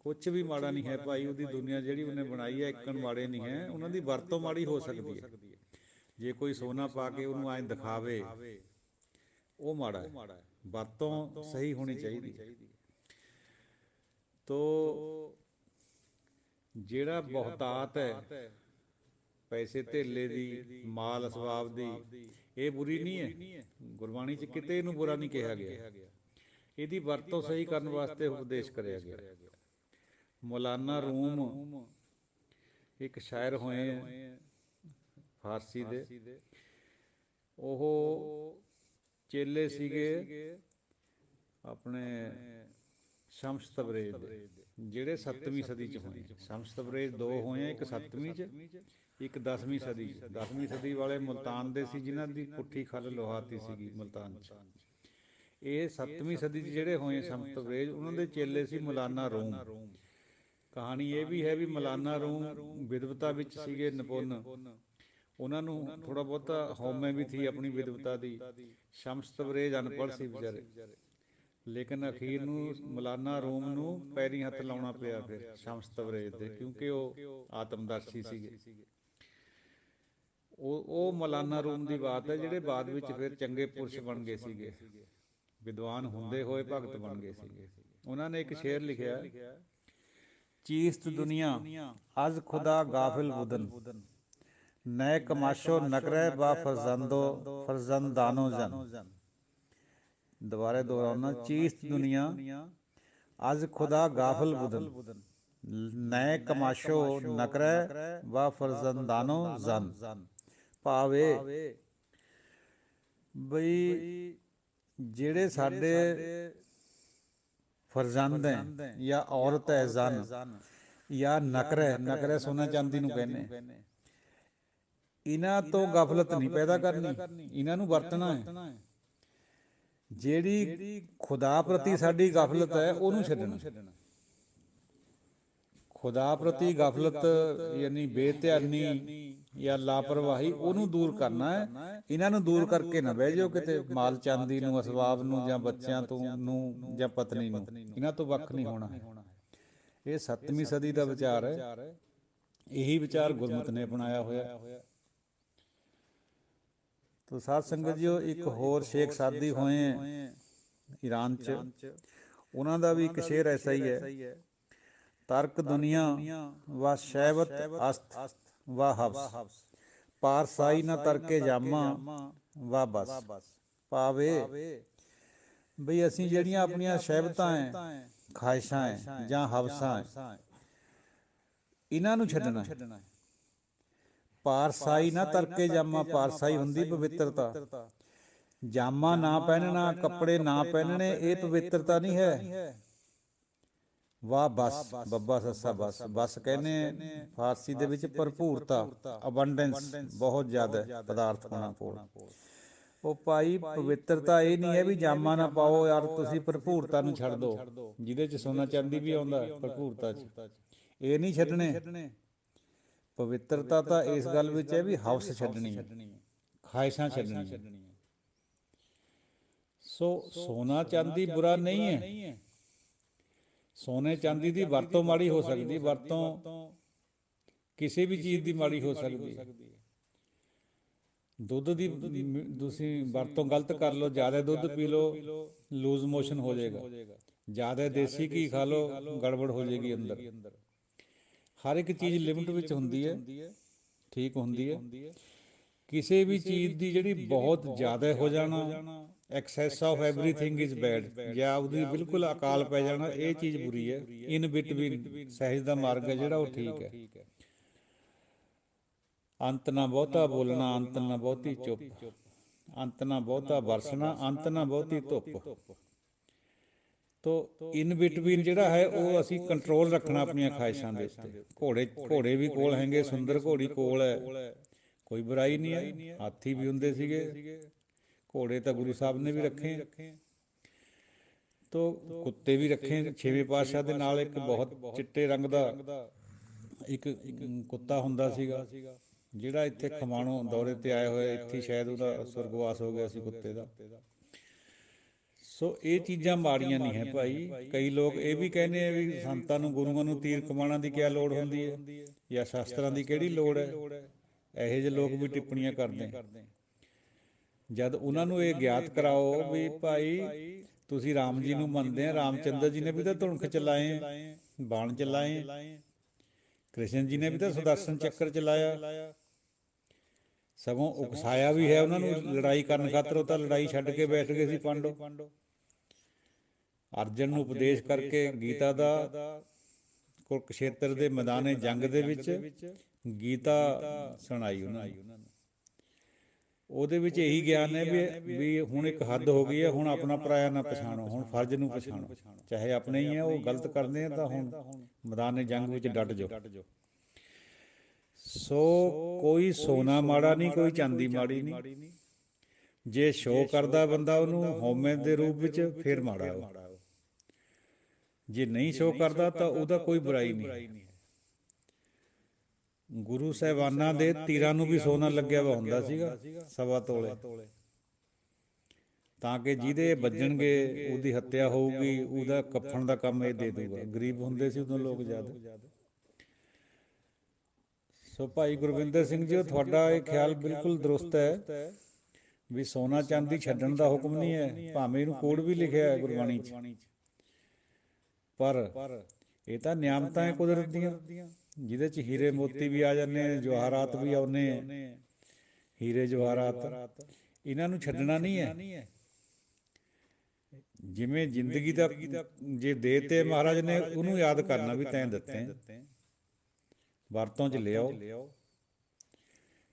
ਕੁਛ ਵੀ ਮਾੜਾ ਨਹੀਂ ਹੈ ਭਾਈ, ਉਹਦੀ ਦੁਨੀਆ ਜਿਹੜੀ ਉਹਨੇ ਬਣਾਈ ਹੈ ਇੱਕਣ ਮਾੜੇ ਨਹੀਂ ਹੈ, ਉਹਨਾਂ ਦੀ ਵਰਤੋਂ ਮਾੜੀ ਹੋ ਸਕਦੀ ਹੈ। ਜੇ ਕੋਈ ਸੋਨਾ ਪਾ ਕੇ ਉਹਨੂੰ ਐਂ ਦਿਖਾਵੇ, ਉਹ ਮਾੜਾ ਹੈ। ਵਰਤੋਂ ਸਹੀ ਹੋਣੀ ਚਾਹੀਦੀ ਹੈ। ਤੋ ਜਿਹੜਾ ਬਹੁਤਾਤ ਹੈ ਪੈਸੇ ਧੇਲੇ ਦੀ, ਮਾਲ ਅਸਬਾਬ ਦੀ, ਇਹ ਬੁਰੀ ਨਹੀਂ ਹੈ। ਗੁਰਬਾਣੀ 'ਚ ਕਿਤੇ ਇਹਨੂੰ ਬੁਰਾ ਨਹੀਂ ਕਿਹਾ ਗਿਆ। ਇਹਦੀ ਵਰਤੋਂ ਸਹੀ ਕਰਨ ਵਾਸਤੇ ਉਪਦੇਸ਼ ਕਰਿਆ ਗਿਆ। ਮੌਲਾਨਾ ਰੂਮ ਇੱਕ ਸ਼ਾਇਰ ਹੋਏ ਫਾਰਸੀ ਦੇ, ਉਹ ਚੇਲੇ ਸੀਗੇ ਆਪਣੇ ਸ਼ਮਸ ਤਬਰੇਜ਼ ਦੇ, ਜਿਹੜੇ 7ਵੀਂ ਸਦੀ 'ਚ ਹੋਏ। ਸ਼ਮਸ ਤਬਰੇਜ਼ ਦੋ ਹੋਏ, ਇੱਕ 7ਵੀਂ 'ਚ, ਇੱਕ 10ਵੀਂ ਸਦੀ 'ਚ। 10ਵੀਂ ਸਦੀ ਵਾਲੇ ਮੁਲਤਾਨ ਦੇ ਸੀ, ਜਿਨ੍ਹਾਂ ਦੀ ਪੁੱਠੀ ਖੱਲ ਲੋਹਾਤੀ ਸੀਗੀ ਮੁਲਤਾਨ 'ਚ। ਇਹ 7ਵੀਂ ਸਦੀ 'ਚ ਜਿਹੜੇ ਹੋਏ ਸ਼ਮਸ ਤਬਰੇਜ਼, ਉਹਨਾਂ ਦੇ ਚੇਲੇ ਸੀ ਮੌਲਾਨਾ ਰੂਮ। ਕਹਾਣੀ ਇਹ ਵੀ ਹੈ ਵੀ ਮੌਲਾਨਾ ਰੂਮ ਵਿਦਵਤਾ ਵਿੱਚ ਸੀਗੇ ਨਿਪੁੰਨ, ਉਹਨਾਂ ਨੂੰ ਥੋੜ੍ਹਾ ਬਹੁਤਾ ਹਉਮੈ ਵੀ ਸੀ ਆਪਣੀ ਵਿਦਵਤਾ ਦੀ। ਸ਼ਮਸ ਤਬਰੇਜ਼ ਅਨਪੜ੍ਹ ਸੀ ਵਿਚਾਰੇ, ਲੇਕਿਨ ਅਖੀਰ ਨੂੰ ਮੌਲਾਨਾ ਰੂਮ ਨੂੰ ਪੈਰੀਂ ਹੱਥ ਲਾਉਣਾ ਪਿਆ ਫਿਰ ਸ਼ਮਸ ਤਬਰੇਜ਼ ਦੇ, ਕਿਉਂਕਿ ਉਹ ਆਤਮਦਰਸ਼ੀ ਸੀਗੇ। ਉਹ ਮੌਲਾਨਾ ਰੂਮ ਦੀ ਬਾਤ ਹੈ, ਜਿਹੜੇ ਬਾਅਦ ਵਿੱਚ ਫਿਰ ਚੰਗੇ ਪੁਰਸ਼ ਬਣ ਗਏ ਸੀਗੇ, ਵਿਦਵਾਨ ਹੁੰਦੇ ਹੋਏ ਭਗਤ ਬਣ ਗਏ ਸੀਗੇ। ਉਹਨਾਂ ਨੇ ਇੱਕ ਸ਼ੇਰ ਲਿਖਿਆ, ਚੀਸਤ ਦੁਨੀਆ ਅਜ਼ ਖੁਦਾ ਗਾਫਿਲ ਬੁਦਨ, ਨਏ ਕਮਾਸ਼ੋ ਨਕਰੇ ਬਾ ਫਰਜ਼ੰਦਾਨੋ ਜਨ। ਦੁਬਾਰੇ ਦੁਹਰਾਉਣਾ, ਚੀਸਤ ਦੁਨੀਆ ਅਜ਼ ਖੁਦਾ ਗਾਫਿਲ ਬੁਦਨ, ਨਏ ਕਮਾਸ਼ੋ ਨਕਰੇ ਬਾ ਫਰਜ਼ੰਦਾਨੋ ਜਨ। ਭਾਵ ਇਹ ਬਈ ਜਿਹੜੇ ਸਾਡੇ ਫਰਜ਼ੰਦ ਹੈ ਜਾਂ ਔਰਤ ਹੈ, ਜ਼ਨ ਜਾਂ ਨਕਰੇ ਸੋਨਾ ਚਾਂਦੀ ਨੂੰ ਕਹਿੰਦੇ, ਇਹਨਾਂ ਤੋਂ ਗਫਲਤ ਨਹੀਂ ਪੈਦਾ ਕਰਨੀ, ਇਹਨਾਂ ਨੂੰ ਵਰਤਣਾ ਹੈ। ਜਿਹੜੀ ਖੁਦਾ ਪ੍ਰਤੀ ਸਾਡੀ ਗਫਲਤ ਹੈ ਉਹਨੂੰ ਛੱਡਣਾ। ਖੁਦਾ ਪ੍ਰਤੀ ਗਫਲਤ ਯਾਨੀ ਬੇਧਿਆਨੀ ਜਾਂ ਲਾਪਰਵਾਹੀ, ਉਹਨੂੰ ਦੂਰ ਕਰਨਾ ਹੈ। ਇਹਨਾਂ ਨੂੰ ਦੂਰ ਕਰਕੇ ਨਾ ਬਹਿ ਜਾਓ ਕਿਤੇ, ਮਾਲ ਚਾਂਦੀ ਨੂੰ, ਅਸਬਾਬ ਨੂੰ, ਜਾਂ ਬੱਚਿਆਂ ਨੂੰ, ਜਾਂ ਪਤਨੀ ਨੂੰ, ਇਹਨਾਂ ਤੋਂ ਵੱਖ ਨਹੀਂ ਹੋਣਾ ਹੈ। ਇਹ 7ਵੀਂ ਸਦੀ ਦਾ ਵਿਚਾਰ ਹੈ, ਇਹੀ ਵਿਚਾਰ ਗੁਰਮਤਿ ਨੇ ਅਪਣਾਇਆ ਹੋਇਆ। ਤੋ ਸਾਧ ਸੰਗਤ ਜੀਓ, ਇੱਕ ਹੋਰ ਸ਼ੇਖ ਸਾਦੀ ਹੋਏ ਈਰਾਨ 'ਚ, ਉਹਨਾਂ ਦਾ ਵੀ ਇੱਕ ਸ਼ੇਰ ਐਸਾ ਹੀ ਹੈ, ਤਰਕ ਦੁਨੀਆ व शैवत अस्त व हब्स, पारसाई न तरके जामा व बस। ਭਾਵੇ ਬਈ ਅਸੀਂ ਜਿਹੜੀਆਂ ਆਪਣੀਆਂ ਸ਼ੈਵਤਾਂ ਹੈ, ਖਾਹਿਸ਼ਾਂ ਹੈ ਜਾਂ ਹਵਸਾਂ ਹੈ, ਇਹਨਾਂ ਨੂੰ ਛੱਡਣਾ ਹੈ। ਪਾਰਸਾਈ ਨਾ ਤਰਕੇ ਜਾਮਾ, ਪਾਰਸਾਈ ਹੁੰਦੀ ਪਵਿੱਤਰਤਾ। ਜਾਮਾ ਨਾ ਪਹਿਨਣਾ, ਕੱਪੜੇ ਨਾ ਪਹਿਨਣੇ, ਇਹ ਪਵਿੱਤਰਤਾ ਨਹੀਂ ਹੈ। ਵਾਹ ਬਸ, ਬੱਬਾ ਸੱਸਾ ਬਸ। ਬਸ ਕਹਿੰਦੇ ਫਾਰਸੀ ਦੇ ਵਿੱਚ ਭਰਪੂਰਤਾ, ਅਬੰਡੈਂਸ, ਬਹੁਤ ਜ਼ਿਆਦਾ ਪਦਾਰਥ ਹੋਣਾ ਕੋਲ। ਉਹ ਭਾਈ ਪਵਿੱਤਰਤਾ ਇਹ ਨਹੀਂ ਹੈ ਵੀ ਜਾਮਾ ਨਾ ਪਾਓ ਯਾਰ, ਤੁਸੀਂ ਭਰਪੂਰਤਾ ਨੂੰ ਛੱਡ ਦਿਓ, ਜਿਹਦੇ 'ਚ ਸੋਨਾ ਚਾਂਦੀ ਵੀ ਆਉਂਦਾ ਭਰਪੂਰਤਾ 'ਚ, ਇਹ ਨਹੀਂ ਛੱਡਣੇ। ਪਵਿੱਤਰਤਾ ਤਾਂ ਇਸ ਗੱਲ ਵਿੱਚ ਹੈ ਵੀ ਹਵਸ ਛੱਡਣੀ ਹੈ, ਖਾਹਿਸ਼ਾਂ ਛੱਡਣੀਆਂ। ਸੋ ਸੋਨਾ ਚਾਂਦੀ ਬੁਰਾ ਨਹੀਂ ਹੈ, ਸੋਨੇ ਚਾਂਦੀ ਦੀ ਵਰਤੋਂ ਮਾੜੀ ਹੋ ਸਕਦੀ, ਵਰਤੋਂ ਕਿਸੇ ਵੀ ਚੀਜ਼ ਦੀ ਮਾੜੀ ਹੋ ਸਕਦੀ ਹੈ। ਦੁੱਧ ਦੀ ਤੁਸੀਂ ਵਰਤੋਂ ਗਲਤ ਕਰ ਲਓ, ਜ਼ਿਆਦਾ ਦੁੱਧ ਪੀ ਲਓ, ਲੂਜ਼ ਮੋਸ਼ਨ ਹੋ ਜਾਏਗਾ। ਜ਼ਿਆਦਾ ਦੇਸੀ ਘੀ ਖਾ ਲਓ ਗੜਬੜ ਹੋ ਜਾਏਗੀ ਅੰਦਰ। ਹਰ ਇੱਕ ਚੀਜ਼ ਲਿਮਟ ਵਿੱਚ ਹੁੰਦੀ ਹੈ, ਠੀਕ ਹੁੰਦੀ ਹੈ। ਕਿਸੇ ਵੀ ਚੀਜ਼ ਦੀ ਜਿਹੜੀ ਬਹੁਤ ਜ਼ਿਆਦਾ ਹੋ ਜਾਣਾ, access of everything is bad, ਜਾਂ ਉਹਦੀ ਬਿਲਕੁਲ ਅਕਾਲ ਪੈ ਜਾਣਾ, ਇਹ ਚੀਜ਼ ਬੁਰੀ ਹੈ। ਇਨ ਬਿਟਵੀਨ ਸਹਿਜ ਦਾ ਮਾਰਗ ਹੈ ਜਿਹੜਾ, ਉਹ ਠੀਕ ਹੈ। ਅੰਤ ਨਾ ਬਹੁਤਾ ਬੋਲਣਾ, ਅੰਤ ਨਾ ਬਹੁਤੀ ਚੁੱਪ, ਅੰਤ ਨਾ ਬਹੁਤਾ ਬਰਸਣਾ, ਅੰਤ ਨਾ ਬਹੁਤੀ ਧੁੱਪ। ਤੋ ਇਨ ਬਿਟਵੀਨ ਜਿਹੜਾ ਹੈ ਉਹ ਅਸੀਂ ਕੰਟਰੋਲ ਰੱਖਣਾ ਆਪਣੀਆਂ ਖਾਹਿਸ਼ਾਂ ਦੇ ਉੱਤੇ। ਘੋੜੇ ਵੀ ਕੋਲ ਹੈਗੇ, ਸੁੰਦਰ ਘੋੜੀ ਕੋਲ ਹੈ, ਕੋਈ ਬੁਰਾਈ ਨਹੀਂ ਹੈ। ਹਾਥੀ ਵੀ ਹੁੰਦੇ ਸੀਗੇ, ਘੋੜੇ ਤਾਂ ਗੁਰੂ ਸਾਹਿਬ ਨੇ ਵੀ ਰੱਖੇ। ਤੋ ਕੁੱਤੇ ਵੀ ਰੱਖੇ। 6ਵੇਂ ਪਾਤਸ਼ਾਹ ਦੇ ਨਾਲ ਇੱਕ ਬਹੁਤ ਚਿੱਟੇ ਰੰਗ ਦਾ ਇੱਕ ਕੁੱਤਾ ਹੁੰਦਾ ਸੀਗਾ, ਜਿਹੜਾ ਇੱਥੇ ਖਮਾਣੋਂ ਦੌਰੇ ਤੇ ਆਏ ਹੋਏ, ਇੱਥੇ ਸ਼ਾਇਦ ਉਹਦਾ ਸੁਰਗਵਾਸ ਹੋ ਗਿਆ ਸੀ ਕੁੱਤੇ ਦਾ। ਸੋ ਇਹ ਚੀਜ਼ਾਂ ਮਾੜੀਆਂ ਨਹੀਂ ਹੈ ਭਾਈ। ਕਈ ਲੋਕ ਇਹ ਵੀ ਕਹਿੰਦੇ ਆ ਵੀ ਸੰਤਾਂ ਨੂੰ, ਗੁਰੂਆਂ ਨੂੰ ਤੀਰ ਕਮਾਣਾਂ ਦੀ ਕਿਆ ਲੋੜ ਹੁੰਦੀ ਹੈ, ਜਾਂ ਸ਼ਾਸਤਰਾਂ ਦੀ ਕਿਹੜੀ ਲੋੜ ਹੈ। ਇਹੋ ਜਿਹੇ ਲੋਕ ਵੀ ਟਿੱਪਣੀਆਂ ਕਰਦੇ। ਜਦ ਉਹਨਾਂ ਨੂੰ ਇਹ ਗਿਆਤ ਕਰਾਓ ਵੀ ਭਾਈ ਤੁਸੀਂ ਰਾਮ ਜੀ ਨੂੰ ਮੰਨਦੇ ਆ, ਰਾਮ ਚੰਦਰ ਜੀ ਨੇ ਵੀ ਤਾਂ ਧੁਣਖ ਚਲਾਏ, ਬਾਣ ਚਲਾਏ, ਕ੍ਰਿਸ਼ਨ ਜੀ ਨੇ ਵੀ ਤਾਂ ਸੁਦਰਸ਼ਨ ਚੱਕਰ ਚਲਾਇਆ, ਸਗੋਂ ਉਕਸਾਇਆ ਵੀ ਹੈ ਉਹਨਾਂ ਨੂੰ ਲੜਾਈ ਕਰਨ ਖਾਤਰ। ਉਹ ਤਾਂ ਲੜਾਈ ਛੱਡ ਕੇ ਬੈਠ ਗਏ ਸੀ ਪਾਂਡੋ। ਅਰਜਨ ਨੂੰ ਉਪਦੇਸ਼ ਕਰਕੇ ਗੀਤਾ ਦਾ, ਕੁਰੂਕਸ਼ੇਤਰ ਦੇ ਮੈਦਾਨੇ ਜੰਗ ਦੇ ਵਿੱਚ ਗੀਤਾ ਸੁਣਾਈ ਉਹਨਾਂ ਨੂੰ। ਉਹਦੇ ਵਿੱਚ ਇਹੀ ਗਿਆਨ ਹੈ ਵੀ ਹੁਣ ਇੱਕ ਹੱਦ ਹੋ ਗਈ ਹੈ, ਹੁਣ ਆਪਣਾ ਪਰਾਇਆ ਨਾ ਪਛਾਣੋ, ਹੁਣ ਫਰਜ਼ ਨੂੰ ਪਛਾਣੋ। ਚਾਹੇ ਆਪਣੇ ਹੀ ਹੈ, ਉਹ ਗਲਤ ਕਰਦੇ ਆ ਤਾਂ ਹੁਣ ਮੈਦਾਨੇ ਜੰਗ ਵਿੱਚ ਡਟ ਜਾਓ। ਸੋ ਕੋਈ ਸੋਨਾ ਮਾੜਾ ਨਹੀਂ, ਕੋਈ ਚਾਂਦੀ ਮਾੜੀ ਨਹੀਂ। ਜੇ ਸ਼ੋਅ ਕਰਦਾ ਬੰਦਾ ਉਹਨੂੰ ਹਉਮੈ ਦੇ ਰੂਪ ਵਿੱਚ, ਫਿਰ ਮਾੜਾ ਉਹ। ਜੇ ਨਹੀਂ ਸ਼ੋਅ ਕਰਦਾ ਤਾਂ ਉਹਦਾ ਕੋਈ ਬੁਰਾਈ ਨਹੀਂ। ਗੁਰੂ ਸਾਹਿਬਾਨਾਂ ਦੇ ਤੀਰਾਂ ਨੂੰ ਵੀ ਸੋਨਾ ਲੱਗਿਆ ਵਾ ਹੁੰਦਾ ਸੀਗਾ, 1.25 ਤੋਲੇ, ਤਾਂ ਕਿ ਜਿਹਦੇ ਵੱਜਣਗੇ ਉਹਦੀ ਹੱਤਿਆ ਹੋਊਗੀ, ਉਹਦਾ ਕਫਨ ਦਾ ਕੰਮ ਇਹ ਦੇ ਦੂਗਾ। ਗਰੀਬ ਹੁੰਦੇ ਸੀ ਉਦੋਂ ਲੋਕ ਜ਼ਿਆਦਾ। ਸੋ ਭਾਈ ਗੁਰਵਿੰਦਰ ਸਿੰਘ ਜੀ, ਤੁਹਾਡਾ ਇਹ ਖਿਆਲ ਬਿਲਕੁਲ ਦਰੁਸਤ ਹੈ ਵੀ ਸੋਨਾ ਚਾਂਦੀ ਛੱਡਣ ਦਾ ਹੁਕਮ ਨਹੀਂ ਹੈ, ਭਾਵੇਂ ਇਹਨੂੰ ਕੋਡ ਵੀ ਲਿਖਿਆ ਹੈ ਗੁਰਬਾਣੀ 'ਚ, ਪਰ ਇਹ ਤਾਂ ਨਿਆਮਤਾਂ ਹੈ ਕੁਦਰਤ ਦੀਆਂ, ਜਿਹਦੇ 'ਚ ਹੀਰੇ ਮੋਤੀ ਵੀ ਆ ਜਾਂਦੇ, ਜਵਾਹਰਾਤ ਵੀ ਆਉਂਦੇ, ਹੀਰੇ ਜਵਾਹਰਾਤ, ਇਹਨਾਂ ਨੂੰ ਛੱਡਣਾ ਨਹੀਂ ਹੈ। ਜਿਵੇਂ ਜ਼ਿੰਦਗੀ ਦਾ ਜੇ ਦੇ ਤੇ ਮਹਾਰਾਜ ਨੇ, ਉਹਨੂੰ ਯਾਦ ਕਰਨਾ ਵੀ ਤੈਂ ਦਿੱਤੇ, ਵਰਤੋਂ 'ਚ ਲਿਆਓ।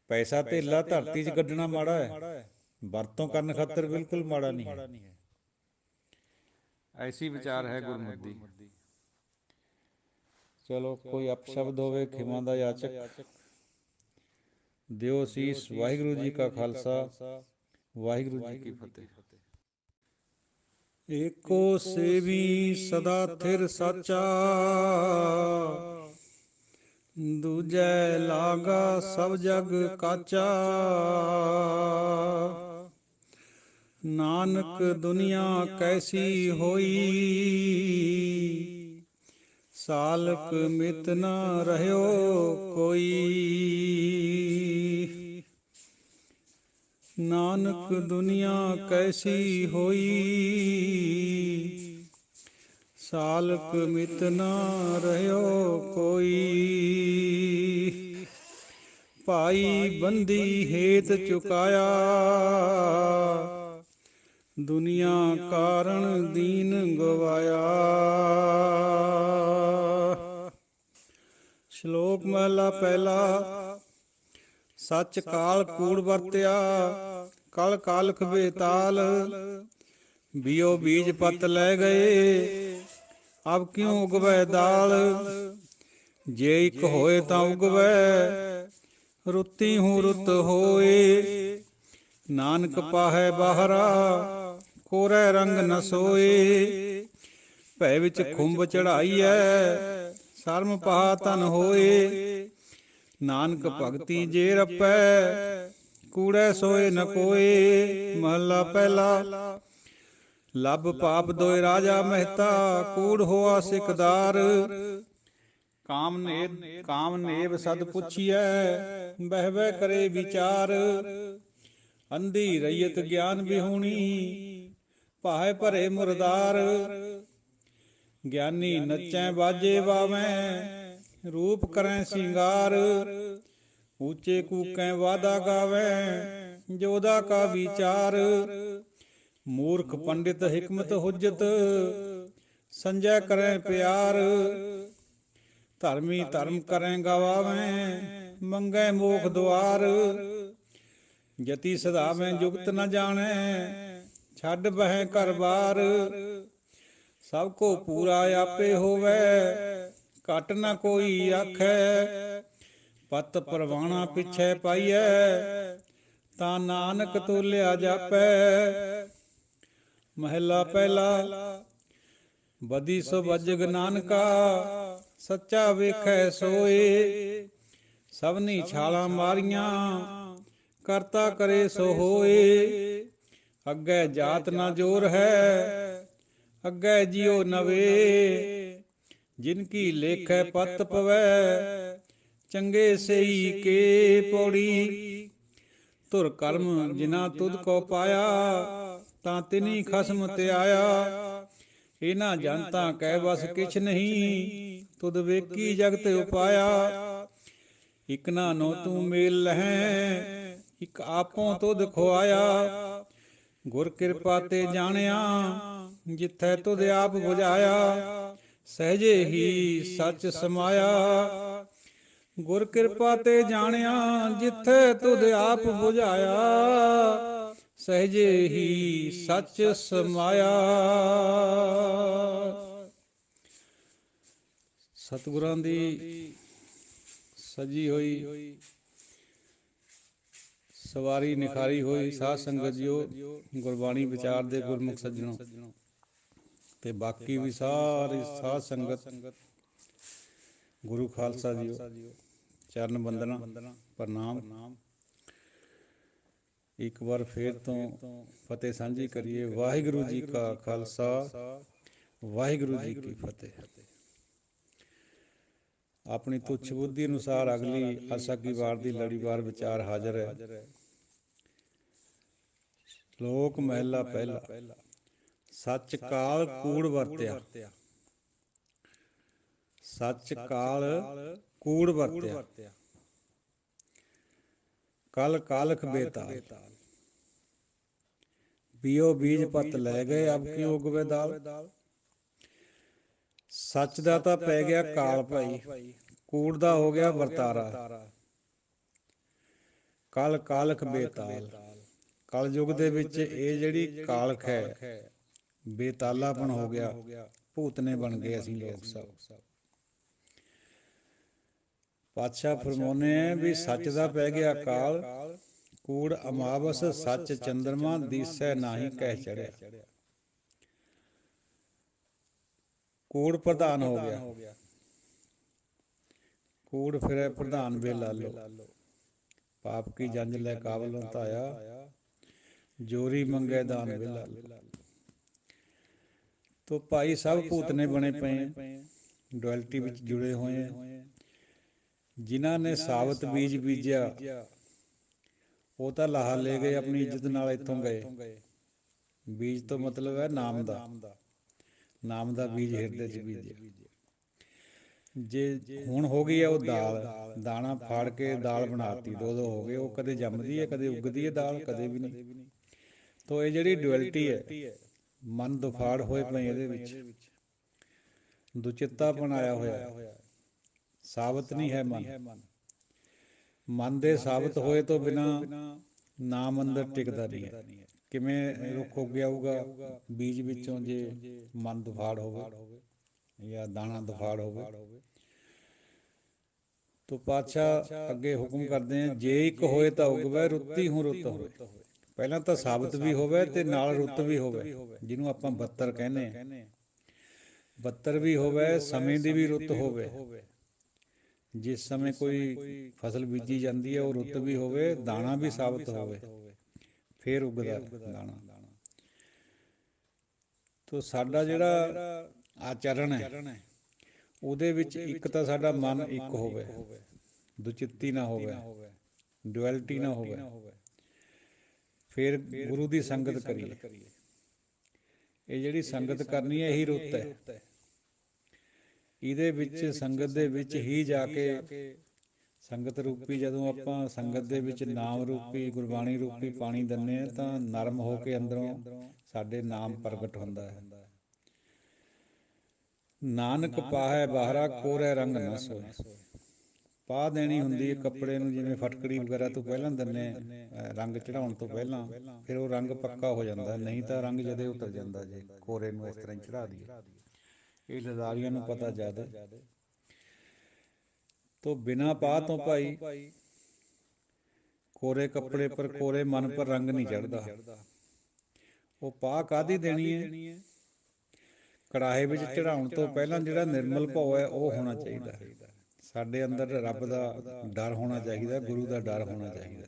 ਪੈਸਾ ਧੇਲਾ ਧਰਤੀ 'ਚ ਕੱਢਣਾ ਮਾੜਾ ਹੈ, ਵਰਤੋਂ ਕਰਨ ਖਾਤਰ ਬਿਲਕੁਲ ਮਾੜਾ ਨਹੀਂ ਹੈ। ਐਸੀ ਵਿਚਾਰ ਹੈ ਗੁਰਮਤਿ ਦੀ। ਚਲੋ ਕੋਈ ਅਪਸ਼ਬਦ ਹੋਵੇ, ਖਿਮਾ ਦਾ ਯਾਚਕ। ਦਿਓ ਸੀਸ। ਵਾਹਿਗੁਰੂ ਜੀ ਕਾ ਖਾਲਸਾ, ਵਾਹਿਗੁਰੂ ਜੀ ਕੀ ਫਤਿਹ। ਏਕੋ ਸੇਵੀ ਸਦਾ ਥਿਰ ਸਾਚਾ, ਦੂਜੈ ਲਾਗਾ ਸਭ ਜਗ ਕਾਚਾ। ਨਾਨਕ ਦੁਨੀਆ ਕੈਸੀ ਹੋਈ, ਸਾਲਕ ਮਿਤ ਨ ਰਹਿਓ ਕੋਈ। ਨਾਨਕ ਦੁਨੀਆ ਕੈਸੀ ਹੋਈ, ਸਾਲਕ ਮਿਤ ਨ ਰਹਿਓ ਕੋਈ। ਭਾਈ ਬੰਦੀ ਹੇਤ ਚੁਕਾਇਆ, ਦੁਨੀਆ ਕਾਰਣ ਦੀਨ ਗਵਾਇਆ। ਸ਼ਲੋਕ ਮਹਲਾ ਪਹਿਲਾ। ਸੱਚ ਕਾਲ ਕੂੜ ਵਰਤਿਆ, ਕਲ ਕਾਲਖ ਬੇਤਾਲ। ਬਿਓ ਬੀਜ ਪਤ ਲੈ ਗਏ, ਅਬ ਕਿਉਂ ਉਗਵੈ ਦਾਲ। ਜੇ ਇੱਕ ਹੋਏ ਤਾਂ ਉਗਵੈ, ਰੁੱਤੀ ਹੂੰ ਰੁੱਤ ਹੋਏ। ਨਾਨਕ ਪਾਹੈ ਬਾਹਰਾ, ਕੋਰੈ ਰੰਗ ਨ ਸੋਏ। ਭੈ ਵਿੱਚ ਖੁੰਭ ਚੜਾਈਐ, ਸ਼ਰਮ ਪਹਾ ਤਨ ਹੋਏ। ਨਾਨਕ ਭਗਤੀ ਜੇ ਰਪੈ, ਕੂੜੈ ਸੋਏ ਨ ਕੋਏ। ਮਹਲਾ ਪਹਿਲਾ। ਲੱਭ ਪਾਪ ਦੋਇ ਰਾਜਾ ਮਹਿਤਾ, ਕੂੜ ਹੋਆ ਸਿਕਦਾਰ। ਕਾਮ ਨੇਵ ਸਦ ਪੁੱਛੀਐ, ਬਹਿ ਬਹਿ ਕਰੇ ਵਿਚਾਰ। ਅੰਧੀ ਰਈਅਤ ਗਿਆਨ ਵਿਹੂਣੀ, ਭਾਏ ਭਰੇ ਮੁਰਦਾਰ। ਗਿਆਨੀ ਨੱਚੈ ਬਾਜੇ ਬਾਵੈ ਰੂਪ ਕਰੈ ਸਿੰਗਾਰ ਉੱਚੇ ਕੂਕੈ ਵਾਦਾ ਗਾਵੈ ਜੋਦਾ ਕਾ ਵਿਚਾਰ ਮੂਰਖ ਪੰਡਿਤ ਹਿਕਮਤ ਹੁਜਤ ਸੰਜੈ ਕਰੈ ਪਿਆਰ ਧਰਮੀ ਧਰਮ ਕਰੈ ਗਵਾਵੈ ਮੰਗੈ ਮੋਖ ਦੁਆਰ ਜਤੀ ਸਧਾਵੈ ਜੁਗਤ ਨ ਜਾਣੈ ਛੱਡ ਬਹਿ ਘਰ ਬਾਰ ਸਭ ਕੋ ਪੂਰਾ ਆਪੇ ਹੋਵੈ ਘਟ ਨ ਕੋਈ ਆਖੈ ਪਤ ਪਰਵਾਣਾ ਪਿਛੈ ਪਾਈਐ ਤਾਂ ਨਾਨਕ ਤੋਲਿਆ ਜਾਪੈ ਮਹਿਲਾ ਪਹਿਲਾ ਬਦੀ ਸੋ ਬਜਗ ਨਾਨਕਾ ਸੱਚਾ ਵੇਖੈ ਸੋਏ ਸਭਨੀ ਛਾਲਾਂ ਮਾਰੀਆਂ ਕਰਤਾ ਕਰੇ ਸੋ ਹੋਏ ਅੱਗੇ ਜਾਤ ਨਾ ਜੋਰ ਹੈ ਅੱਗੇ ਜਿਉ ਨਵੇ ਜਿਨ ਕੀ ਲੇਖੈ ਪਤ ਪਵੈ ਚੰਗੇ ਸਈ ਕੇ ਪੌੜੀ ਧੁਰ ਕਰਮ ਜਿਨਾ ਤੁਧ ਕੋ ਪਾਇਆ ਤਾਂ ਤਿਨੀ ਖਸਮ ਧਿਆਇਆ ਇਹਨਾਂ ਜਨਤਾ ਕਹਿ ਬਸ ਕਿਛ ਨਹੀਂ ਤੁਧ ਵੇਖੀ ਜਗਤ ਉਪਾਇਆ ਇਕ ਨਾਨੋ ਤੂੰ ਮੇਲ ਲਹੈ ਇਕ ਆਪੋਂ ਤੁਧ ਖੁਆਇਆ ਗੁਰ ਕਿਰਪਾ ਤੇ ਜਾਣਿਆ ਜਿੱਥੈ ਤੁਧ ਆਪ ਬੁਝਾਇਆ ਸਹਜੇ ਹੀ ਸੱਚ ਸਮਾਇਆ ਗੁਰ ਕਿਰਪਾ ਤੇ ਜਾਣਿਆ ਜਿੱਥੈ ਤੁਧ ਆਪ ਬੁਝਾਇਆ ਸਹਜੇ ਹੀ ਸੱਚ ਸਮਾਇਆ। ਸਤਿਗੁਰਾਂ ਦੀ ਸਜੀ ਹੋਈ ਸਵਾਰੀ ਨਿਖਾਰੀ ਹੋਈ ਸਾਧ ਸੰਗਤ ਜੀਓ ਗੁਰਬਾਣੀ ਵਿਚਾਰ ਦੇ ਗੁਰਮੁਖ ਸੱਜਣੋ ਤੇ ਬਾਕੀ ਵੀ ਸਾਰੀ ਸਾਧ ਸੰਗਤ ਗੁਰੂ ਖਾਲਸਾ ਜੀਓ ਚਰਨ ਬੰਦਨਾ ਪ੍ਰਣਾਮ। ਇੱਕ ਵਾਰ ਫੇਰ ਤੋਂ ਫਤਿਹ ਸਾਂਝੀ ਕਰੀਏ। ਵਾਹਿਗੁਰੂ ਜੀ ਕਾ ਖਾਲਸਾ ਵਾਹਿਗੁਰੂ ਜੀ ਕੀ ਫਤਿਹ। ਆਪਣੀ ਤੁੱਛ ਬੁੱਧੀ ਅਨੁਸਾਰ ਅਗਲੀ ਆਸਾ ਕੀ ਵਾਰ ਦੀ ਲੜੀਵਾਰ ਵਿਚਾਰ ਹਾਜ਼ਰ ਹੈ। ਸ਼ਲੋਕ ਮਹਿਲਾ ਪਹਿਲਾ। ਸੱਚ ਕਾਲ ਕੂੜ ਵਰਤਿਆ। ਸੱਚ ਕਾਲ ਕੂੜ ਵਰਤਿਆ ਕਲ ਕਾਲਖ ਬੇਤਾਲ। ਬੀਓ ਬੀਜ ਪਤ ਲੈ ਗਏ ਅਬ ਕੀ ਉਗਵੇ ਦਾਲ। ਸੱਚ ਦਾ ਤਾਂ ਪੈ ਗਿਆ ਕਾਲ ਭਾਈ, ਕੂੜ ਦਾ ਹੋ ਗਿਆ ਵਰਤਾਰਾ। ਕਲ ਕਾਲਖ ਬੇਤਾਲ। ਕਲ ਯੁੱਗ ਦੇ ਵਿੱਚ ਇਹ ਜਿਹੜੀ ਕਾਲਖ ਹੈ ਬੇਤਾਲਾਪਣ ਹੋ ਗਿਆ, ਭੂਤਨੇ ਬਣ ਗਏ ਅਸੀਂ ਲੋਕ ਸਭ। ਪਾਤਸ਼ਾਹ ਫਰਮਾਉਂਦੇ ਹੈ ਵੀ ਸੱਚ ਦਾ ਪੈ ਗਿਆ ਕਾਲ, ਕੂੜ ਅਮਾਵਸ ਸੱਚ ਚੰਦਰਮਾ ਦੀਸੈ ਨਾਹੀ ਕਹਿ ਚੜਿਆ। ਕੂੜ ਪ੍ਰਧਾਨ ਹੋ ਗਿਆ, ਕੂੜ ਫਿਰੇ ਪ੍ਰਧਾਨ ਵੇ ਲਾਲੋ। ਪਾਪ ਕੀ ਜੰਜ ਲੈ ਕਾਬਲ ਧਾਇਆ, ਜੋਰੀ ਮੰਗੇ ਦਾਨ ਵੇ ਲਾਲੋ। ਤੋ ਭਾਈ ਸਭ ਭੂਤਨੇ ਬਣੇ ਪਏ, ਡੁਐਲਿਟੀ ਵਿੱਚ ਜੁੜੇ ਹੋਏ ਹੈ। ਜਿਨ੍ਹਾਂ ਨੇ ਸਾਬਤ ਬੀਜ ਬੀਜਿਆ ਉਹ ਤਾਂ ਲਾਹਾ ਲੈ ਗਏ, ਆਪਣੀ ਇੱਜ਼ਤ ਨਾਲ ਇੱਥੋਂ ਗਏ। ਬੀਜ ਤੋਂ ਮਤਲਬ ਹੈ ਨਾਮ ਦਾ, ਨਾਮ ਦਾ ਬੀਜ ਹਿਰਦੇ 'ਚ ਬੀਜਿਆ। ਜੇ ਹੁਣ ਹੋ ਗਈ ਹੈ ਉਹ ਦਾਲ, ਦਾਣਾ ਫਾੜ ਕੇ ਦਾਲ ਬਣਾਤੀ, ਦੋ ਹੋ ਗਏ। ਉਹ ਕਦੇ ਜੰਮਦੀ ਹੈ, ਕਦੇ ਉੱਗਦੀ ਹੈ ਦਾਲ, ਕਦੇ ਵੀ ਨਹੀਂ। ਤੋ ਇਹ ਜਿਹੜੀ ਡੁਐਲਿਟੀ ਹੈ, ਮਨ ਦੁਫਾੜ ਹੋਏ ਪਏ ਇਹਦੇ ਵਿੱਚ, ਦੁਚਿੱਤਾ ਬਣਾਇਆ ਹੋਇਆ, ਸਾਬਤ ਨਹੀਂ ਹੈ ਮਨ। ਮਨ ਦੇ ਸਾਬਤ ਹੋਏ ਤੋਂ ਬਿਨਾ ਨਾਮ ਅੰਦਰ ਟਿਕਦਾ ਨਹੀਂ ਹੈ। ਕਿਵੇਂ ਰੁੱਖ ਉੱਗਿਆ ਹੋਊਗਾ ਬੀਜ ਵਿੱਚੋਂ ਜੇ ਮਨ ਦੁਫਾੜ ਹੋਵੇ ਜਾਂ ਦਾਣਾ ਦੁਫਾੜ ਹੋਵੇ। ਤੋ ਪਾਤਸ਼ਾਹ ਅੱਗੇ ਹੁਕਮ ਕਰਦੇ ਆ, ਜੇ ਇੱਕ ਹੋਏ ਤਾਂ ਉਗਵੇ ਰੁੱਤੀ ਹੂੰ ਰੁੱਤ ਹੋਵੇ। ਪਹਿਲਾਂ ਤਾਂ ਸਾਬਤ ਵੀ ਹੋਵੇ ਤੇ ਨਾਲ ਰੁੱਤ ਵੀ ਹੋਵੇ, ਜਿਹਨੂੰ ਆਪਾਂ ਬੱਤਰ ਕਹਿੰਦੇ ਆ। ਬੱਤਰ ਵੀ ਹੋਵੇ, ਸਮੇਂ ਦੀ ਵੀ ਰੁੱਤ ਹੋਵੇ। ਜਿਸ ਸਮੇਂ ਕੋਈ ਫਸਲ ਬੀਜੀ ਜਾਂਦੀ ਹੈ ਉਹ ਰੁੱਤ ਵੀ ਹੋਵੇ, ਦਾਣਾ ਵੀ ਸਾਬਤ ਹੋਵੇ, ਫੇਰ ਉੱਗਦਾ ਦਾਣਾ। ਤੋ ਸਾਡਾ ਜਿਹੜਾ ਆਚਰਣ ਹੈ ਉਹਦੇ ਵਿੱਚ ਇੱਕ ਤਾਂ ਸਾਡਾ ਮਨ ਇੱਕ ਹੋਵੇ, ਦੁਚਿੱਤੀ ਨਾ ਹੋਵੇ, ਡੁਐਲਿਟੀ ਨਾ ਹੋਵੇ। ਫਿਰ ਗੁਰੂ ਦੀ ਸੰਗਤ ਕਰੀਏ। ਇਹ ਜਿਹੜੀ ਸੰਗਤ ਕਰਨੀ ਹੈ ਇਹੀ ਰੁੱਤ ਹੈ। ਇਹਦੇ ਵਿੱਚ ਸੰਗਤ ਦੇ ਵਿੱਚ ਹੀ ਜਾ ਕੇ ਸੰਗਤ ਰੂਪੀ ਜਦੋਂ ਆਪਾਂ ਸੰਗਤ ਦੇ ਵਿੱਚ ਨਾਮ ਰੂਪੀ ਗੁਰਬਾਣੀ ਰੂਪੀ ਪਾਣੀ ਦਿੰਦੇ ਹਾਂ ਤਾਂ ਨਰਮ ਹੋ ਕੇ ਅੰਦਰੋਂ ਸਾਡੇ ਨਾਮ ਪ੍ਰਗਟ ਹੁੰਦਾ ਹੈ। ਨਾਨਕ ਪਾਹੈ ਬਾਹਰਾ ਕੋਰੇ ਰੰਗ ਨਾ ਸੋਏ। ਪਾ ਦੇਣੀ ਹੁੰਦੀ ਹੈ ਕੱਪੜੇ ਨੂੰ, ਜਿਵੇਂ ਫਟਕੜੀ ਵਗੈਰਾ ਤੋਂ ਪਹਿਲਾਂ ਦਿੰਦੇ ਰੰਗ ਚੜਾਉਣ ਤੋਂ ਪਹਿਲਾਂ, ਫਿਰ ਉਹ ਰੰਗ ਪੱਕਾ ਹੋ ਜਾਂਦਾ, ਨਹੀਂ ਤਾਂ ਰੰਗ ਜਦੇ ਉਤਰ ਜਾਂਦਾ ਜੇ ਕੋਰੇ ਨੂੰ ਇਸ ਤਰ੍ਹਾਂ ਹੀ ਚੜਾ ਦਈਏ। ਇਹ ਲਦਾਰੀਆਂ ਨੂੰ ਪਤਾ ਜ਼ਿਆਦਾ। ਤੋ ਬਿਨਾਂ ਪਾਹ ਤੋਂ ਭਾਈ ਕੋਰੇ ਕੱਪੜੇ ਪਰ ਕੋਰੇ ਮਨ ਪਰ ਰੰਗ ਨਹੀਂ ਚੜ੍ਹਦਾ। ਉਹ ਪਾਹ ਕਾਹਦੀ ਦੇਣੀ ਹੈ? ਕੜਾਹੇ ਵਿੱਚ ਚੜਾਉਣ ਤੋਂ ਪਹਿਲਾਂ ਜਿਹੜਾ ਨਿਰਮਲ ਭਾਵ ਹੈ ਉਹ ਹੋਣਾ ਚਾਹੀਦਾ। ਸਾਡੇ ਅੰਦਰ ਰੱਬ ਦਾ ਡਰ ਹੋਣਾ ਚਾਹੀਦਾ, ਗੁਰੂ ਦਾ ਡਰ ਹੋਣਾ ਚਾਹੀਦਾ।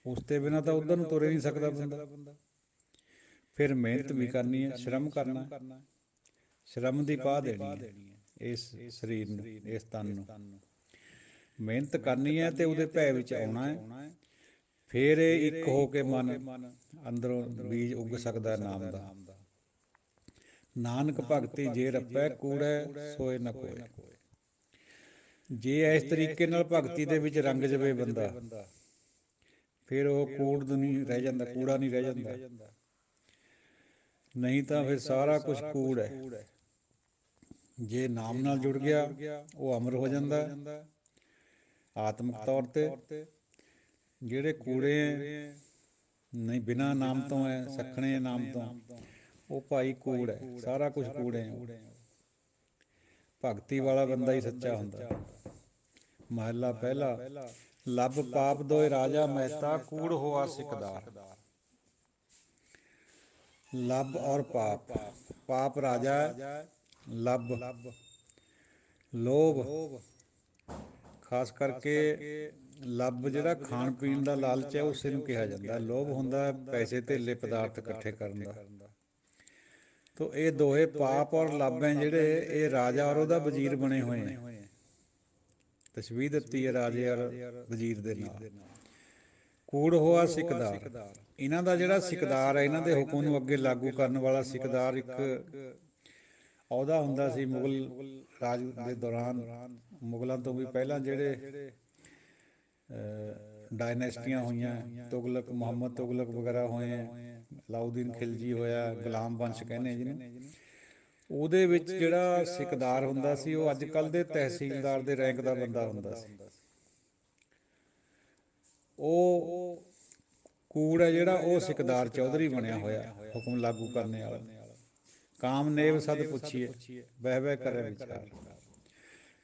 ਉਸ ਤੋਂ ਬਿਨਾਂ ਤਾਂ ਉੱਧਰ ਨੂੰ ਤੁਰੇ ਨਹੀਂ ਸਕਦਾ ਬੰਦਾ। ਫਿਰ ਮਿਹਨਤ ਵੀ ਕਰਨੀ ਹੈ, ਸ਼ਰਮ ਕਰਨਾ, ਸ਼ਰਮ ਦੀ ਪਾਹ ਦੇਣੀ ਹੈ ਇਸ ਸਰੀਰ ਨੂੰ, ਇਸ ਤਨ ਨੂੰ। ਮਿਹਨਤ ਕਰਨੀ ਹੈ ਤੇ ਉਹਦੇ ਭੈ ਵਿੱਚ ਆਉਣਾ ਹੈ। ਫਿਰ ਇਹ ਇੱਕ ਹੋ ਕੇ ਮਨ ਅੰਦਰੋਂ ਬੀਜ ਉੱਗ ਸਕਦਾ ਨਾਮ ਦਾ। ਨਾਨਕ ਭਗਤੀ ਜੇ ਰੱਪੈ ਕੂੜੈ ਸੋਏ ਨ ਕੋਏ। ਜੇ ਇਸ ਤਰੀਕੇ ਨਾਲ ਭਗਤੀ ਦੇ ਵਿੱਚ ਰੰਗ ਜਾਵੇ ਬੰਦਾ, ਫਿਰ ਉਹ ਕੂੜ ਨਹੀਂ ਰਹਿ ਜਾਂਦਾ, ਕੂੜਾ ਨਹੀਂ ਰਹਿ ਜਾਂਦਾ। ਨਹੀਂ ਤਾਂ ਫਿਰ ਸਾਰਾ ਕੁਝ ਕੂੜ ਹੈ। ਜੇ ਨਾਮ ਨਾਲ ਜੁੜ ਗਿਆ ਉਹ ਅਮਰ ਹੋ ਜਾਂਦਾ ਆਤਮਿਕ ਤੌਰ ਤੇ। ਜਿਹੜੇ ਕੂੜੇ ਨਹੀਂ ਬਿਨਾਂ ਨਾਮ ਤੋਂ ਹੈ, ਸੱਖਣੇ ਨਾਮ ਤੋਂ, ਉਹ ਭਾਈ ਕੂੜ ਹੈ, ਸਾਰਾ ਕੁਝ ਕੂੜ ਹੈ। ਭਗਤੀ ਵਾਲਾ ਬੰਦਾ ਹੀ ਸੱਚਾ ਹੁੰਦਾ। ਮਹਲਾ ਪਹਿਲਾ। ਲੱਭ ਪਾਪ ਦੋਇ ਰਾਜਾ ਮਹਿਤਾ, ਕੂੜ ਹੋਆ ਸਿਕਦਾਰ। ਲੱਭ ਔਰ ਪਾਪ। ਪਾਪ ਰਾਜਾ, ਲੱਭ ਲੋਭ। ਖਾਸ ਕਰਕੇ ਲੱਭ ਜਿਹੜਾ ਖਾਣ ਪੀਣ ਦਾ ਲਾਲਚ ਹੈ ਉਸੇ ਨੂੰ ਕਿਹਾ ਜਾਂਦਾ। ਲੋਭ ਹੁੰਦਾ ਪੈਸੇ ਧੇਲੇ ਪਦਾਰਥ ਇਕੱਠੇ ਕਰਨ ਦਾ। ਤੋ ਇਹ ਦੋਹੇ ਪਾਪ ਔਰ ਲੱਭ ਹੈ ਜਿਹੜੇ, ਇਹ ਰਾਜਾ ਔਰ ਉਹਦਾ ਵਜ਼ੀਰ ਬਣੇ ਹੋਏ ਹੈ। ਤਸ਼ਬੀਹ ਦਿੱਤੀ ਹੈ ਰਾਜੇ ਔਰ ਵਜ਼ੀਰ ਦੇ ਨਾਲ। ਕੂੜ ਹੋਆ ਸਿਕਦਾਰ। ਇਹਨਾਂ ਦਾ ਜਿਹੜਾ ਸਿਕਦਾਰ ਹੈ, ਇਹਨਾਂ ਦੇ ਹੁਕਮ ਨੂੰ ਅੱਗੇ ਲਾਗੂ ਕਰਨ ਵਾਲਾ ਸਿਕਦਾਰ ਇੱਕ ਅਹੁਦਾ ਹੁੰਦਾ ਸੀ ਮੁਗਲ ਰਾਜ ਦੇ ਦੌਰਾਨ। ਮੁਗਲਾਂ ਤੋਂ ਵੀ ਪਹਿਲਾਂ ਜਿਹੜੇ ਡਾਇਨੈਸਟੀਆਂ ਹੋਈਆਂ, ਤੁਗਲਕ, ਮੁਹੰਮਦ ਤੁਗਲਕ ਵਗੈਰਾ ਹੋਏ, ਅਲਾਉਦੀਨ ਖਿਲਜੀ ਹੋਇਆ, ਗੁਲਾਮ ਵੰਸ਼ ਕਹਿੰਦੇ ਜਿਹਨੂੰ, ਉਹਦੇ ਵਿੱਚ ਜਿਹੜਾ ਸਿਕਦਾਰ ਹੁੰਦਾ ਸੀ ਉਹ ਅੱਜ ਕੱਲ੍ਹ ਦੇ ਤਹਿਸੀਲਦਾਰ ਦੇ ਰੈਂਕ ਦਾ ਬੰਦਾ ਹੁੰਦਾ ਸੀ। ਉਹ ਕੂੜ ਹੈ ਜਿਹੜਾ, ਉਹ ਸਿਕਦਾਰ ਚੌਧਰੀ ਬਣਿਆ ਹੋਇਆ ਹੁਕਮ ਲਾਗੂ ਕਰਨੇ ਵਾਲਾ। ਕਾਮਨੇਵ ਸਦ ਪੁੱਛੀਏ ਬਹਿ ਬਹਿ ਕਰੇ ਵਿਚਾਰ।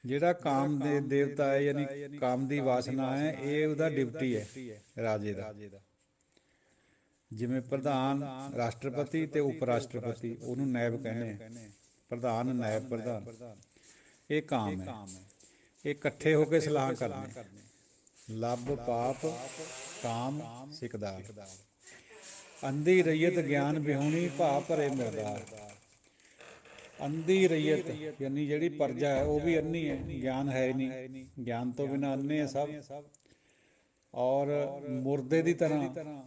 ਜਿਹੜਾ ਕਾਮ ਦੇ ਦੇਵਤਾ ਹੈ, ਯਾਨੀ ਕਾਮ ਦੀ ਵਾਸਨਾ ਹੈ, ਇਹ ਉਹਦਾ ਡਿਪਟੀ ਹੈ ਰਾਜੇ ਦਾ। ਜਿਵੇਂ ਪ੍ਰਧਾਨ ਰਾਸ਼ਟਰਪਤੀ ਤੇ ਉਪ ਰਾਸ਼ਟਰਪਤੀ, ਉਹਨੂੰ ਨਾਇਬ ਕਹਿੰਦੇ, ਪ੍ਰਧਾਨ ਨਾਇਬ ਪ੍ਰਧਾਨ। ਇਹ ਕਾਮ ਹੈ, ਇਹ ਇਕੱਠੇ ਹੋ ਕੇ ਸਲਾਹ ਕਰਨੇ। ਲੱਭ ਪਾਪ ਕਾਮ ਸਿਕਦਾਰ। ਅੰਧੀ ਰਈਅਤ ਗਿਆਨ ਵਿਹੂਣੀ, ਭਾ ਭਰੇ ਮਿਰਦਾਰ। ਅੰਧੀ ਰਈਅਤ ਯਾਨੀ ਜਿਹੜੀ ਪ੍ਰਜਾ ਹੈ ਉਹ ਵੀ ਅੰਨੀ ਹੈ, ਗਿਆਨ ਹੈ ਨਹੀਂ, ਗਿਆਨ ਤੋਂ ਬਿਨਾਂ ਅੰਨੇ ਹੈ ਸਭ। ਔਰ ਮੁਰਦੇ ਦੀ ਤਰ੍ਹਾਂ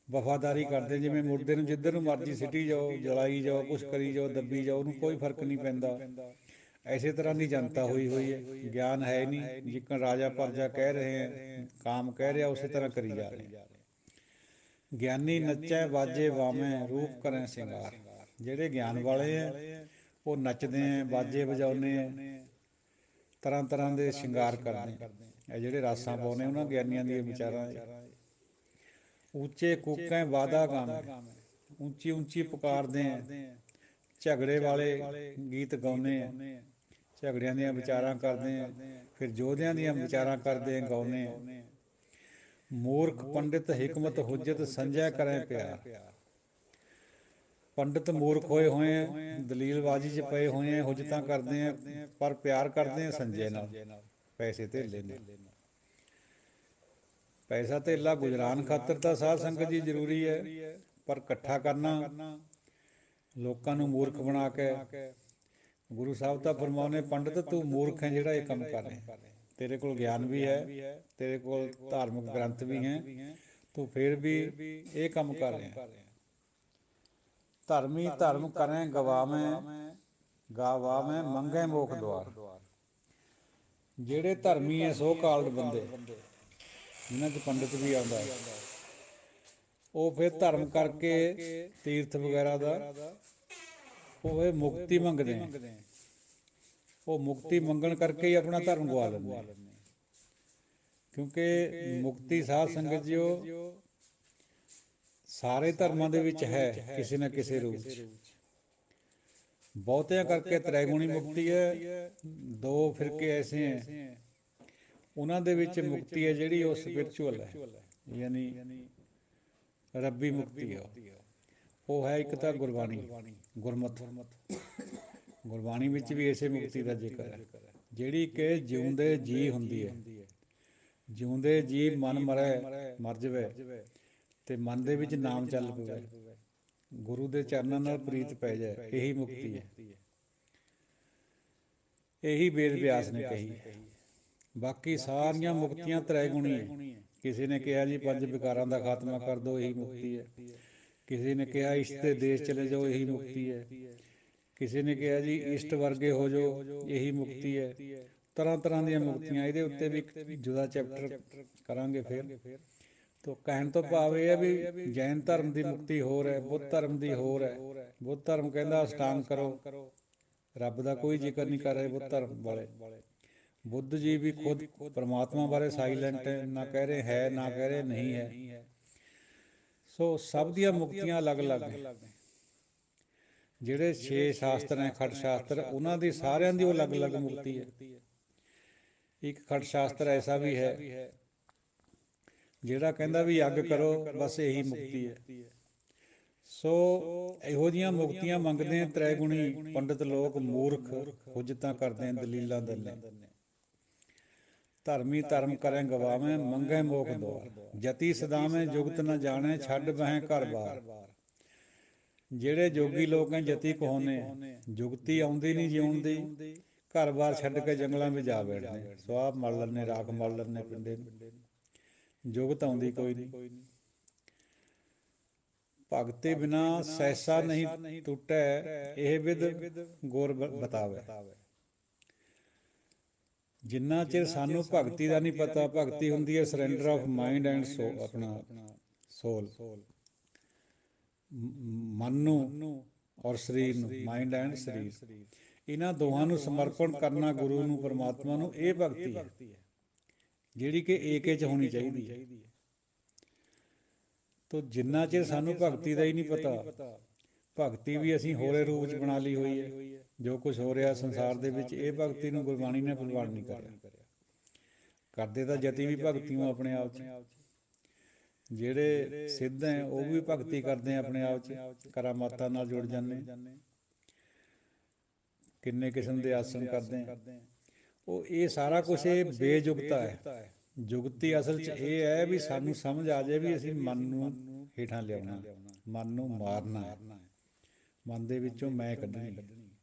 ਵਫਾਦਾਰੀ ਕਰਦੇ, ਜਿਵੇਂ ਮੁਰਦੇ ਨੂੰ ਜਿੱਧਰ ਨੂੰ ਮਰਜ਼ੀ ਸਿੱਟੀ ਜਾਓ, ਜਲਾਈ ਜਾਓ, ਕੁਛ ਕਰੀ ਜਾਓ, ਦੱਬੀ ਜਾਓ, ਉਹਨੂੰ ਕੋਈ ਫਰਕ ਨਹੀਂ ਪੈਂਦਾ। ਐਸੇ ਤਰ੍ਹਾਂ ਦੀ ਜਨਤਾ ਹੋਈ ਹੋਈ ਹੈ, ਗਿਆਨ ਹੈ ਨਹੀਂ। ਜਿੱਕਣ ਰਾਜਾ ਪ੍ਰਜਾ ਕਹਿ ਰਹੇ ਹੈ, ਕਾਮ ਕਹਿ ਰਿਹਾ, ਉਸੇ ਤਰ੍ਹਾਂ ਕਰੀ ਜਾ ਰਹੇ। ਗਿਆਨੀ ਨੱਚੈ ਵਾਜੇ ਵਾਵੇਂ, ਰੂਪ ਕਰੇ ਸਿੰਗਾਰ। ਜਿਹੜੇ ਗਿਆਨ ਵਾਲੇ ਹੈ ਉਹ ਨੱਚਦੇ ਹੈ, ਬਾਜੇ ਵਜਾਉਂਦੇ ਹੈ, ਤਰ੍ਹਾਂ ਤਰ੍ਹਾਂ ਦੇ ਸ਼ਿੰਗਾਰ ਕਰਦੇ। ਇਹ ਜਿਹੜੇ ਰਾਸਾਂ ਪਾਉਂਦੇ ਉਹਨਾਂ ਗਿਆਨੀਆਂ ਦੀਆਂ ਵਿਚਾਰਾਂ। ਉੱਚੇ ਕੂਕੈ ਵਾਦਾ ਗਾਵੇਂ, ਉੱਚੀ ਉੱਚੀ ਪੁਕਾਰਦੇ ਹੈ। ਝਗੜੇ ਵਾਲੇ ਗੀਤ ਗਾਉਂਦੇ ਹੈ, ਝਗੜਿਆਂ ਦੀਆਂ ਵਿਚਾਰਾਂ ਕਰਦੇ ਹੈ। ਫਿਰ ਯੋਧਿਆਂ ਦੀਆਂ ਵਿਚਾਰਾਂ ਕਰਦੇ ਹੈ, ਗਾਉਂਦੇ ਹੈ। ਮੂਰਖ ਪੰਡਿਤ ਹਿਕਮਤ ਹੁਜਤ, ਸੰਜੈ ਕਰੇ ਪਿਆਰ। ਪੰਡਿਤ ਮੂਰਖ ਹੋਏ ਹੋਏ ਹੈ, ਦਲੀਲਬਾਜ਼ੀ 'ਚ ਪਏ ਹੋਏ ਹੈ, ਹੁਜਤਾਂ ਕਰਦੇ ਹੈ, ਪਰ ਪਿਆਰ ਕਰਦੇ ਹੈ ਸੰਜੇ ਨਾਲ, ਪੈਸੇ ਧੇਲੇ ਨਾਲ। ਪੈਸਾ ਧੇਲਾ ਗੁਜਰਾਨ ਖਾਤਰ ਤਾਂ ਸਾਧ ਸੰਗਤ ਜੀ ਜ਼ਰੂਰੀ ਹੈ, ਪਰ ਇਕੱਠਾ ਕਰਨਾ, ਲੋਕਾਂ ਨੂੰ ਮੂਰਖ ਬਣਾ ਕੇ। ਗੁਰੂ ਸਾਹਿਬ ਤਾਂ ਫਰਮਾਉਂਦੇ, ਪੰਡਿਤ ਤੂੰ ਮੂਰਖ ਹੈ ਜਿਹੜਾ ਇਹ ਕੰਮ ਕਰ ਰਿਹਾ। ਤੇਰੇ ਕੋਲ ਗਿਆਨ ਵੀ ਹੈ, ਤੇਰੇ ਕੋਲ ਧਾਰਮਿਕ ਗ੍ਰੰਥ ਵੀ ਹੈ, ਤੂੰ ਫਿਰ ਵੀ ਇਹ ਕੰਮ ਕਰ ਰਿਹਾ। ਧਰਮੀ ਧਰਮ ਕਰੈ ਗਵਾਵੇਂ, ਗਾਵਾ ਮੈਂ ਮੰਗੇ ਮੋਖ ਦੁਆਰ। ਜਿਹੜੇ ਧਰਮੀ ਐ ਸੋ ਕਾਲਡ ਬੰਦੇ, ਜਿਨ੍ਹਾਂ 'ਚ ਪੰਡਿਤ ਵੀ ਆਉਂਦਾ, ਉਹ ਫਿਰ ਧਰਮ ਕਰਕੇ ਤੀਰਥ ਵਗੈਰਾ ਦਾ ਉਹ ਇਹ ਮੁਕਤੀ ਮੰਗਦੇ ਆ। ਉਹ ਮੁਕਤੀ ਮੰਗਣ ਕਰਕੇ ਹੀ ਆਪਣਾ ਧਰਮ ਗਵਾ ਲੈਂਦੇ, ਕਿਉਂਕਿ ਮੁਕਤੀ ਸਾਧ ਸੰਗਤ ਜੀ ਉਹ ਸਾਰੇ ਧਰਮਾਂ ਦੇ ਵਿੱਚ ਹੈ ਕਿਸੇ ਨਾ ਕਿਸੇ ਰੂਪ 'ਚ। ਬਹੁਤਿਆਂ ਕਰਕੇ ਤ੍ਰੈਗੁਣੀ ਮੁਕਤੀ ਹੈ, ਦੋ ਫਿਰਕੇ ਐਸੇ ਹੈ ਉਹਨਾਂ ਦੇ ਵਿੱਚ ਮੁਕਤੀ ਹੈ ਜਿਹੜੀ ਉਹ ਸਪਿਰਚੁਅਲ ਹੈ, ਯਾਨੀ ਰੱਬੀ ਮੁਕਤੀ ਹੈ। ਉਹ ਹੈ ਇੱਕ ਤਾਂ ਗੁਰਬਾਣੀ, ਗੁਰਮਤ। ਗੁਰਬਾਣੀ ਵਿੱਚ ਵੀ ਇਸੇ ਮੁਕਤੀ ਦਾ ਜ਼ਿਕਰ ਹੈ, ਜਿਹੜੀ ਕਿ ਜਿਉਂਦੇ ਜੀ ਹੁੰਦੀ ਹੈ। ਜਿਉਂਦੇ ਜੀ ਮਨ ਮਰ ਜਾਵੇ ਤੇ ਮਨ ਦੇ ਵਿੱਚ ਨਾਮ ਚੱਲ ਪਵੇ, ਗੁਰੂ ਦੇ ਚਰਨਾਂ ਨਾਲ ਪ੍ਰੀਤ ਪੈ ਜਾਏ, ਇਹੀ ਮੁਕਤੀ ਹੈ। ਇਹੀ ਵੇਦ ਵਿਆਸ ਨੇ ਕਹੀ। ਬਾਕੀ ਸਾਰੀਆਂ ਮੁਕਤੀਆਂ ਤ੍ਰੈਗੁਣੀ ਹੈ। ਕਿਸੇ ਨੇ ਕਿਹਾ ਜੀ 5 ਵਿਕਾਰਾਂ ਦਾ ਖਾਤਮਾ ਕਰ ਦਿਓ, ਇਹੀ ਮੁਕਤੀ ਹੈ। ਕਿਸੇ ਨੇ ਕਿਹਾ ਇਸ਼ਟ ਦੇ ਦੇਸ਼ ਚਲੇ ਜਾਓ, ਇਹੀ ਮੁਕਤੀ ਹੈ। ਕਿਸੇ ਨੇ ਕਿਹਾ ਜੀ ਇਸ਼ਟ ਵਰਗੇ ਹੋ ਜਾਓ, ਇਹੀ ਮੁਕਤੀ ਹੈ। ਤਰ੍ਹਾਂ ਤਰ੍ਹਾਂ ਦੀਆਂ ਮੁਕਤੀਆਂ, ਇਹਦੇ ਉੱਤੇ ਵੀ ਇੱਕ ਜੁਦਾ ਚੈਪਟਰ ਕਰਾਂਗੇ ਫਿਰ। ਤੋ ਕਹਿਣ ਤੋਂ ਭਾਵ ਇਹ ਹੈ ਵੀ ਜੈਨ ਧਰਮ ਦੀ ਮੁਕਤੀ ਹੋਰ ਹੈ, ਬੁੱਧ ਧਰਮ ਦੀ ਹੋਰ ਹੈ। ਬੁੱਧ ਧਰਮ ਕਹਿੰਦਾ ਅਸ਼ਟਾਂਗ ਕਰੋ, ਰੱਬ ਦਾ ਕੋਈ ਜ਼ਿਕਰ ਨਹੀਂ ਕਰ ਰਹੇ ਬੁੱਧ ਧਰਮ ਵਾਲੇ। ਬੁੱਧ ਜੀ ਵੀ ਖੁਦ ਪਰਮਾਤਮਾ ਬਾਰੇ ਸਾਈਲੈਂਟ ਹੈ, ਨਾ ਕਹਿ ਰਹੇ ਹੈ, ਨਾ ਕਹਿ ਰਹੇ ਨਹੀਂ ਹੈ। ਸੋ ਸਭ ਦੀਆਂ ਮੁਕਤੀਆਂ ਅਲੱਗ ਅਲੱਗ ਹੈ। ਜਿਹੜੇ 6 ਸ਼ਾਸਤਰ ਹੈ, ਖਟ ਸ਼ਾਸਤਰ, ਉਹਨਾਂ ਦੀ ਸਾਰਿਆਂ ਦੀ ਉਹ ਅਲੱਗ ਅਲੱਗ ਮੁਕਤੀ ਹੈ। ਇੱਕ ਖਟ ਸ਼ਾਸਤਰ ਐਸਾ ਵੀ ਹੈ ਜਿਹੜਾ ਕਹਿੰਦਾ ਵੀ ਯੱਗ ਕਰੋ, ਬਸ ਇਹੀ ਮੁਕਤੀ ਹੈ। ਸੋ ਇਹੋ ਜਿਹੀਆਂ ਮੁਕਤੀਆਂ ਮੰਗਦੇ ਆ ਤ੍ਰੈਗੁਣੀ ਪੰਡਿਤ ਲੋਕ, ਮੂਰਖ ਹੁਜਤਾਂ ਕਰਦੇ ਆ, ਦਲੀਲਾਂ ਦਿੰਦੇ। ਧਰਮੀ ਧਰਮ ਕਰੇ ਗਵਾਵੇਂ, ਮੰਗੇ ਮੋਖ ਦੁਆਰ। ਜਤੀ ਸਦਾਵੇਂ ਜੁਗਤ ਨਾ ਜਾਣੇ, ਛੱਡ ਬਹਿ ਘਰ ਬਾਰ। ਜਿਹੜੇ ਜੋਗੀ ਲੋਕ ਹੈ ਜਤੀ ਕਹਾਉਂਦੇ, ਜੁਗਤੀ ਆਉਂਦੀ ਨਹੀਂ ਜਿਉਣ ਦੀ, ਘਰ ਬਾਰ ਛੱਡ ਕੇ ਜੰਗਲਾਂ ਵਿੱਚ ਜਾ ਬੈਠਦੇ, ਸੁਆਹ ਮਲ ਲੈਂਦੇ, ਰਾਖ ਮਲ ਲੈਂਦੇ ਪਿੰਡੇ ਨੂੰ। ਜੁਗਤ ਆਉਂਦੀ ਕੋਈ ਨਹੀਂ। ਭਗਤੀ ਬਿਨਾ ਸੈਸਾ ਨਹੀਂ ਟੁੱਟੈ, ਇਹ ਵਿਦ ਗੁਰ ਬਤਾਵੇ। ਜਿੰਨਾ ਚਿਰ ਸਾਨੂੰ ਭਗਤੀ ਦਾ ਨਹੀਂ ਪਤਾ, ਭਗਤੀ ਹੁੰਦੀ ਹੈ ਸਰੈਂਡਰ ਆਫ ਮਾਈਂਡ ਐਂਡ ਸੋਲ, ਆਪਣਾ ਸੋਲ, ਮਨ ਨੂੰ ਔਰ ਸਰੀਰ ਨੂੰ, ਮਾਈਂਡ ਐਂਡ ਸਰੀਰ, ਇਹਨਾਂ ਦੋਹਾਂ ਨੂੰ ਸਮਰਪਣ ਕਰਨਾ ਗੁਰੂ ਨੂੰ, ਪਰਮਾਤਮਾ ਨੂੰ। ਇਹ ਭਗਤੀ ਹੈ ਜਿਹੜੀ ਕਿ ਏਕੇ 'ਚ ਹੋਣੀ ਚਾਹੀਦੀ ਹੈ। ਤੋ ਜਿੰਨਾ ਚਿਰ ਸਾਨੂੰ ਭਗਤੀ ਦਾ ਹੀ ਨਹੀਂ ਪਤਾ, ਭਗਤੀ ਵੀ ਅਸੀਂ ਹੋਰੇ ਰੂਪ 'ਚ ਬਣਾ ਲਈ ਹੋਈ ਹੈ। ਜੋ ਕੁਛ ਹੋ ਰਿਹਾ ਸੰਸਾਰ ਦੇ ਵਿੱਚ, ਇਹ ਭਗਤੀ ਨੂੰ ਗੁਰਬਾਣੀ ਨੇ ਪ੍ਰਵਾਨ ਨਹੀਂ ਕਰਿਆ। ਕਰਦੇ ਤਾਂ ਜਤੀ ਵੀ ਭਗਤੀਆਂ ਆਪਣੇ ਆਪ 'ਚ, ਜਿਹੜੇ ਸਿੱਧ ਹੈ ਉਹ ਵੀ ਭਗਤੀ ਕਰਦੇ ਆਪਣੇ ਆਪ 'ਚ, ਕਰਾਮਾਤਾਂ ਨਾਲ ਜੁੜ ਜਾਂਦੇ, ਕਿੰਨੇ ਕਿਸਮ ਦੇ ਆਸਣ ਕਰਦੇ ਆ। ਉਹ ਇਹ ਸਾਰਾ ਕੁਛ ਇਹ ਬੇਜੁਗਤਾ ਹੈ। ਜੁਗਤੀ ਅਸਲ 'ਚ ਇਹ ਹੈ ਵੀ ਸਾਨੂੰ ਸਮਝ ਆ ਜਾਏ ਵੀ ਅਸੀਂ ਮਨ ਨੂੰ ਹੇਠਾਂ ਲਿਆਉਣਾ, ਮਨ ਨੂੰ ਮਾਰਨਾ ਹੈ, ਮਨ ਦੇ ਵਿੱਚੋਂ ਮੈਂ ਕੱਢਣੀ।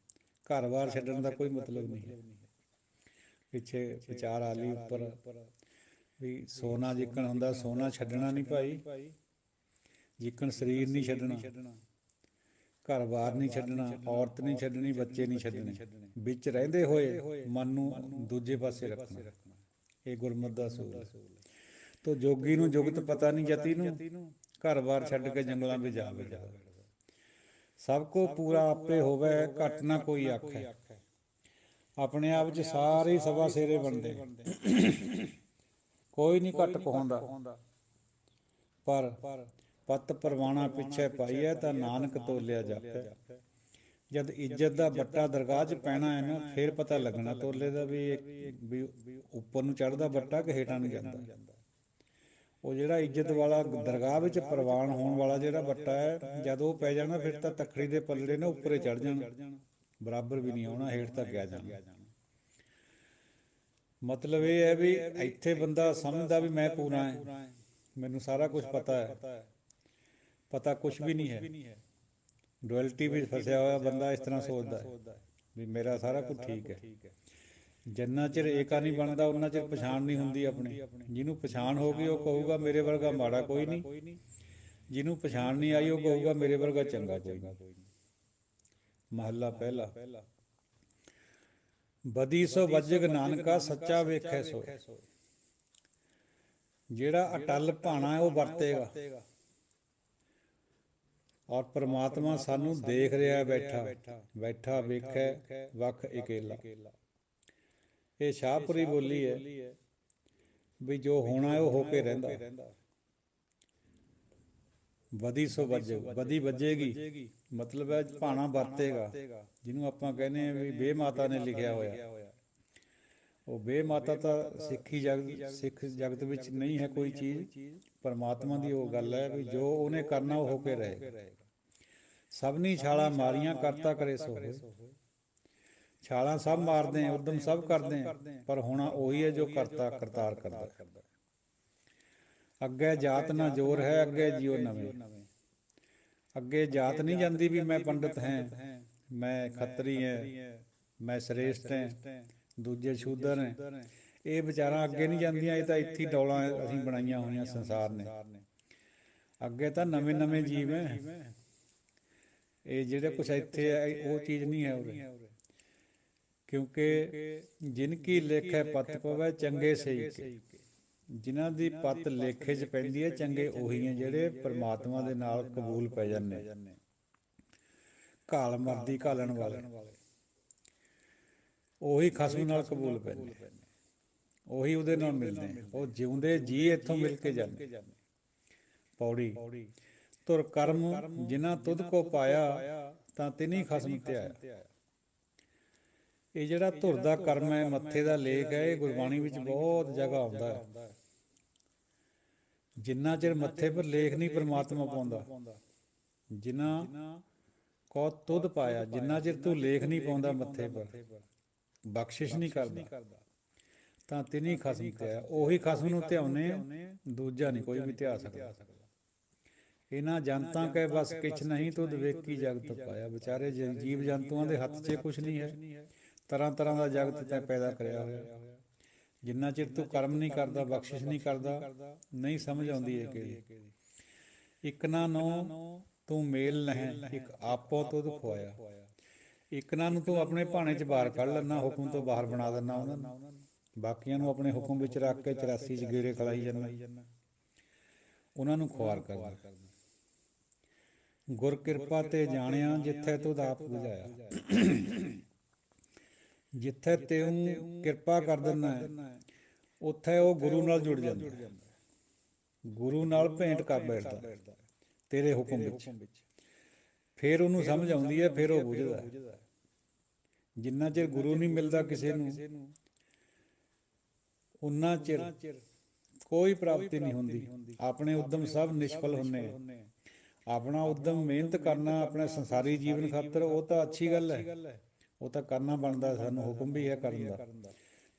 ਘਰ ਬਾਰ ਛੱਡਣ ਦਾ ਕੋਈ ਮਤਲਬ ਨਹੀਂ ਹੈ। ਪਿੱਛੇ ਵਿਚਾਰ ਆ ਲਈ ਉੱਪਰ ਵੀ ਸੋਨਾ ਜਿੱਕਣ ਹੁੰਦਾ, ਸੋਨਾ ਛੱਡਣਾ ਨਹੀਂ ਭਾਈ, ਜਿੱਕਣ ਸਰੀਰ ਨਹੀਂ ਛੱਡਣਾ, ਘਰ ਬਾਰ ਨਹੀਂ ਛੱਡਣਾ, ਔਰਤ ਨਹੀਂ ਛੱਡਣੀ, ਬੱਚੇ ਨਹੀਂ ਛੱਡਣੇ, ਵਿੱਚ ਰਹਿੰਦੇ ਹੋਏ ਮਨ ਨੂੰ ਦੂਜੇ ਪਾਸੇ ਰੱਖਣਾ। ਇਹ ਗੁਰਮਤਿ ਦਾ ਅਸੂਲ ਹੈ। ਤੋ ਜੋਗੀ ਨੂੰ ਜੁਗਤ ਪਤਾ ਨਹੀਂ, ਜਤੀ ਨੂੰ ਘਰ ਬਾਰ ਛੱਡ ਕੇ ਜੰਗਲਾਂ ਵਿੱਚ ਜਾ ਬੈਠਾ। ਸਭ ਕੋ ਪੂਰਾ ਆਪੇ ਹੋਵੇ, ਘੱਟ ਨਾ ਕੋਈ ਆਖੇ। ਆਪਣੇ ਆਪ 'ਚ ਸਾਰੇ ਸਵਾ ਸੇਰੇ ਬਣਦੇ, ਕੋਈ ਨਹੀਂ ਘੱਟ ਕਹਾਉਂਦਾ। ਪਰ ਪੱਤ ਪਰਵਾਣਾ ਪਿੱਛੇ ਪਾਈਐ, ਤਾਂ ਨਾਨਕ ਤੋਲਿਆ ਜਾਪੈ। ਜਦ ਇੱਜ਼ਤ ਦਾ ਬੱਟਾ ਦਰਗਾਹ 'ਚ ਪੈਣਾ ਹੈ ਨਾ, ਫਿਰ ਪਤਾ ਲੱਗਣਾ ਤੋਲੇ ਦਾ ਵੀ ਉੱਪਰ ਨੂੰ ਚੜ੍ਹਦਾ ਬੱਟਾ ਕਿ ਹੇਠਾਂ ਨੂੰ ਜਾਂਦਾ। ਉਹ ਜਿਹੜਾ ਇੱਜ਼ਤ ਵਾਲਾ ਦਰਗਾਹ ਵਿੱਚ ਪ੍ਰਵਾਨ ਹੋਣ ਵਾਲਾ ਜਿਹੜਾ ਬੱਟਾ ਹੈ, ਜਦ ਉਹ ਪੈ ਜਾਣਾ ਫਿਰ ਤਾਂ ਤਖੜੀ ਦੇ ਪੱਲੜੇ ਨੇ ਉੱਪਰੇ ਚੜ੍ਹ ਜਾਣਾ, ਬਰਾਬਰ ਵੀ ਨਹੀਂ ਆਉਣਾ, ਹੇਠ ਤੱਕ ਆ ਜਾਣਾ। ਮਤਲਬ ਇਹ ਹੈ ਵੀ ਇੱਥੇ ਬੰਦਾ ਸਮਝਦਾ ਵੀ ਮੈਂ ਪੂਰਾ ਹੈ, ਮੈਨੂੰ ਸਾਰਾ ਕੁਛ ਪਤਾ ਹੈ, ਪਤਾ ਕੁਛ ਵੀ ਨਹੀਂ ਹੈ। ਡੁਅਲਟੀ ਵਿੱਚ ਫਸਿਆ ਹੋਇਆ ਬੰਦਾ ਇਸ ਤਰ੍ਹਾਂ ਸੋਚਦਾ ਵੀ ਮੇਰਾ ਸਾਰਾ ਕੁਝ ਠੀਕ ਹੈ। ਜਿੰਨਾ ਚਿਰ ਏਕਾ ਨਹੀਂ ਬਣਦਾ ਉਹਨਾਂ ਚਿਰ ਪਛਾਣ ਨਹੀਂ ਹੁੰਦੀ ਆਪਣੀ। ਜਿਹਨੂੰ ਪਛਾਣ ਹੋ ਗਈ ਉਹ ਕਹੂਗਾ ਮੇਰੇ ਵਰਗਾ ਮਾੜਾ ਕੋਈ ਨਹੀਂ, ਜਿਹਨੂੰ ਪਛਾਣ ਨਹੀਂ ਆਈ ਉਹ ਕਹੂਗਾ ਮੇਰੇ ਵਰਗਾ ਚੰਗਾ ਕੋਈ ਨਹੀਂ। ਮਹੱਲਾ ਪਹਿਲਾ। ਬਦੀ ਸੋ ਵੱਜਗ ਨਾਨਕਾ ਸੱਚਾ ਵੇਖੈ ਸੋ। ਜਿਹੜਾ ਅਟਲ ਭਾਣਾ ਹੈ ਉਹ ਵਰਤੇਗਾ। ਔਰ ਪ੍ਰਮਾਤਮਾ ਸਾਨੂੰ ਦੇਖ ਰਿਹਾ ਬੈਠਾ, ਬੈਠਾ ਵੇਖੈ ਵਖ ਇਕੇਲਾ। ਇਹ ਸ਼ਾਹਪੁਰੀ ਬੋਲੀ ਹੈ ਵੀ ਜੋ ਹੋਣਾ ਹੈ ਉਹ ਹੋ ਕੇ ਰਹਿੰਦਾ। ਬਦੀ ਸੋ ਵੱਜਗ, ਬਦੀ ਵੱਜੇਗੀ ਮਤਲਬ ਹੈ ਭਾਣਾ ਵਰਤੇਗਾ, ਜਿਹਨੂੰ ਆਪਾਂ ਕਹਿੰਦੇ ਹਾਂ ਵੀ ਬੇਮਾਤਾ ਨੇ ਲਿਖਿਆ ਹੋਇਆ। ਉਹ ਬੇਮਾਤਾ ਤਾਂ ਸਿੱਖ ਜਗਤ ਵਿੱਚ ਨਹੀਂ ਹੈ ਕੋਈ ਚੀਜ਼। ਪਰਮਾਤਮਾ ਦੀ ਉਹ ਗੱਲ ਹੈ ਵੀ ਜੋ ਉਹਨੇ ਕਰਨਾ ਉਹ ਹੋ ਕੇ ਰਹੇਗਾ। ਸਭਨੀ ਛਾਲਾਂ ਮਾਰੀਆਂ ਕਰਤਾ ਕਰੇ ਸੋ ਹੋਏ। ਛਾਲਾਂ ਸਭ ਮਾਰਦੇ ਆ, ਉਦਮ ਸਭ ਕਰਦੇ ਆ, ਪਰ ਹੋਣਾ ਉਹੀ ਹੈ ਜੋ ਕਰਤਾ ਕਰਤਾਰ ਕਰਦਾ। ਅੱਗੇ ਜਾਤ ਨਾ ਜ਼ੋਰ ਹੈ, ਅੱਗੇ ਜਿਉ ਨਵੇਂ। ਅੱਗੇ ਜਾਤ ਨਹੀਂ ਜਾਂਦੀ ਵੀ ਮੈਂ ਪੰਡਿਤ ਹੈ, ਮੈਂ ਖੱਤਰੀ ਹੈ, ਮੈਂ ਸ੍ਰੇਸ਼ਟ ਹੈ, ਦੂਜੇ ਸ਼ੂਦਰ ਹੈ। ਇਹ ਵਿਚਾਰਾਂ ਅੱਗੇ ਨਹੀਂ ਜਾਂਦੀਆਂ। ਇਹ ਤਾਂ ਇੱਥੇ ਡੌਲਾਂ ਅਸੀਂ ਬਣਾਈਆਂ ਹੋਈਆਂ ਸੰਸਾਰ ਨੇ। ਅੱਗੇ ਤਾਂ ਨਵੇਂ ਨਵੇਂ ਜੀਵ ਹੈ। ਇਹ ਜਿਹੜੇ ਕੁਛ ਇੱਥੇ ਹੈ ਉਹ ਚੀਜ਼ ਨਹੀਂ ਹੈ ਉਰੇ। ਕਿਉਂਕਿ ਜਿਨ ਕੀ ਲੇਖੈ ਪੱਤ ਪਵੈ ਚੰਗੇ ਸਹੀ ਕੇ। ਜਿਨ੍ਹਾਂ ਦੀ ਪੱਤ ਲੇਖੇ 'ਚ ਪੈਂਦੀ ਹੈ ਚੰਗੇ ਉਹੀ ਹੈ ਜਿਹੜੇ ਪਰਮਾਤਮਾ ਦੇ ਨਾਲ ਕਬੂਲ ਪੈ ਜਾਂਦੇ। ਘਾਲ ਮਰਦੀ ਘਾਲਣ ਵਾਲੇ ਉਹੀ ਖਸਮ ਨਾਲ ਕਬੂਲ ਪੈਂਦੇ, ਉਹੀ ਉਹਦੇ ਨਾਲ ਮਿਲਦੇ। ਉਹ ਜਿਉਂਦੇ ਜੀ ਇੱਥੋਂ ਮਿਲ ਕੇ ਜਾਂਦੇ। ਪੌੜੀ ਧੁਰ ਕਰਮ ਜਿਨ੍ਹਾਂ ਤੁਧ ਕੋ ਪਾਇਆ, ਤਾਂ ਤਿਨੀ ਖਸਮ ਧਿਆਇਆ। ਇਹ ਜਿਹੜਾ ਧੁਰ ਦਾ ਕਰਮ ਹੈ, ਮੱਥੇ ਦਾ ਲੇਖ ਹੈ, ਇਹ ਗੁਰਬਾਣੀ ਵਿੱਚ ਬਹੁਤ ਜਗ੍ਹਾ ਆਉਂਦਾ ਹੈ। ਜਿੰਨਾ ਚਿਰ ਮੱਥੇ ਪਰ ਲੇਖ ਨਹੀਂ ਪਰਮਾਤਮਾ ਪਾਉਂਦਾ, ਜਿਨ੍ਹਾਂ ਕੋ ਤੁਧ ਪਾਇਆ, ਜਿੰਨਾ ਚਿਰ ਤੂੰ ਲੇਖ ਨਹੀਂ ਪਾਉਂਦਾ ਮੱਥੇ ਪਰ, ਬਖਸ਼ਿਸ਼ ਨਹੀਂ ਕਰਦਾ, ਤਾਂ ਤਿਨੀ ਖਸਮ ਧਿਆਇਆ। ਉਹੀ ਖਸਮ ਨੂੰ ਧਿਆਉਨੇ, ਦੂਜਾ ਨਹੀਂ ਕੋਈ ਵੀ ਧਿਆ ਸਕਦਾ। ਇਹਨਾਂ ਜਨਤਾਂ ਕੇ ਬਸ ਕਿਛ ਨਹੀਂ, ਤੁਧ ਵੇਖੀ ਜਗਤ ਪਾਇਆ। ਵਿਚਾਰੇ ਜੀਵ ਜੰਤੂਆਂ ਦੇ ਹੱਥ 'ਚ ਕੁਛ ਨਹੀਂ ਹੈ। ਤਰ੍ਹਾਂ ਤਰ੍ਹਾਂ ਦਾ ਜਗਤ ਤੈਂ ਪੈਦਾ ਕਰਿਆ ਹੋਇਆ। ਜਿੰਨਾ ਚਿਰ ਤੂੰ ਕਰਮ ਨਹੀਂ ਕਰਦਾ, ਬਖਸ਼ਿਸ਼ ਨਹੀਂ ਕਰਦਾ, ਨਹੀਂ ਸਮਝ ਆਉਂਦੀ ਇਹ ਕਿਹੜੀ। ਇੱਕ ਨਾ ਨੂੰ ਤੂੰ ਮੇਲ ਨਹਿ, ਇੱਕ ਆਪੋ ਤੁਧ ਖੁਆਇਆ। ਇੱਕ ਨਾ ਨੂੰ ਤੂੰ ਆਪਣੇ ਭਾਣੇ 'ਚ ਬਾਹਰ ਕੱਢ ਲੈਂਦਾ, ਹੁਕਮ ਤੋਂ ਬਾਹਰ ਬਣਾ ਦਿੰਦਾ ਉਹਨਾਂ ਨੂੰ। ਬਾਕੀਆਂ ਨੂੰ ਆਪਣੇ ਹੁਕਮ ਵਿੱਚ ਰੱਖ ਕੇ 84 'ਚ ਗੇੜੇ ਖਲਾਈ ਜਾਂਦਾ, ਉਹਨਾਂ ਨੂੰ ਖੁਆਰ ਕਰਦਾ। ਗੁਰ ਕਿਰਪਾ ਤੇ ਜਾਣਿਆ ਜਿੱਥੇ ਤੁਧ ਆਪ ਬੁਝਾਇਆ। ਜਿੱਥੇ ਤੈਨੂੰ ਕਿਰਪਾ ਕਰ ਦਿੰਦਾ ਹੈ, ਉੱਥੇ ਉਹ ਗੁਰੂ ਨਾਲ ਜੁੜ ਜਾਂਦਾ, ਗੁਰੂ ਨਾਲ ਭੇਂਟ ਕਰ ਬੈਠਦਾ ਤੇਰੇ ਹੁਕਮ ਵਿੱਚ। ਫਿਰ ਉਹਨੂੰ ਸਮਝ ਆਉਂਦੀ ਹੈ, ਫਿਰ ਉਹ ਬੁਝਦਾ। ਜਿੰਨਾ ਚਿਰ ਗੁਰੂ ਨਹੀਂ ਮਿਲਦਾ ਕਿਸੇ ਨੂੰ, ਉਨਾ ਚਿਰ ਕੋਈ ਪ੍ਰਾਪਤੀ ਨਹੀਂ ਹੁੰਦੀ। ਆਪਣੇ ਉਦਮ ਸਭ ਨਿਸ਼ਫਲ ਹੁੰਦੇ ਆ। ਆਪਣਾ ਉਦਮ ਮਿਹਨਤ ਕਰਨਾ ਆਪਣੇ ਸੰਸਾਰੀ ਜੀਵਨ ਖਾਤਰ, ਉਹ ਤਾਂ ਅੱਛੀ ਗੱਲ ਹੈ, ਉਹ ਤਾਂ ਕਰਨਾ ਬਣਦਾ, ਸਾਨੂੰ ਹੁਕਮ ਵੀ ਹੈ ਕਰਨ ਦਾ।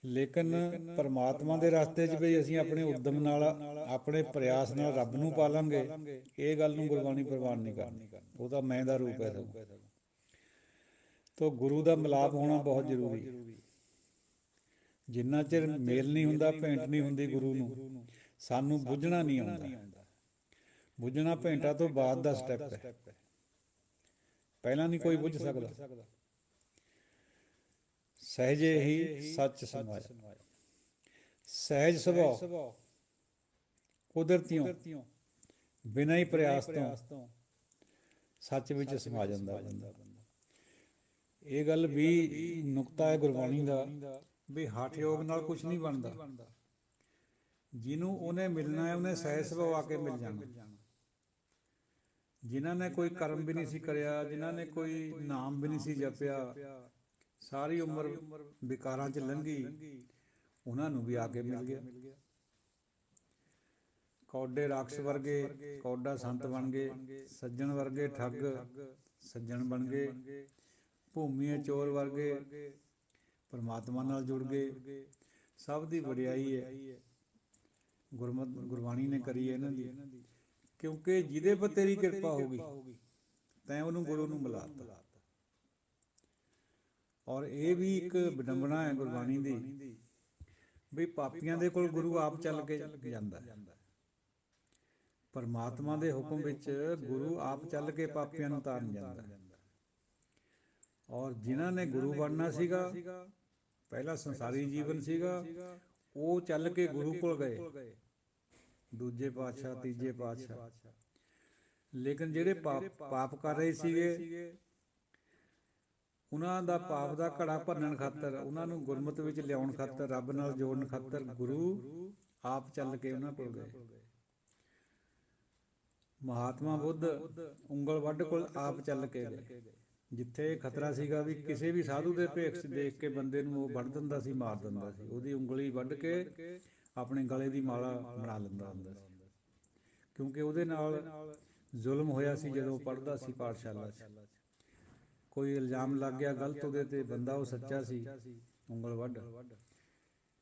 ਲੇਕਿਨ ਪਰਮਾਤਮਾ ਦੇ ਰਸਤੇ 'ਚ ਵੀ ਅਸੀਂ ਆਪਣੇ ਉਦਮ ਨਾਲ, ਆਪਣੇ ਪ੍ਰਯਾਸ ਨਾਲ ਰੱਬ ਨੂੰ ਪਾਲਾਂਗੇ, ਇਹ ਗੱਲ ਨੂੰ ਗੁਰਬਾਣੀ ਪ੍ਰਵਾਨ ਨਹੀਂ ਕਰਨੀ। ਉਹ ਤਾਂ ਮੈਂ ਦਾ ਰੂਪ ਹੈ ਸਗੋਂ। ਤੋ ਗੁਰੂ ਦਾ ਮਿਲਾਪ ਹੋਣਾ ਬਹੁਤ ਜ਼ਰੂਰੀ ਹੈ। ਜਿੰਨਾ ਚਿਰ ਮੇਲ ਨਹੀਂ ਹੁੰਦਾ, ਭੇਂਟ ਨਹੀਂ ਹੁੰਦੀ ਗੁਰੂ ਨੂੰ, ਸਾਨੂੰ ਬੁੱਝਣਾ ਨਹੀਂ ਆਉਂਦਾ। ਬੁੱਝਣਾ ਭੇਂਟਾਂ ਤੋਂ ਬਾਅਦ ਦਾ ਸਟੈਪ ਹੈ, ਪਹਿਲਾਂ ਨਹੀਂ ਕੋਈ ਬੁੱਝ ਸਕਦਾ। ਸਹਿਜੇ ਹੀ ਸੱਚ ਸਮਾਇਆ। ਸਹਿਜ ਸੁਭਾਅ, ਕੁਦਰਤੀਓਂ, ਬਿਨਾਂ ਹੀ ਪ੍ਰਯਾਸ ਤੋਂ ਸੱਚ ਵਿੱਚ ਸਮਾ ਜਾਂਦਾ ਬੰਦਾ। ਇਹ ਗੱਲ ਵੀ ਨੁਕਤਾ ਹੈ ਗੁਰਬਾਣੀ ਦਾ ਵੀ ਹਠ ਯੋਗ ਨਾਲ ਕੁਛ ਨਹੀਂ ਬਣਦਾ। ਜਿਹਨੂੰ ਉਹਨੇ ਮਿਲਣਾ ਹੈ, ਉਹਨੇ ਸਹਿਜ ਸੁਭਾਅ ਆ ਕੇ ਮਿਲ ਜਾਣਾ। ਜਿਨ੍ਹਾਂ ਨੇ ਕੋਈ ਕਰਮ ਵੀ ਨਹੀਂ ਸੀ ਕਰਿਆ, ਜਿਨ੍ਹਾਂ ਨੇ ਕੋਈ ਨਾਮ ਵੀ ਨਹੀਂ ਸੀ ਜਪਿਆ, ਸਾਰੀ ਉਮਰ ਵਿਕਾਰਾਂ 'ਚ ਲੰਘੀ, ਉਹਨਾਂ ਨੂੰ ਵੀ ਆ ਕੇ ਮਿਲ ਗਿਆ। ਕੌਡੇ ਰਾਖਸ਼ ਵਰਗੇ ਕੌਡਾ ਸੰਤ ਬਣ ਗਏ, ਸੱਜਣ ਵਰਗੇ ਠੱਗ ਸੱਜਣ ਬਣ ਗਏ, ਭੂਮੀਏ ਚੋਰ ਵਰਗੇ ਪਰਮਾਤਮਾ ਨਾਲ ਜੁੜ ਗਏ। ਸਭ ਦੀ ਵਡਿਆਈ ਹੈ, ਗੁਰਬਾਣੀ ਨੇ ਕਰੀ ਹੈ ਇਹਨਾਂ ਦੀ। ਕਿਉਂਕਿ ਜਿਹਦੇ ਪਰ ਤੇਰੀ ਕਿਰਪਾ ਹੋ ਗਈ, ਤੈਂ ਉਹਨੂੰ ਗੁਰੂ ਨੂੰ ਮਿਲਾਤਾ। ਔਰ ਇਹ ਵੀ ਇੱਕ ਵਿਡੰਬਣਾ ਹੈ ਗੁਰਬਾਣੀ ਦੀ ਵੀ ਪਾਪੀਆਂ ਦੇ ਕੋਲ ਗੁਰੂ ਆਪ ਚੱਲ ਕੇ ਜਾਂਦਾ। ਪਰਮਾਤਮਾ ਦੇ ਹੁਕਮ ਵਿੱਚ ਗੁਰੂ ਆਪ ਚੱਲ ਕੇ ਪਾਪੀਆਂ ਨੂੰ ਤਾਰਨ ਜਾਂਦਾ। ਔਰ ਜਿਨ੍ਹਾਂ ਨੇ ਗੁਰੂ ਬਣਨਾ ਸੀਗਾ, ਪਹਿਲਾ ਸੰਸਾਰੀ ਜੀਵਨ ਸੀਗਾ, ਉਹ ਚੱਲ ਕੇ ਗੁਰੂ ਕੋਲ ਗਏ, ਦੂਜੇ ਪਾਤਸ਼ਾਹ ਤੀਜੇ ਪਾਤਸ਼ਾਹ। ਲੇਕਿਨ ਜਿਹੜੇ ਪਾਪ ਕਰ ਰਹੇ ਸੀਗੇ, ਉਹਨਾਂ ਦਾ ਪਾਪ ਦਾ ਘੜਾ ਭੰਨਣ ਖਾਤਰ, ਉਹਨਾਂ ਨੂੰ ਗੁਰਮਤਿ ਵਿੱਚ ਲਿਆਉਣ ਖਾਤਰ, ਰੱਬ ਨਾਲ ਜੋੜਨ ਖਾਤਰ ਗੁਰੂ ਆਪ ਚੱਲ ਕੇ ਉਹਨਾਂ ਕੋਲ ਗਏ। ਮਹਾਤਮਾ ਬੁੱਧ ਉਂਗਲ ਵੱਢ ਕੋਲ ਆਪ ਚੱਲ ਕੇ ਗਏ, ਜਿੱਥੇ ਖਤਰਾ ਸੀਗਾ ਵੀ ਕਿਸੇ ਵੀ ਸਾਧੂ ਦੇ ਭੇਖ 'ਚ ਦੇਖ ਕੇ ਬੰਦੇ ਨੂੰ ਉਹ ਵੱਢ ਦਿੰਦਾ ਸੀ, ਮਾਰ ਦਿੰਦਾ ਸੀ, ਉਹਦੀ ਉਂਗਲੀ ਵੱਢ ਕੇ ਆਪਣੇ ਗਲੇ ਦੀ ਮਾਲਾ ਬਣਾ ਲੈਂਦਾ ਹੁੰਦਾ ਸੀ, ਕਿਉਂਕਿ ਉਹਦੇ ਨਾਲ ਜ਼ੁਲਮ ਹੋਇਆ ਸੀ ਜਦੋਂ ਪੜ੍ਹਦਾ ਸੀ ਪਾਠਸ਼ਾਲਾ 'ਚ। ਕੋਈ ਇਲਜ਼ਾਮ ਲੱਗ ਗਿਆ ਗਲਤ ਉਹਦੇ 'ਤੇ, ਬੰਦਾ ਉਹ ਸੱਚਾ ਸੀ, ਉਂਗਲ ਵੱਢ।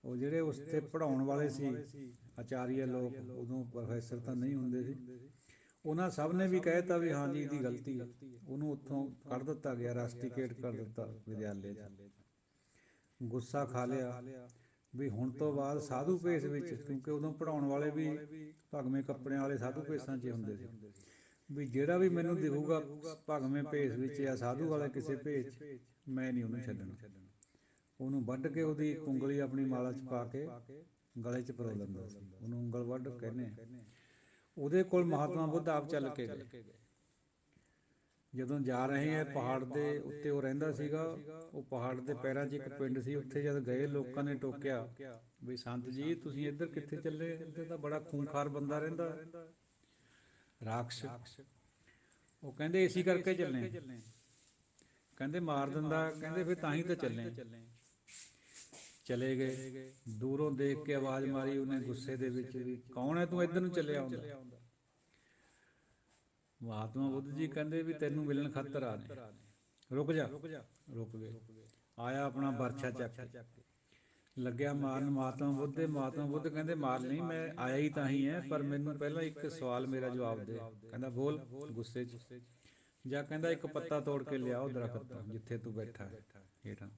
ਉਹ ਜਿਹੜੇ ਉਸ 'ਤੇ ਪੜ੍ਹਾਉਣ ਵਾਲੇ ਸੀ ਆਚਾਰੀਆ ਲੋਕ, ਉਦੋਂ ਪ੍ਰੋਫੈਸਰ ਤਾਂ ਨਹੀਂ ਹੁੰਦੇ ਸੀ, ਉਹਨਾਂ ਸਭ ਨੇ ਵੀ ਕਹਿ ਤਾ ਵੀ ਹਾਂ ਜੀ ਇਹਦੀ ਗਲਤੀ ਹੈ। ਉਹਨੂੰ ਉੱਥੋਂ ਕੱਢ ਦਿੱਤਾ ਗਿਆ, ਰਸਟੀਕੇਟ ਕਰ ਦਿੱਤਾ ਵਿਦਿਆਲੇ 'ਚ। ਗੁੱਸਾ ਖਾ ਲਿਆ ਵੀ ਹੁਣ ਤੋਂ ਬਾਅਦ ਸਾਧੂ ਭੇਸ ਵਿੱਚ, ਕਿਉਂਕਿ ਉਦੋਂ ਪੜ੍ਹਾਉਣ ਵਾਲੇ ਵੀ ਭਗਵੇਂ ਕੱਪੜਿਆਂ ਵਾਲੇ ਸਾਧੂ ਭੇਸਾਂ 'ਚ ਹੁੰਦੇ ਸੀ, ਵੀ ਜਿਹੜਾ ਵੀ ਮੈਨੂੰ ਦਿਖੂਗਾ ਭਗਵੇਂ ਭੇਸ ਵਿੱਚ ਜਾਂ ਸਾਧੂ ਵਾਲੇ ਕਿਸੇ ਭੇਸ 'ਚ, ਮੈਂ ਨਹੀਂ ਉਹਨੂੰ ਛੱਡਣਾ। ਉਹਨੂੰ ਵੱਢ ਕੇ ਉਹਦੀ ਉਂਗਲੀ ਆਪਣੀ ਮਾਲਾ 'ਚ ਪਾ ਕੇ ਗਲੇ 'ਚ ਪਰੋ ਲੈਂਦਾ ਸੀ, ਉਹਨੂੰ ਉਂਗਲ ਵੱਢ ਕਹਿੰਦੇ। ਉਹਦੇ ਕੋਲ ਮਹਾਤਮਾ ਬੁੱਧ ਆਪ ਚੱਲ ਕੇ ਗਏ। ਜਦੋਂ ਜਾ ਰਹੇ ਹੈ ਪਹਾੜ ਦੇ ਉੱਤੇ ਉਹ ਰਹਿੰਦਾ ਸੀਗਾ, ਉਹ ਪਹਾੜ ਦੇ ਪੈਰਾਂ 'ਚ ਇੱਕ ਪਿੰਡ ਸੀ, ਉੱਥੇ ਜਦ ਗਏ ਲੋਕਾਂ ਨੇ ਟੋਕਿਆ ਵੀ ਸੰਤ ਜੀ ਤੁਸੀਂ ਇੱਧਰ ਕਿੱਥੇ ਚੱਲੇ, ਇੱਥੇ ਤਾਂ ਬੜਾ ਖੂੰਖਾਰ ਬੰਦਾ ਰਹਿੰਦਾ, ਰਾਖਸ਼। ਉਹ ਕਹਿੰਦੇ ਇਸੀ ਕਰਕੇ ਚੱਲੇ, ਕਹਿੰਦੇ ਮਾਰ ਦਿੰਦਾ, ਕਹਿੰਦੇ ਫਿਰ ਤਾਂ ਹੀ ਤਾਂ ਚੱਲੇ। ਚਲੇ ਗਏ, ਦੂਰੋਂ ਦੇਖ ਕੇ ਆਵਾਜ਼ ਮਾਰੀ ਉਹਨੇ ਗੁੱਸੇ ਦੇ ਵਿੱਚ ਵੀ ਕੌਣ ਹੈ ਤੂੰ, ਇੱਧਰ ਨੂੰ ਚੱਲਿਆ ਆਉਂਦਾ। ਮਹਾਤਮਾ ਬੁੱਧ ਜੀ ਕਹਿੰਦੇ ਵੀ ਤੈਨੂੰ ਮਿਲਣ ਖਾਤਰ ਆ ਨੇ, ਰੁਕ ਜਾ। ਰੁਕ ਗਏ, ਆਇਆ ਆਪਣਾ ਬਰਛਾ ਚੱਕ ਕੇ ਲੱਗਿਆ ਮਾਰਨ ਮਹਾਤਮਾ ਬੁੱਧ ਕਹਿੰਦੇ ਮਾਰ ਨਹੀਂ, ਮੈਂ ਆਇਆ ਹੀ ਤਾਂ ਹੀ ਹੈ, ਪਰ ਮੈਨੂੰ ਪਹਿਲਾਂ ਇੱਕ ਸਵਾਲ ਮੇਰਾ ਜਵਾਬ ਦੇ। ਕਹਿੰਦਾ ਬੋਲ, ਗੁੱਸੇ 'ਚ। ਜਾਂ ਕਹਿੰਦਾ ਇੱਕ ਪੱਤਾ ਤੋੜ ਕੇ ਲਿਆਓ ਦਰਖਤ ਤੋਂ ਜਿੱਥੇ ਤੂੰ ਬੈਠਾ ਹੇਠਾਂ।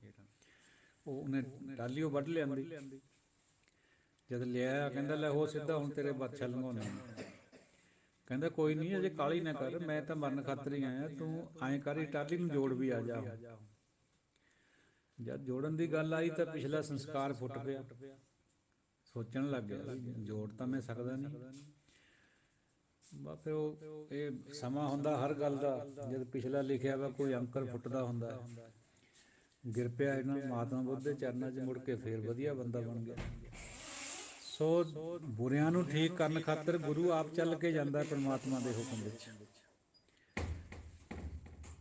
ਉਹਨੇ ਟਾਹਲੀ ਉਹ ਵੱਢ ਲਿਆਂਦੀ, ਜਦ ਲਿਆਇਆ ਕਹਿੰਦਾ ਲੈ ਹੋ ਸਿੱਧਾ, ਹੁਣ ਤੇਰੇ ਬਰਛਾ ਲੰਘਾਉਣਾ। ਕਹਿੰਦਾ ਕੋਈ ਨਹੀਂ ਅਜੇ ਕਾਹਲੀ ਨਾ ਕਰ, ਮੈਂ ਤਾਂ ਮਰਨ ਖਾਤਰ ਹੀ ਆਇਆ, ਤੂੰ ਐਂ ਕਰ ਟਾਹਲੀ ਨੂੰ ਜੋੜ ਵੀ ਆ ਜਾ। ਜਦ ਜੋੜਨ ਦੀ ਗੱਲ ਆਈ ਤਾਂ ਪਿਛਲਾ ਸੰਸਕਾਰ ਫੁੱਟ ਪਿਆ, ਸੋਚਣ ਲੱਗ ਗਿਆ ਜੋੜ ਤਾਂ ਮੈਂ ਸਕਦਾ ਨਹੀਂ। ਬਸ ਫਿਰ ਉਹ ਇਹ ਸਮਾਂ ਹੁੰਦਾ ਹਰ ਗੱਲ ਦਾ, ਜਦ ਪਿਛਲਾ ਲਿਖਿਆ ਵਾ ਕੋਈ ਅੰਕਰ ਫੁੱਟਦਾ ਹੁੰਦਾ, ਗਿਰ ਪਿਆ ਇਹਨਾਂ ਮਹਾਤਮਾ ਬੁੱਧ ਦੇ ਚਰਨਾਂ 'ਚ, ਮੁੜ ਕੇ ਫੇਰ ਵਧੀਆ ਬੰਦਾ ਬਣ ਗਿਆ। ਸੋ ਬੁਰਿਆਂ ਨੂੰ ਠੀਕ ਕਰਨ ਖਾਤਰ ਗੁਰੂ ਆਪ ਚੱਲ ਕੇ ਜਾਂਦਾ ਪਰਮਾਤਮਾ ਦੇ ਹੁਕਮ ਵਿੱਚ,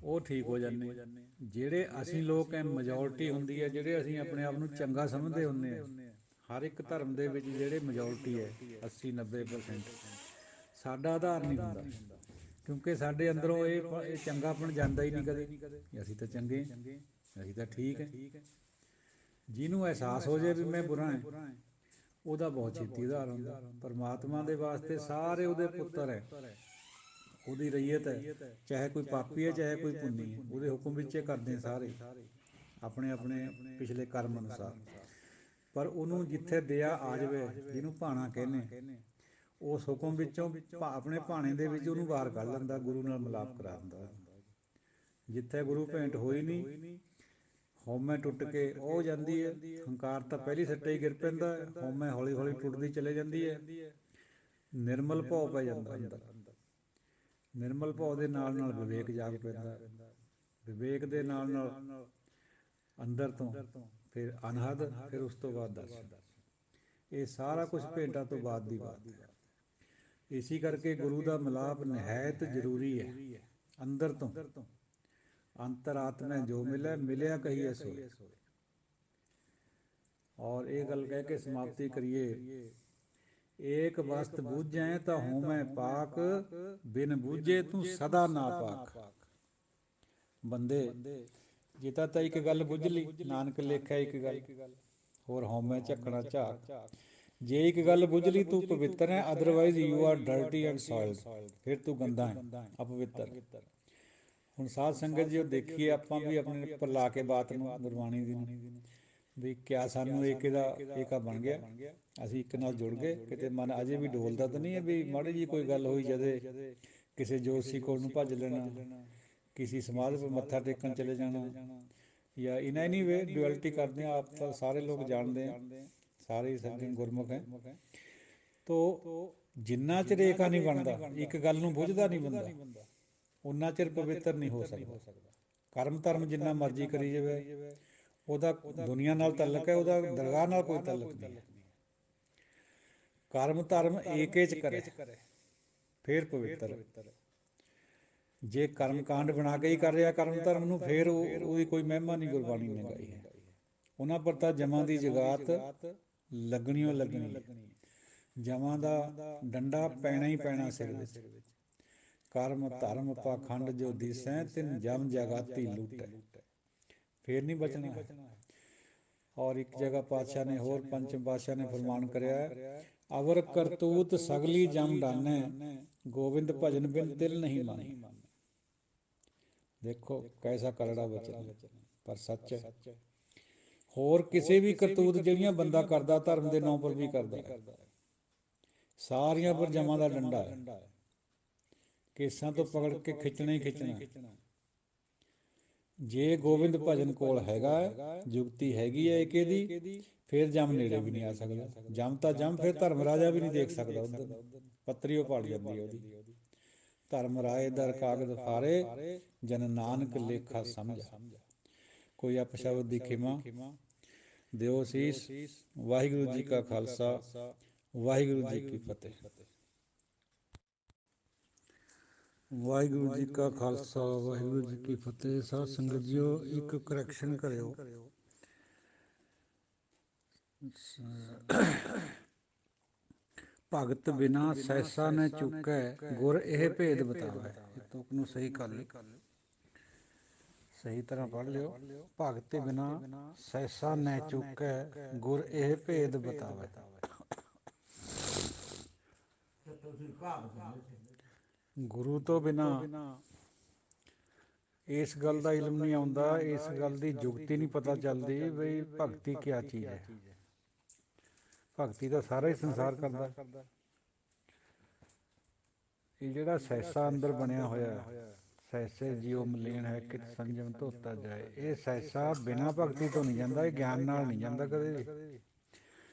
ਉਹ ਠੀਕ ਹੋ ਜਾਂਦੇ। ਜਿਹੜੇ ਅਸੀਂ ਲੋਕ ਐ ਮੈਜੋਰਟੀ ਹੁੰਦੀ ਹੈ, ਜਿਹੜੇ ਅਸੀਂ ਆਪਣੇ ਆਪ ਨੂੰ ਚੰਗਾ ਸਮਝਦੇ ਹੁੰਦੇ ਹਾਂ, ਹਰ ਇੱਕ ਧਰਮ ਦੇ ਵਿੱਚ ਜਿਹੜੇ ਮੈਜੋਰਟੀ ਹੈ 80-90%, ਸਾਡਾ ਆਧਾਰ ਨਹੀਂ ਹੁੰਦਾ, ਕਿਉਂਕਿ ਸਾਡੇ ਅੰਦਰੋਂ ਇਹ ਚੰਗਾਪਣ ਜਾਂਦਾ ਹੀ ਨਹੀਂ ਕਦੇ, ਅਸੀਂ ਤਾਂ ਚੰਗੇ, ਅਸੀਂ ਤਾਂ ਠੀਕ ਹੈ। ਜਿਹਨੂੰ ਅਹਿਸਾਸ ਹੋ ਜਾਏ ਵੀ ਮੈਂ ਬੁਰਾ ਹੈ, ਉਹਦਾ ਬਹੁਤ ਛੇਤੀ ਉਧਾਰ ਹੁੰਦਾ। ਪਰਮਾਤਮਾ ਦੇ ਵਾਸਤੇ ਸਾਰੇ ਉਹਦੇ ਪੁੱਤਰ ਹੈ, ਉਹਦੀ ਰਈਅਤ ਹੈ, ਚਾਹੇ ਕੋਈ ਪਾਪੀ ਹੈ ਚਾਹੇ ਕੋਈ ਪੁੰਨੀ ਹੈ, ਉਹਦੇ ਹੁਕਮ ਵਿੱਚ ਕਰਦੇ ਸਾਰੇ ਆਪਣੇ ਆਪਣੇ ਪਿਛਲੇ ਕਰਮ ਅਨੁਸਾਰ। ਪਰ ਉਹਨੂੰ ਜਿੱਥੇ ਦਇਆ ਆ ਜਾਵੇ, ਜਿਹਨੂੰ ਭਾਣਾ ਕਹਿੰਦੇ, ਉਸ ਹੁਕਮ ਵਿੱਚੋਂ ਆਪਣੇ ਭਾਣੇ ਦੇ ਵਿੱਚ ਉਹਨੂੰ ਬਾਹਰ ਕੱਢ ਲੈਂਦਾ, ਗੁਰੂ ਨਾਲ ਮਿਲਾਪ ਕਰਾ ਦਿੰਦਾ। ਜਿੱਥੇ ਗੁਰੂ ਭੇਂਟ ਹੋਈ ਨਹੀਂ, ਹਉਮੈ ਟੁੱਟ ਕੇ ਉਹ ਜਾਂਦੀ ਹੈ, ਹੰਕਾਰ ਤਾਂ ਪਹਿਲੀ ਸੱਟੇ ਹੀ ਗਿਰ ਪੈਂਦਾ, ਹਉਮੈ ਹੌਲੀ ਹੌਲੀ ਟੁੱਟਦੀ ਚਲੇ ਜਾਂਦੀ ਹੈ, ਨਿਰਮਲ ਭਉ ਪੈ ਜਾਂਦਾ ਅੰਦਰ। ਨਿਰਮਲ ਭਉ ਦੇ ਨਾਲ ਨਾਲ ਵਿਵੇਕ ਜਾਗ ਪੈਂਦਾ, ਵਿਵੇਕ ਦੇ ਨਾਲ ਨਾਲ ਅੰਦਰ ਤੋਂ ਫਿਰ ਅਨਹਦ, ਫਿਰ ਉਸ ਤੋਂ ਬਾਅਦ ਦਰਸ਼ਨ। ਇਹ ਸਾਰਾ ਕੁਝ ਭੇਟਾਂ ਤੋਂ ਬਾਅਦ ਦੀ ਬਾਤ ਹੈ। ਇਸੀ ਕਰਕੇ ਗੁਰੂ ਦਾ ਮਿਲਾਪ ਨਿਹਾਇਤ ਜ਼ਰੂਰੀ ਹੈ। ਅੰਦਰ ਤੋਂ ਅੰਤਰਾਤਮਾ ਜੋ ਮਿਲਿਆ ਕਹੀਏ ਸੋਏ। ਔਰ ਇਹ ਗੱਲ ਕਹਿ ਕੇ ਸਮਾਪਤੀ ਕਰੀਏ, ਏਕ ਵਸਤ ਬੂਝੈ ਤਾਂ ਹੋਮੈ ਪਾਕ, ਬਿਨ ਬੂਝੇ ਤੂੰ ਸਦਾ ਨਾ ਪਾਕ। ਬੰਦੇ ਜੇ ਤਾਂ ਇੱਕ ਗੱਲ ਬੁੱਝ ਲਈ, ਨਾਨਕ ਲੇਖਿਆ ਇੱਕ ਗੱਲ, ਹੋਰ ਹਉਮੈ ਝੱਕਣਾ ਝਾਕ। ਜੇ ਇੱਕ ਗੱਲ ਬੁੱਝ ਲਈ ਤੂੰ ਪਵਿੱਤਰ ਹੈ, otherwise you are dirty and soiled, ਫਿਰ ਤੂੰ ਗੰਦਾ ਹੈ, ਅਪਵਿੱਤਰ। ਹੁਣ ਸਾਧ ਸੰਗਤ ਜੀ ਉਹ ਦੇਖੀਏ, ਆਪਾਂ ਵੀ ਆਪਣੇ ਉੱਪਰ ਲਾ ਕੇ ਬਾਤ ਨੂੰ, ਗੁਰਬਾਣੀ ਦੀ ਨੂੰ, ਵੀ ਕਿਆ ਸਾਨੂੰ ਏਕਾ ਬਣ ਗਿਆ, ਅਸੀਂ ਇੱਕ ਨਾਲ ਜੁੜ ਗਏ। ਕਿਤੇ ਮਨ ਅਜੇ ਵੀ ਡੋਲਦਾ ਤਾਂ ਨਹੀਂ ਹੈ ਵੀ ਮਾੜੀ ਜਿਹੀ ਕੋਈ ਗੱਲ ਹੋਈ ਜਦੇ ਕਿਸੇ ਜੋਤਸ਼ੀ ਕੋਲ ਨੂੰ ਭੱਜ ਲੈਣਾ, ਕਿਸੇ ਸਮਾਧ 'ਤੇ ਮੱਥਾ ਟੇਕਣ ਚਲੇ ਜਾਣਾ, ਜਾਂ ਇਨ ਐਨੀ ਵੇ ਡੁਐਲਿਟੀ ਕਰਦੇ ਹਾਂ। ਆਪ ਤਾਂ ਸਾਰੇ ਲੋਕ ਜਾਣਦੇ हैं, ਸਾਰੇ ਸੱਜਣ ਗੁਰਮੁਖ ਹੈ। ਤੋ ਜਿੰਨਾ ਚਿਰ ਏਕਾ ਨਹੀਂ ਬਣਦਾ, ਇੱਕ ਗੱਲ ਨੂੰ ਬੁੱਝਦਾ ਨਹੀਂ ਬੰਦਾ, ਉਨਾ ਚਿਰ ਪਵਿੱਤਰ ਨਹੀਂ ਹੋ ਸਕਦਾ। ਕਰਮ ਧਰਮ ਜਿੰਨਾ ਮਰਜ਼ੀ ਕਰੀ ਜਾਵੇ, ਉਹਦਾ ਦੁਨੀਆ ਨਾਲ ਤਾਲੁਕ ਹੈ, ਉਹਦਾ ਦਰਗਾਹ ਨਾਲ ਕੋਈ ਤਾਲੁਕ ਨਹੀਂ ਹੈ। ਕਰਮ ਧਰਮ ਏਕੇ 'ਚ ਕਰੇ ਫਿਰ ਪਵਿੱਤਰ ਹੈ। ਜੇ ਕਰਮ ਕਾਂਡ ਬਣਾ ਕੇ ਹੀ ਕਰ ਰਿਹਾ ਕਰਮ ਧਰਮ ਨੂੰ, ਫਿਰ ਉਹਦੀ ਕੋਈ ਮਹਿਮਾ ਨਹੀਂ ਗੁਰਬਾਣੀ ਨੇ ਗਾਈ ਹੈ। ਉਹਨਾਂ ਪਰ ਤਾਂ ਜਮਾਂ ਦੀ ਜਗਾਤ ਲੱਗਣੀ ਓ ਲੱਗਣੀ ਹੈ। ਜਮਾਂ ਦਾ ਡੰਡਾ ਪੈਣਾ ਹੀ ਪੈਣਾ ਸਿਰ ਵਿੱਚ। ਕਰਮ ਧਰਮ ਪਾਖੰਡ ਜੋ ਦਿਸੈ ਤਿਨ ਜਮ ਜਗਾਤੀ ਲੂਟੈ, ਫਿਰ ਨਹੀਂ ਬਚਣਾ ਹੈ। ਔਰ ਇੱਕ ਜਗ੍ਹਾ ਪਾਤਸ਼ਾਹ ਨੇ ਹੋਰ, ਪੰਚਮ ਪਾਤਸ਼ਾਹ ਨੇ ਫਰਮਾਨ ਕਰਿਆ, ਅਵਰ ਕਰਤੂਤ ਸਗਲੀ ਜਮ ਡਾਨੈ, ਗੋਬਿੰਦ ਭਜਨ ਬਿਨ ਤਿਲ ਨਹੀਂ ਮਾਨੈ। ਦੇਖੋ ਕੈਸਾ ਕਰੜਾ ਵਚਨ ਹੈ, ਪਰ ਸੱਚ ਹੈ। ਹੋਰ ਕਿਸੇ ਵੀ ਕਰਤੂਤ ਜਿਹੜੀਆਂ ਬੰਦਾ ਕਰਦਾ ਧਰਮ ਦੇ ਨਾਂ ਪਰ ਵੀ ਕਰਦਾ ਹੈ, ਸਾਰੀਆਂ ਪਰ ਜਮਾਂ ਦਾ ਡੰਡਾ ਹੈ। ਕੇਸਾਂ ਤੋਂ ਪਕੜ ਕੇ ਖਿੱਚਣਾ ਹੀ ਖਿੱਚਣਾ। ਜੇ ਗੋਬਿੰਦ ਭਜਨ ਕੋਲ ਹੈਗਾ, ਜੁਗਤੀ ਹੈਗੀ ਹੈ ਏਕੇ ਦੀ, ਫਿਰ ਜਮ ਨੇੜੇ ਵੀ ਨਹੀਂ ਆ ਸਕਦਾ। ਜਮ ਤਾਂ ਜਮ, ਫਿਰ ਧਰਮ ਰਾਜਾ ਵੀ ਨਹੀਂ ਦੇਖ ਸਕਦਾ ਉੱਧਰ, ਪੱਤਰੀ ਓ ਪਾੜ ਜਾਂਦੀ ਹੈ ਉਹਦੀ। ਧਰਮ ਰਾਏ ਦਰ ਕਾਗਦ ਫਾਰੇ, ਜਨ ਨਾਨਕ ਲੇਖਾ ਸਮਝਾ। ਕੋਈ ਅਪਸ਼ਬਦ ਦੀ ਖਿਮਾ ਦਿਓ ਸੀਸ। ਵਾਹਿਗੁਰੂ ਜੀ ਕਾ ਖਾਲਸਾ, ਵਾਹਿਗੁਰੂ ਜੀ ਕੀ ਫਤਿਹ। ਵਾਹਿਗੁਰੂ ਜੀ ਕਾ ਖਾਲਸਾ, ਵਾਹਿਗੁਰੂ ਜੀ ਕੀ ਫਤਿਹ। ਸਾਧ ਸੰਗਤ ਜੀਓ, ਇੱਕ ਕਰੈਕਸ਼ਨ ਕਰਿਓ। ਭਗਤ ਬਿਨਾ ਸੈਸਾ ਨ ਚੁੱਕੈ, ਗੁਰ ਇਹ ਭੇਦ ਬਤਾਵੈ। ਇਹ ਤੁਕ ਨੂੰ ਸਹੀ ਕਰ ਲਿਓ, ਸਹੀ ਤਰ੍ਹਾਂ ਪੜ੍ਹ ਲਿਓ। ਭਗਤ ਬਿਨਾ ਸੈਸਾ ਨ ਚੁੱਕੈ, ਗੁਰ ਇਹ ਭੇਦ ਬਤਾਵੈ। ਗੁਰੂ ਤੋਂ ਬਿਨਾ ਇਸ ਗੱਲ ਦਾ ਇਲਮ ਨਹੀਂ ਆਉਂਦਾ, ਇਸ ਗੱਲ ਦੀ ਜੁਗਤੀ ਨਹੀਂ ਪਤਾ ਚੱਲਦੀ ਬਈ ਭਗਤੀ ਕਿਆ ਚੀਜ਼ ਹੈ। ਭਗਤੀ ਤਾਂ ਸਾਰਾ ਹੀ ਸੰਸਾਰ ਕਰਦਾ। ਇਹ ਜਿਹੜਾ ਸੈਸਾ ਅੰਦਰ ਬਣਿਆ ਹੋਇਆ, ਸੈਸੇ ਜਿਉ ਮਲੀਨ ਹੈ ਕਿਤ ਸੰਜਮ ਧੋਤਾ ਜਾਏ, ਇਹ ਸੈਸਾ ਬਿਨਾਂ ਭਗਤੀ ਤੋਂ ਨਹੀਂ ਜਾਂਦਾ, ਇਹ ਗਿਆਨ ਨਾਲ ਨਹੀਂ ਜਾਂਦਾ ਕਦੇ ਵੀ।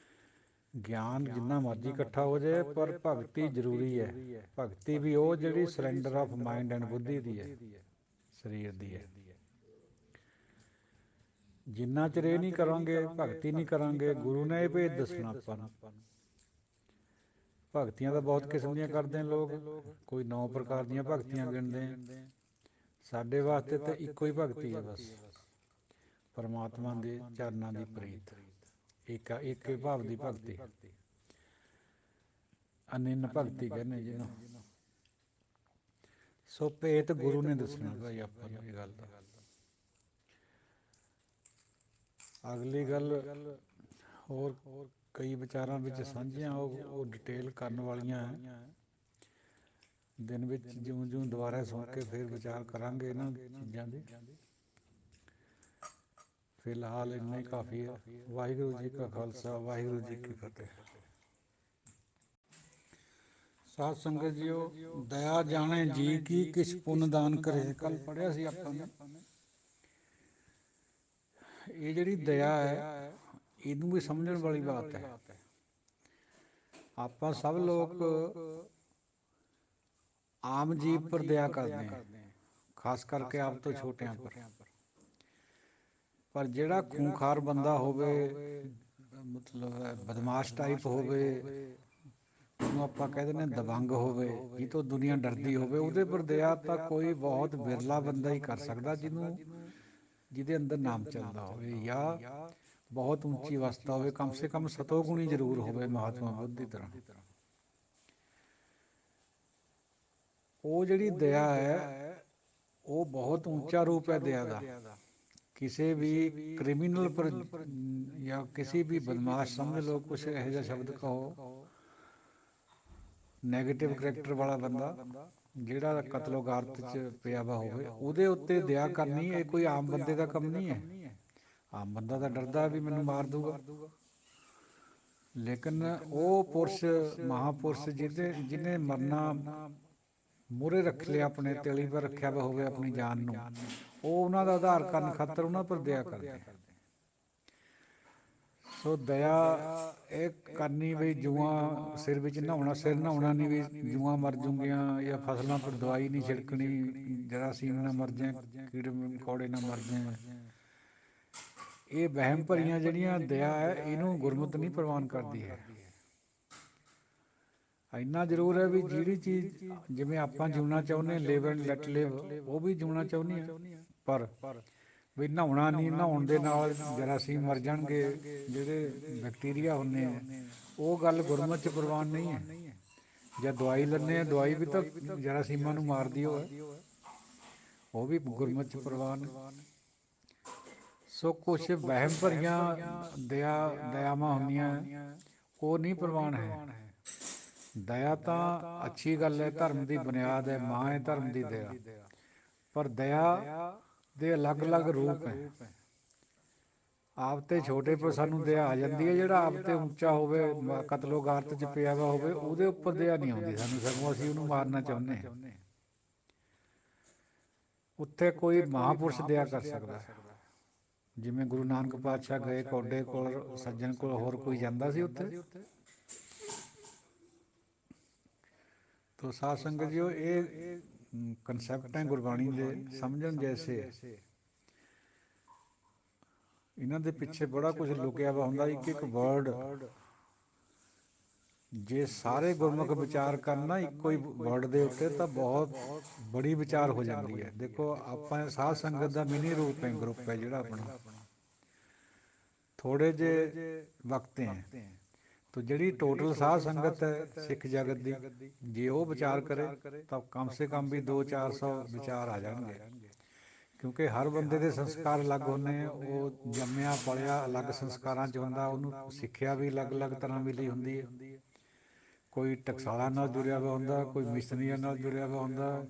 ਗਿਆਨ ਜਿੰਨਾ ਮਰਜ਼ੀ ਇਕੱਠਾ ਹੋ ਜਾਏ, ਪਰ ਭਗਤੀ ਜ਼ਰੂਰੀ ਹੈ। ਭਗਤੀ ਵੀ ਉਹ ਜਿਹੜੀ ਸਰੈਂਡਰ ਆਫ ਮਾਈਂਡ ਐਂਡ ਬੁੱਧੀ ਦੀ ਹੈ, ਸਰੀਰ ਦੀ ਹੈ। ਜਿੰਨਾ ਚਿਰ ਇਹ ਨਹੀਂ ਕਰਾਂਗੇ, ਭਗਤੀ ਨਹੀਂ ਕਰਾਂਗੇ, ਗੁਰੂ ਨੇ ਇਹ ਭੇਦ ਦੱਸਣਾ ਆਪਾਂ ਨੂੰ। ਭਗਤੀਆਂ ਤਾਂ ਬਹੁਤ ਕਿਸਮ ਦੀਆਂ ਕਰਦੇ ਨੇ ਲੋਕ, ਕੋਈ 9 ਪ੍ਰਕਾਰ ਦੀਆਂ ਭਗਤੀਆਂ ਗਿਣਦੇ ਆ। ਸਾਡੇ ਵਾਸਤੇ ਤਾਂ ਇੱਕੋ ਹੀ ਭਗਤੀ ਹੈ ਬਸ, ਪਰਮਾਤਮਾ ਦੇ ਚਰਨਾਂ ਦੀ ਪ੍ਰੀਤ, ਇੱਕ ਭਾਵ ਦੀ ਭਗਤੀ, ਅਨੰਨ ਭਗਤੀ ਕਹਿੰਦੇ ਜਿਹਨੂੰ। ਸੋ ਭੇਤ ਗੁਰੂ ਨੇ ਦੱਸਣਾ ਭਾਈ ਆਪਾਂ ਨੂੰ ਇਹ ਗੱਲ ਦਾ। ਅਗਲੀ ਗੱਲ ਹੋਰ ਕਈ ਵਿਚਾਰਾਂ ਵਿੱਚ ਸਾਂਝੀਆਂ, ਉਹ ਡਿਟੇਲ ਕਰਨ ਵਾਲੀਆਂ ਹੈ। ਦਿਨ ਵਿੱਚ ਜਿਉਂ ਦੁਬਾਰਾ ਸੁਣ ਕੇ ਫਿਰ ਵਿਚਾਰ ਕਰਾਂਗੇ ਇਹਨਾਂ ਚੀਜ਼ਾਂ ਦੀ। ਫਿਲਹਾਲ ਇੰਨਾ ਹੀ ਕਾਫੀ ਹੈ। ਵਾਹਿਗੁਰੂ ਜੀ ਕਾ ਖਾਲਸਾ, ਵਾਹਿਗੁਰੂ ਜੀ ਕੀ ਫਤਿਹ। ਸਾਧ ਸੰਗਤ ਜੀਓ, ਦਇਆ ਜਾਣੇ ਜੀ ਕੀ ਕਿਛ ਪੁੰਨ ਦਾਨ ਕਰੇ, ਕੱਲ ਪੜ੍ਹਿਆ ਸੀ ਆਪਾਂ ਨੇ। ਇਹ ਜਿਹੜੀ ਦਇਆ ਹੈ, ਇਹਨੂੰ ਵੀ ਸਮਝਣ ਵਾਲੀ ਬਾਤ ਹੈ। ਆਪਾਂ ਸਭ ਲੋਕ ਆਮ ਜੀਵ ਪਰ ਦਇਆ ਕਰਦੇ ਹਾਂ, ਖਾਸ ਕਰਕੇ ਆਪ ਤੋਂ ਛੋਟਿਆਂ ਪਰ ਜਿਹੜਾ ਖੂੰਖਾਰ ਬੰਦਾ ਹੋਵੇ, ਮਤਲਬ ਬਦਮਾਸ਼ ਟਾਈਪ ਹੋਵੇ, ਜਿਹਨੂੰ ਆਪਾਂ ਕਹਿ ਦਿੰਦੇ ਦਬੰਗ ਹੋਵੇ, ਜਿਹ ਤੋਂ ਦੁਨੀਆ ਡਰਦੀ ਹੋਵੇ, ਉਹਦੇ ਪਰ ਦਇਆ ਤਾਂ ਕੋਈ ਬਹੁਤ ਬਿਰਲਾ ਬੰਦਾ ਹੀ ਕਰ ਸਕਦਾ, ਜਿਹਦੇ ਅੰਦਰ ਨਾਮ ਚੱਲਦਾ ਹੋਵੇ ਜਾਂ ਬਹੁਤ ਉੱਚੀ ਅਵਸਥਾ ਹੋਵੇ, ਕਮ ਸੇ ਕਮ ਸਤੋਗੁਣੀ ਜ਼ਰੂਰ ਹੋਵੇ ਮਹਾਤਮਾ ਬੁੱਧ ਦੀ ਤਰ੍ਹਾਂ। ਉਹ ਜਿਹੜੀ ਦਇਆ ਹੈ, ਉਹ ਬਹੁਤ ਉੱਚਾ ਰੂਪ ਹੈ ਦਇਆ ਦਾ। ਕਿਸੇ ਵੀ ਕ੍ਰਿਮੀਨਲ ਪਰ ਜਾਂ ਕਿਸੇ ਵੀ ਬਦਮਾਸ਼ ਸਮਝ ਲਓ, ਕੁਛ ਇਹੋ ਜਿਹਾ ਸ਼ਬਦ ਕਹੋ, ਨੈਗੇਟਿਵ ਕਰੈਕਟਰ ਵਾਲਾ ਬੰਦਾ ਜਿਹੜਾ ਕਤਲੋ ਗਾਰਤ 'ਚ ਪਿਆ ਵਾ ਹੋਵੇ, ਉਹਦੇ ਉੱਤੇ ਦਇਆ ਕਰਨੀ ਇਹ ਕੋਈ ਆਮ ਬੰਦੇ ਦਾ ਕੰਮ ਨਹੀਂ ਹੈ। ਆਮ ਬੰਦਾ ਤਾਂ ਡਰਦਾ ਵੀ ਮੈਨੂੰ ਮਾਰ ਦੂਗਾ, ਲੇਕਿਨ ਉਹ ਪੁਰਸ਼, ਮਹਾਂਪੁਰਸ਼ ਜਿਹਨੇ ਮਰਨਾ ਮੂਹਰੇ ਰੱਖ ਲਿਆ, ਆਪਣੇ ਤੇਲੀ ਪਰ ਰੱਖਿਆ ਵਾ ਹੋਵੇ ਆਪਣੀ ਜਾਨ ਨੂੰ, ਉਹ ਉਹਨਾਂ ਦਾ ਆਧਾਰ ਕਰਨ ਖਾਤਰ ਉਹਨਾਂ ਪਰ ਦਇਆ ਕਰਦੇ। ਸੋ ਦਇਆ ਇਹ ਕਰਨੀ ਵੀ ਜੂਆਂ ਸਿਰ ਵਿੱਚ ਨਹਾਉਣਾ, ਸਿਰ ਨਹਾਉਣਾ ਨਹੀਂ ਵੀ ਜੂਆਂ ਮਰ ਜੂਗੀਆਂ, ਜਾਂ ਫਸਲਾਂ ਪਰ ਦਵਾਈ ਨਹੀਂ ਛਿੜਕਣੀ, ਜਰਾਸੀਮ ਨਾ ਮਰ ਜਾਏ, ਕੀੜੇ ਮਕੌੜੇ ਨਾ ਮਰ ਜਾਏ। ਇਹ ਵਹਿਮ ਭਰੀਆਂ ਜਿਹੜੀਆਂ ਦਇਆ ਹੈ, ਇਹਨੂੰ ਗੁਰਮਤ ਨਹੀਂ ਪ੍ਰਵਾਨ ਕਰਦੀ ਹੈ। ਇੰਨਾ ਜ਼ਰੂਰ ਹੈ ਵੀ ਜਿਹੜੀ ਚੀਜ਼ ਜਿਵੇਂ ਆਪਾਂ ਜਿਉਣਾ ਚਾਹੁੰਦੇ ਹਾਂ, ਲਿਵ ਐਂਡ ਲੈਟ ਲਿਵ, ਉਹ ਵੀ ਜਿਉਣਾ ਚਾਹੁੰਦੇ ਹਾਂ, ਪਰ ਵੀ ਨਹਾਉਣਾ ਨਹੀਂ, ਨਹਾਉਣ ਦੇ ਨਾਲ ਜਰਾਸੀਮ ਮਰ ਜਾਣਗੇ, ਜਿਹੜੇ ਬੈਕਟੀਰੀਆ ਹੁੰਦੇ ਆ, ਉਹ ਗੱਲ ਗੁਰਮਤ 'ਚ ਪ੍ਰਵਾਨ ਨਹੀਂ ਹੈ। ਜਾਂ ਦਵਾਈ ਲੈਂਦੇ ਹਾਂ, ਦਵਾਈ ਵੀ ਤਾਂ ਜਰਾਸੀਮਾਂ ਨੂੰ ਮਾਰਦੀ ਉਹ ਹੈ, ਉਹ ਵੀ ਗੁਰਮਤ 'ਚ ਪ੍ਰਵਾਨ ਹੈ। ਸੋ ਕੁਛ ਵਹਿਮ ਭਰੀਆਂ ਦਇਆਵਾਂ ਹੁੰਦੀਆਂ, ਉਹ ਨਹੀਂ ਪ੍ਰਵਾਨ ਹੈ। ਦਇਆ ਤਾਂ ਅੱਛੀ ਗੱਲ ਹੈ, ਧਰਮ ਦੀ ਬੁਨਿਆਦ ਹੈ, ਮਾਂ ਹੈ ਧਰਮ ਦੀ ਦਇਆ, ਪਰ ਦਇਆ ਦੇ ਅਲੱਗ ਅਲੱਗ ਰੂਪ ਹੈ। ਆਪ ਤੇ ਛੋਟੇ ਪਰ ਸਾਨੂੰ ਦਇਆ ਆ ਜਾਂਦੀ ਹੈ, ਜਿਹੜਾ ਆਪ ਤੇ ਉੱਚਾ ਹੋਵੇ, ਕਤਲੋ ਗਾਰਤ 'ਚ ਪਿਆ ਵਾ ਹੋਵੇ, ਉਹਦੇ ਉੱਪਰ ਦਇਆ ਨਹੀਂ ਆਉਂਦੀ ਸਾਨੂੰ, ਸਗੋਂ ਅਸੀਂ ਉਹਨੂੰ ਮਾਰਨਾ ਚਾਹੁੰਦੇ ਹਾਂ। ਉੱਥੇ ਕੋਈ ਮਹਾਂਪੁਰਸ਼ ਦਇਆ ਕਰ ਸਕਦਾ, ਜਿਵੇਂ ਗੁਰੂ ਨਾਨਕ ਪਾਤਸ਼ਾਹ ਗਏ ਕੌਡੇ ਕੋਲ, ਸੱਜਣ ਕੋਲ, ਹੋਰ ਕੋਈ ਜਾਂਦਾ ਸੀ ਉੱਥੇ? ਤੋ ਸਾਧ ਸੰਗਤ ਜੀ, ਇਹ ਕਨਸੈਪਟ ਹੈ ਗੁਰਬਾਣੀ ਦੇ, ਸਮਝਣ ਜੈਸੇ। ਇਹਨਾਂ ਦੇ ਪਿੱਛੇ ਬੜਾ ਕੁਝ ਲੁਕਿਆ ਵਾ ਹੁੰਦਾ। ਇੱਕ ਇੱਕ ਵਰਡ, ਜੇ ਸਾਰੇ ਗੁਰਮੁਖ ਵਿਚਾਰ ਕਰਨ ਨਾ ਇੱਕੋ ਹੀ ਵਰਡ ਦੇ ਉੱਤੇ, ਤਾਂ ਬਹੁਤ ਬੜੀ ਵਿਚਾਰ ਹੋ ਜਾਂਦੀ ਹੈ। ਦੇਖੋ, ਆਪਾਂ ਸਾਧ ਸੰਗਤ ਦਾ ਮਿਨੀ ਰੂਪ ਹੈ, ਗਰੁੱਪ ਹੈ ਜਿਹੜਾ ਆਪਣਾ, ਥੋੜ੍ਹੇ ਜਿਹੇ ਵਕਤ ਹੈ। ਤੋ ਜਿਹੜੀ ਟੋਟਲ ਸਾਧ ਸੰਗਤ ਹੈ ਸਿੱਖ ਜਗਤ ਦੀ, ਜੇ ਉਹ ਵਿਚਾਰ ਕਰੇ ਤਾਂ ਕਮ ਸੇ ਕਮ ਵੀ 200-400 ਵਿਚਾਰ ਆ ਜਾਣਗੇ। ਕਿਉਂਕਿ ਹਰ ਬੰਦੇ ਦੇ ਸੰਸਕਾਰ ਅਲੱਗ ਹੁੰਦੇ, ਉਹ ਜੰਮਿਆ ਪਲਿਆ ਅਲੱਗ ਸੰਸਕਾਰਾਂ 'ਚ ਹੁੰਦਾ, ਉਹਨੂੰ ਸਿੱਖਿਆ ਵੀ ਅਲੱਗ ਅਲੱਗ ਤਰ੍ਹਾਂ ਮਿਲੀ ਹੁੰਦੀ ਹੈ। ਕੋਈ ਟਕਸਾਲਾਂ ਨਾਲ ਜੁੜਿਆ ਵਾ ਹੁੰਦਾ, ਕੋਈ ਮਿਸ਼ਨਰੀਆਂ ਨਾਲ ਜੁੜਿਆ ਵਾ ਹੁੰਦਾ,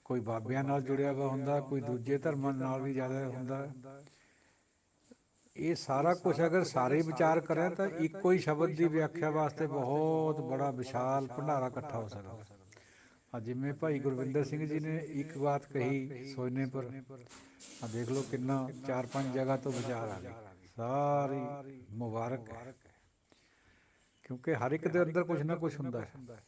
ਕੋਈ ਬਾਬਿਆਂ ਨਾਲ ਜੁੜਿਆ ਵਾ ਹੁੰਦਾ, ਕੋਈ ਦੂਜੇ ਧਰਮਾਂ ਨਾਲ ਵੀ ਜ਼ਿਆਦਾ ਹੁੰਦਾ। ਇਹ ਸਾਰਾ ਕੁਛ ਅਗਰ ਸਾਰੇ ਵਿਚਾਰ ਕरें ਤਾਂ ਇੱਕੋ ਹੀ ਸ਼ਬਦ ਦੀ ਵਿਆਖਿਆ ਵਾਸਤੇ ਬਹੁਤ ਬੜਾ ਵਿਸ਼ਾਲ ਭੰਡਾਰਾ ਇਕੱਠਾ ਹੋ ਸਕਦਾ। ਜਿਵੇਂ ਭਾਈ ਗੁਰਵਿੰਦਰ ਸਿੰਘ ਜੀ ਨੇ ਇੱਕ ਬਾਤ ਕਹੀ ਸੋਇਨੇ ਪਰ, ਦੇਖ ਲਓ ਕਿੰਨਾ 4-5 ਜਗ੍ਹਾ ਤੋਂ ਵਿਚਾਰ ਆ ਗਏ, ਸਾਰੀ ਮੁਬਾਰਕ ਹੈ। ਕਿਉਂਕਿ ਹਰ ਇੱਕ ਦੇ ਅੰਦਰ ਕੁਛ ਨਾ ਕੁਛ ਹੁੰਦਾ ਹੈ।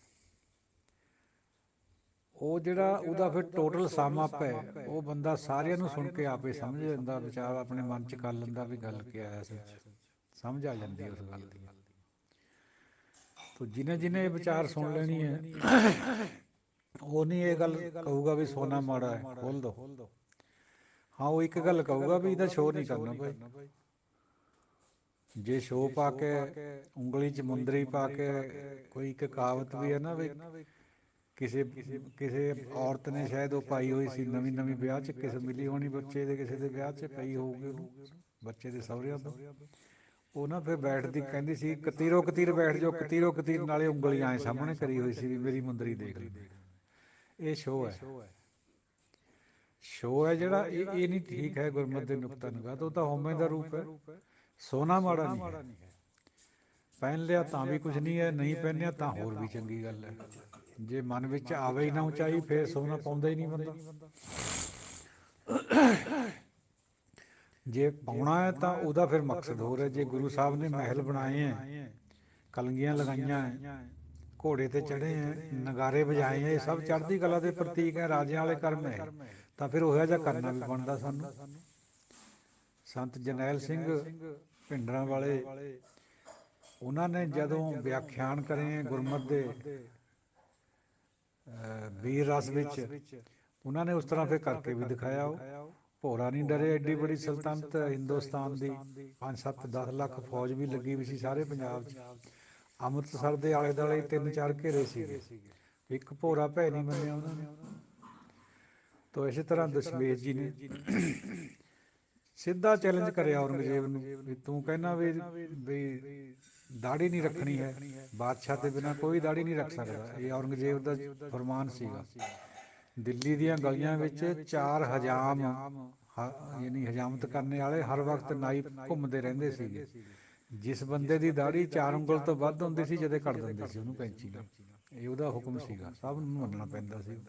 ਉਹ ਜਿਹੜਾ ਉਹਦਾ ਫਿਰ ਟੋਟਲ ਸਮ ਅਪ ਹੈ, ਉਹ ਬੰਦਾ ਸਾਰਿਆਂ ਨੂੰ ਸੁਣ ਕੇ ਆਪੇ ਸਮਝ ਲੈਂਦਾ, ਵਿਚਾਰ ਆਪਣੇ ਮਨ 'ਚ ਕਰ ਲੈਂਦਾ ਵੀ ਗੱਲ ਕੀ ਆ, ਸਮਝ ਆ ਜਾਂਦੀ ਉਸ ਗੱਲ ਦੀ। ਤੋ ਜਿਹਨੇ ਜਿਹਨੇ ਇਹ ਵਿਚਾਰ ਸੁਣ ਲੈਣੀ ਹੈ, ਉਹ ਨਹੀਂ ਇਹ ਗੱਲ ਕਹੂਗਾ ਵੀ ਸੋਨਾ ਮਾੜਾ ਹੈ, ਖੋਲ ਦੋ। ਹਾਂ, ਉਹ ਇੱਕ ਗੱਲ ਕਹੂਗਾ ਵੀ ਇਹਦਾ ਸ਼ੋਅ ਨਹੀਂ ਕਰਨਾ ਭਾਈ। ਜੇ ਸ਼ੋਅ ਪਾ ਕੇ, ਉਂਗਲੀ 'ਚ ਮੁੰਦਰੀ ਪਾ ਕੇ, ਕੋਈ ਇੱਕ ਕਹਾਵਤ ਵੀ ਹੈ ਨਾ ਵੀ, ਕਿਸੇ ਕਿਸੇ ਔਰਤ ਨੇ ਸ਼ਾਇਦ ਉਹ ਪਾਈ ਹੋਈ ਸੀ, ਨਵੀਂ ਨਵੀਂ ਵਿਆਹ 'ਚ ਕਿਸੇ ਮਿਲੀ ਹੋਣੀ ਬੱਚੇ ਦੇ, ਕਿਸੇ ਦੇ ਵਿਆਹ 'ਚ ਪਈ ਹੋਊਗੀ ਉਹਨੂੰ, ਬੱਚੇ ਦੇ ਸਹੁਰਿਆਂ ਤੋਂ। ਉਹ ਨਾ ਫਿਰ ਬੈਠਦੀ ਕਹਿੰਦੀ ਸੀ, ਕਤੀਰੋ ਕਤੀਰ ਬੈਠ ਜਾਓ, ਕਤੀਰੋ ਕਤੀਰ, ਨਾਲੇ ਉਂਗਲੀਆਂ ਐਂ ਸਾਹਮਣੇ ਕਰੀ ਹੋਈ ਸੀ ਵੀ ਮੇਰੀ ਮੁੰਦਰੀ ਦੇਖ ਲਈ। ਇਹ ਸ਼ੋਅ ਹੈ, ਸ਼ੋਅ ਹੈ ਜਿਹੜਾ, ਇਹ ਨਹੀਂ ਠੀਕ ਹੈ ਗੁਰਮਤਿ ਦੇ ਨੁਕਤਾ ਨਿਗਾਹ ਤੋਂ। ਉਹ ਤਾਂ ਹਉਮੈ ਦਾ ਰੂਪ ਹੈ, ਸੋਨਾ ਮਾੜਾ ਨਹੀਂ ਹੈ। ਪਹਿਨ ਲਿਆ ਤਾਂ ਵੀ ਕੁਛ ਨਹੀਂ ਹੈ, ਨਹੀਂ ਪਹਿਨਿਆ ਤਾਂ ਹੋਰ ਵੀ ਚੰਗੀ ਗੱਲ ਹੈ। ਜੇ ਮਨ ਵਿੱਚ ਆਵੇ ਹੀ ਨਾ ਉਚਾਈ, ਫਿਰ ਸੋਨਾ ਪਾਉਂਦਾ ਹੀ ਨਹੀਂ ਬੰਦਾ। ਜੇ ਪਾਉਣਾ ਹੈ ਤਾਂ ਉਹਦਾ ਫਿਰ ਮਕਸਦ ਹੋਰ ਹੈ। ਜੇ ਗੁਰੂ ਸਾਹਿਬ ਨੇ ਮਹਿਲ ਬਣਾਏ ਹੈ, ਕਲਗੀਆਂ ਲਗਾਈਆਂ ਹੈ, ਘੋੜੇ ਤੇ ਚੜ੍ਹੇ ਹੈ, ਨਗਾਰੇ ਵਜਾਏ ਹੈ, ਇਹ ਸਭ ਚੜ੍ਹਦੀ ਕਲਾ ਦੇ ਪ੍ਰਤੀਕ ਹੈ, ਰਾਜਿਆਂ ਵਾਲੇ ਕਰਮ ਹੈ, ਤਾਂ ਫਿਰ ਉਹੋ ਜਿਹਾ ਕਰਨਾ ਵੀ ਬਣਦਾ ਸਾਨੂੰ। ਸੰਤ ਜਰਨੈਲ ਸਿੰਘ ਭਿੰਡਰਾਂ ਵਾਲੇ, ਉਹਨਾਂ ਨੇ ਜਦੋਂ ਵਿਆਖਿਆਨ ਕਰੇ ਗੁਰਮਤਿ ਦੇ ਵੀਰ ਰਸ ਵਿੱਚ, ਉਹਨਾਂ ਨੇ ਉਸ ਤਰ੍ਹਾਂ ਫਿਰ ਕਰਕੇ ਵੀ ਦਿਖਾਇਆ। ਉਹ ਭੋਰਾ ਨਹੀਂ ਡਰੇ, ਐਡੀ ਬੜੀ ਸਲਤਨਤ ਹਿੰਦੁਸਤਾਨ ਦੀ, 5-7-10 ਲੱਖ ਫੌਜ ਵੀ ਲੱਗੀ ਵੀ ਸੀ ਸਾਰੇ ਪੰਜਾਬ 'ਚ। ਅੰਮ੍ਰਿਤਸਰ ਦੇ ਆਲੇ ਦੁਆਲੇ 3-4 ਘੇਰੇ ਸੀਗੇ, ਇੱਕ ਭੋਰਾ ਭੈ ਨਹੀਂ ਮੰਨਿਆ ਉਹਨਾਂ ਨੇ। ਤੋ ਇਸੇ ਤਰ੍ਹਾਂ ਦਸ਼ਮੇਸ਼ ਜੀ ਨੇ ਸਿੱਧਾ ਚੈਲੰਜ ਕਰਿਆ ਔਰੰਗਜ਼ੇਬ ਨੂੰ, ਵੀ ਤੂੰ ਕਹਿੰਦਾ ਵੀ ਦਾੜੀ ਨਹੀਂ ਰੱਖਣੀ ਹੈ, ਬਾਦਸ਼ਾਹ ਦੇ ਬਿਨਾਂ ਕੋਈ ਦਾੜੀ ਨਹੀਂ ਰੱਖ ਸਕਦਾ। ਇਹ ਔਰੰਗਜ਼ੇਬ ਦਾ ਫਰਮਾਨ ਸੀਗਾ। ਦਿੱਲੀ ਦੀਆਂ ਗਲੀਆਂ ਵਿੱਚ 4 ਹਜਾਮ, ਯਾਨੀ ਹਜਾਮਤ ਕਰਨ ਵਾਲੇ, ਹਰ ਵਕਤ ਨਾਈ ਘੁੰਮਦੇ ਰਹਿੰਦੇ ਸੀਗੇ। ਜਿਸ ਬੰਦੇ ਦੀ ਦਾੜੀ 4 ਉਂਗਲ ਤੋਂ ਵੱਧ ਹੁੰਦੀ ਸੀ, ਜਦੇ ਕੱਟ ਦਿੰਦੇ ਸੀ ਉਹਨੂੰ ਕੈਂਚੀ ਨਾਲ। ਇਹ ਉਹਦਾ ਹੁਕਮ ਸੀਗਾ, ਸਭ ਨੂੰ ਮੰਨਣਾ ਪੈਂਦਾ ਸੀ।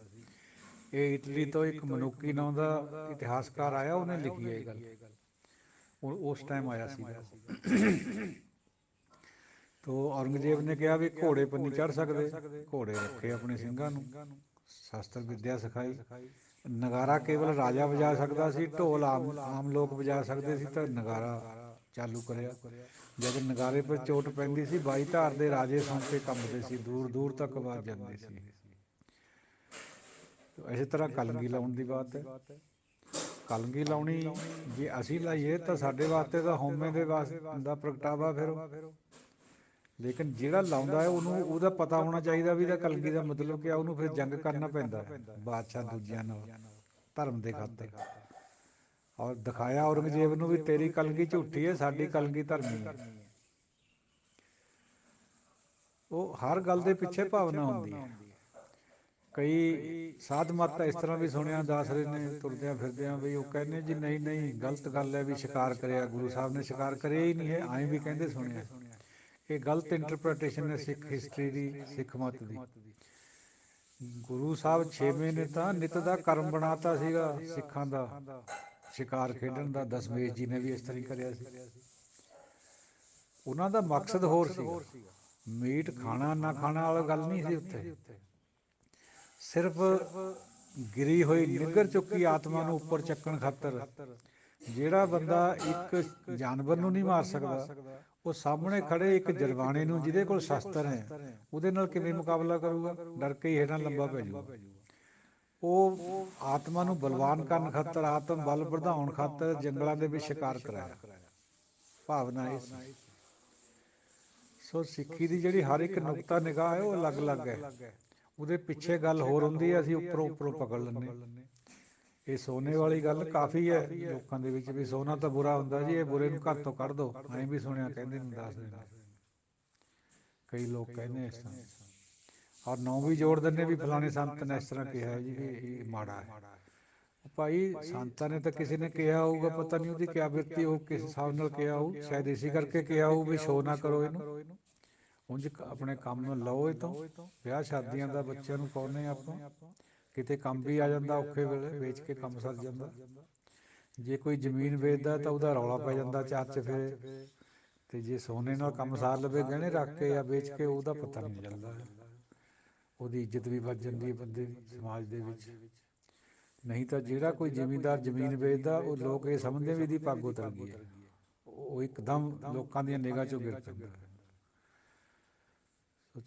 ਇਹ ਇਟਲੀ ਤੋਂ ਇੱਕ ਮਨੁੱਕੀ ਨਾਂ ਦਾ ਇਤਿਹਾਸਕਾਰ ਆਇਆ, ਉਹਨੇ ਲਿਖੀ ਹੈ ਇਹ ਗੱਲ। ਉਹ ਉਸ ਟਾਈਮ ਆਇਆ ਸੀਗਾ। ਤੋ ਔਰੰਗਜ਼ੇਬ ਨੇ ਕਿਹਾ ਵੀ ਘੋੜੇ ਪਰ ਨਹੀਂ ਚੜ੍ਹ ਸਕਦੇ। ਘੋੜੇ ਰੱਖੇ ਆਪਣੇ ਸਿੰਘਾਂ ਨੂੰ, ਸ਼ਸਤਰ ਵਿਦਿਆ ਸਿਖਾਈ। ਨਗਾਰਾ ਕੇਵਲ ਰਾਜਾ ਵਜਾ ਸਕਦਾ ਸੀ, ਢੋਲ ਆਮ ਲੋਕ ਵਜਾ ਸਕਦੇ ਸੀ। ਤਾਂ ਨਗਾਰਾ ਚਾਲੂ ਕਰਿਆ। ਜਦ ਨਗਾਰੇ ਪਰ ਚੋਟ ਪੈਂਦੀ ਸੀ, 22 ਧਾਰ ਦੇ ਰਾਜੇ ਸੁਣ ਕੇ ਕੰਬਦੇ ਸੀ, ਦੂਰ ਦੂਰ ਤੱਕ ਆਵਾਜ਼ ਜਾਂਦੀ ਸੀ। ਇਸੇ ਤਰ੍ਹਾਂ ਕਲਗੀ ਲਾਉਣ ਦੀ ਬਾਤ ਹੈ। ਕਲਗੀ ਲਾਉਣੀ ਜੇ ਅਸੀਂ ਲਾਈਏ ਤਾਂ ਸਾਡੇ ਵਾਸਤੇ ਤਾਂ ਹਉਮੈ ਦੇ ਦਾ ਪ੍ਰਗਟਾਵਾ ਫਿਰ। ਲੇਕਿਨ ਜਿਹੜਾ ਲਾਉਂਦਾ ਹੈ ਉਹਨੂੰ ਉਹਦਾ ਪਤਾ ਹੋਣਾ ਚਾਹੀਦਾ ਵੀ ਇਹਦਾ ਕਲਗੀ ਦਾ ਮਤਲਬ ਕਿਆ। ਉਹਨੂੰ ਫਿਰ ਜੰਗ ਕਰਨਾ ਪੈਂਦਾ ਹੈ ਬਾਦਸ਼ਾਹ ਦੂਜਿਆਂ ਨਾਲ ਧਰਮ ਦੇ ਖਾਤਰ। ਔਰ ਦਿਖਾਇਆ ਔਰੰਗਜ਼ੇਬ ਨੂੰ ਵੀ ਤੇਰੀ ਕਲਗੀ ਝੂਠੀ ਹੈ, ਸਾਡੀ ਕਲਗੀ ਧਰਮੀ ਹੈ। ਉਹ ਹਰ ਗੱਲ ਦੇ ਪਿੱਛੇ ਭਾਵਨਾ ਹੁੰਦੀ ਹੈ। ਕਈ ਸਾਧ ਮਤ ਇਸ ਤਰ੍ਹਾਂ ਵੀ ਸੁਣਿਆ ਦੱਸ ਰਹੇ ਨੇ ਤੁਰਦਿਆਂ ਫਿਰਦਿਆਂ ਵੀ ਉਹ ਕਹਿੰਦੇ ਜੀ ਨਹੀਂ ਨਹੀਂ ਗਲਤ ਗੱਲ ਹੈ ਵੀ ਸ਼ਿਕਾਰ ਕਰਿਆ, ਗੁਰੂ ਸਾਹਿਬ ਨੇ ਸ਼ਿਕਾਰ ਕਰਿਆ ਹੀ ਨਹੀਂ ਹੈ, ਐਂ ਵੀ ਕਹਿੰਦੇ ਸੁਣਿਆ। ਇਹ ਗਲਤ ਇੰਟਰਪ੍ਰੀਟੇਸ਼ਨ ਹੈ ਸਿੱਖ ਹਿਸਟਰੀ ਦੀ, ਸਿੱਖ ਮਤ ਦੀ। ਗੁਰੂ ਸਾਹਿਬ 6ਵੇਂ ਨੇ ਤਾਂ ਨਿਤ ਦਾ ਕਰਮ ਬਣਾਤਾ ਸੀਗਾ ਸਿੱਖਾਂ ਦਾ, ਸ਼ਿਕਾਰ ਖੇਡਣ ਦਾ। ਦਸਮੇਸ਼ ਜੀ ਨੇ ਵੀ ਇਸ ਤਰ੍ਹਾਂ ਹੀ ਕਰਿਆ ਸੀ। ਉਹਨਾਂ ਦਾ ਮਕਸਦ ਹੋਰ ਸੀਗਾ, ਮੀਟ ਖਾਣਾ ਨਾ ਖਾਣਾ ਵਾਲੀ ਗੱਲ ਨਹੀਂ ਸੀ ਉੱਥੇ। ਸਿਰਫ ਗਿਰੀ ਹੋਈ ਨਿੱਘਰ ਚੁੱਕੀ ਆਤਮਾ ਨੂੰ ਉੱਪਰ ਚੱਕਣ ਖਾਤਰ। ਜਿਹੜਾ ਬੰਦਾ ਇੱਕ ਜਾਨਵਰ ਨੂੰ ਨਹੀਂ ਮਾਰ ਸਕਦਾ, ਉਹ ਸਾਹਮਣੇ ਖੜੇ ਇੱਕ ਜਰਵਾਣੇ ਨੂੰ ਜਿਹਦੇ ਕੋਲ ਸ਼ਸਤਰ ਹੈ ਉਹਦੇ ਨਾਲ ਕਿਵੇਂ ਮੁਕਾਬਲਾ ਕਰੂਗਾ? ਡਰ ਕੇ ਹੀ ਹੇਠਾਂ ਲੰਬਾ ਪੈ ਜਾਊਗਾ। ਉਹ ਆਤਮਾ ਨੂੰ ਬਲਵਾਨ ਕਰਨ ਖਾਤਰ, ਆਤਮ ਬਲ ਵਧਾਉਣ ਖਾਤਰ ਜੰਗਲਾਂ ਦੇ ਵਿੱਚ ਸ਼ਿਕਾਰ ਕਰਾਇਆ। ਭਾਵਨਾ ਇਹ ਸੀ। ਸੋ ਸਿੱਖੀ ਦੀ ਜਿਹੜੀ ਹਰ ਇੱਕ ਨੁਕਤਾ ਨਿਗਾਹ ਹੈ ਉਹ ਅਲੱਗ ਅਲੱਗ ਹੈ। ਉਹਦੇ ਪਿੱਛੇ ਗੱਲ ਹੋਰ ਹੁੰਦੀ ਹੈ, ਅਸੀਂ ਉੱਪਰੋਂ ਉੱਪਰੋਂ ਪਕੜ ਲੈਂਦੇ। ਇਹ ਸੋਨੇ ਵਾਲੀ ਗੱਲ ਕਾਫੀ ਹੈ ਲੋਕਾਂ ਦੇ ਵਿੱਚ ਵੀ ਸੋਨਾ ਤਾਂ ਬੁਰਾ ਹੁੰਦਾ ਜੀ, ਇਹ ਬੁਰੇ ਨੂੰ ਘਰ ਤੋਂ ਕੱਢ ਦਿਓ, ਐਂ ਵੀ ਸੁਣਿਆ ਕਹਿੰਦੇ ਨੂੰ ਦੱਸ ਦੇਣਾ। ਕਈ ਲੋਕ ਕਹਿੰਦੇ ਇਸ ਤਰ੍ਹਾਂ, ਔਰ ਨਾਂ ਵੀ ਜੋੜ ਦਿੰਦੇ ਵੀ ਫਲਾਣੇ ਸੰਤ ਨੇ ਇਸ ਤਰ੍ਹਾਂ ਕਿਹਾ ਜੀ ਵੀ ਇਹ ਮਾੜਾ ਹੈ। ਭਾਈ ਸੰਤਾਂ ਨੇ ਤਾਂ ਕਿਸੇ ਨੇ ਕਿਹਾ ਹੋਊਗਾ, ਪਤਾ ਨਹੀਂ ਉਹਦੀ ਕਿਆ ਬਿਰਤੀ ਹੋਊ, ਕਿਸ ਹਿਸਾਬ ਨਾਲ ਕਿਹਾ ਹੋਊ। ਸ਼ਾਇਦ ਇਸੇ ਕਰਕੇ ਕਿਹਾ ਹੋਊ ਵੀ ਸ਼ੋਅ ਨਾ ਕਰੋ ਇਹਨੂੰ, ਉਂਝ ਆਪਣੇ ਕੰਮ ਨੂੰ ਲਓ। ਇਹ ਤੋਂ ਵਿਆਹ ਸ਼ਾਦੀਆਂ ਦਾ ਬੱਚਿਆਂ ਨੂੰ ਪਾਉਂਦੇ ਆਪਾਂ, ਕਿਤੇ ਕੰਮ ਵੀ ਆ ਜਾਂਦਾ, ਔਖੇ ਵੇਲੇ ਵੇਚ ਕੇ ਕੰਮ ਸਰ ਜਾਂਦਾ। ਜੇ ਕੋਈ ਜ਼ਮੀਨ ਵੇਚਦਾ ਤਾਂ ਉਹਦਾ ਰੌਲਾ ਪੈ ਜਾਂਦਾ ਚਾਰ ਚਫੇਰੇ, ਤੇ ਜੇ ਸੋਨੇ ਨਾਲ ਕੰਮ ਸਾਰ ਲਵੇ ਗਹਿਣੇ ਰੱਖ ਕੇ ਜਾਂ ਵੇਚ ਕੇ, ਉਹਦਾ ਪਤਾ ਨਹੀਂ ਚੱਲਦਾ। ਉਹਦੀ ਇੱਜ਼ਤ ਵੀ ਵੱਧ ਜਾਂਦੀ ਹੈ ਬੰਦੇ ਦੀ ਸਮਾਜ ਦੇ ਵਿੱਚ। ਨਹੀਂ ਤਾਂ ਜਿਹੜਾ ਕੋਈ ਜ਼ਿਮੀਂਦਾਰ ਜ਼ਮੀਨ ਵੇਚਦਾ, ਉਹ ਲੋਕ ਇਹ ਸਮਝਦੇ ਵੀ ਇਹਦੀ ਪੱਗ ਉਤਰ ਗਈ ਹੈ, ਉਹ ਇੱਕਦਮ ਲੋਕਾਂ ਦੀਆਂ ਨਿਗਾਹ 'ਚੋਂ ਗਿਰ ਪੈਂਦਾ।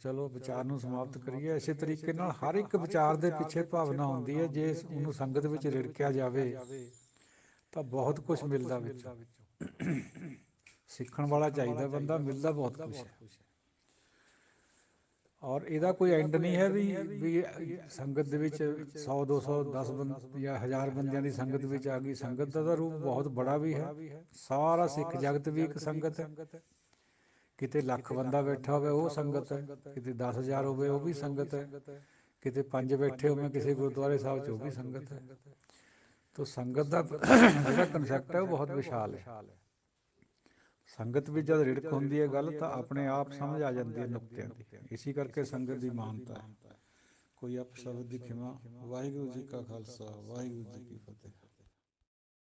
ਚਲੋ ਵਿਚਾਰ ਨੂੰ ਸਮਾਪਤ ਕਰੀਏ। ਇਸੇ ਤਰੀਕੇ ਨਾਲ ਹਰ ਇੱਕ ਵਿਚਾਰ ਦੇ ਪਿੱਛੇ ਭਾਵਨਾ ਹੁੰਦੀ ਹੈ। ਜੇ ਉਹਨੂੰ ਸੰਗਤ ਵਿੱਚ ਰਿੜਕਿਆ ਜਾਵੇ ਤਾਂ ਬਹੁਤ ਕੁਛ ਮਿਲਦਾ ਵਿੱਚੋਂ। ਸਿੱਖਣ ਵਾਲਾ ਚਾਹੀਦਾ ਬੰਦਾ, ਮਿਲਦਾ ਬਹੁਤ ਕੁਛ ਹੈ। ਔਰ ਇਹਦਾ ਕੋਈ ਐਂਡ ਨਹੀਂ ਹੈ ਵੀ ਸੰਗਤ ਦੇ ਵਿੱਚ 100 200 10 ਜਾਂ 1000 ਬੰਦਿਆਂ ਦੀ ਸੰਗਤ ਵਿੱਚ ਆ ਗਈ। ਸੰਗਤ ਦਾ ਰੂਪ ਬਹੁਤ ਬੜਾ ਵੀ ਹੈ। ਸਾਰਾ ਸਿੱਖ ਜਗਤ ਵੀ ਇੱਕ ਸੰਗਤ ਹੈ। ਕਿਤੇ ਲੱਖ ਬੰਦਾ ਬੈਠਾ ਹੋਵੇ ਉਹ ਸੰਗਤ ਹੈ, ਕਿਤੇ 10,000 ਹੋਵੇ ਉਹ ਵੀ ਸੰਗਤ ਹੈ, ਕਿਤੇ 5 ਬੈਠੇ ਹੋਵੇ ਕਿਸੇ ਗੁਰਦੁਆਰੇ ਸਾਹਿਬ 'ਚ ਉਹ ਵੀ ਸੰਗਤ ਹੈ। ਤੋ ਸੰਗਤ ਦਾ ਜਿਹੜਾ ਕਨਸੈਪਟ ਹੈ ਉਹ ਬਹੁਤ ਵਿਸ਼ਾਲ ਹੈ। ਸੰਗਤ ਵਿੱਚ ਜਦ ਰਿੜਕ ਹੁੰਦੀ ਹੈ ਗੱਲ, ਤਾਂ ਆਪਣੇ ਆਪ ਸਮਝ ਆ ਜਾਂਦੀ ਹੈ ਨੁਕਤਿਆਂ ਦੀ। ਇਸੇ ਕਰਕੇ ਸੰਗਤ ਦੀ ਮਾਨਤਾ ਹੈ। ਕੋਈ ਅਪਸ਼ਬਦ ਦੀ ਖਿਮਾ। ਵਾਹਿਗੁਰੂ ਜੀ ਕਾ ਖਾਲਸਾ, ਵਾਹਿਗੁਰੂ ਜੀ ਕੀ ਫਤਿਹ।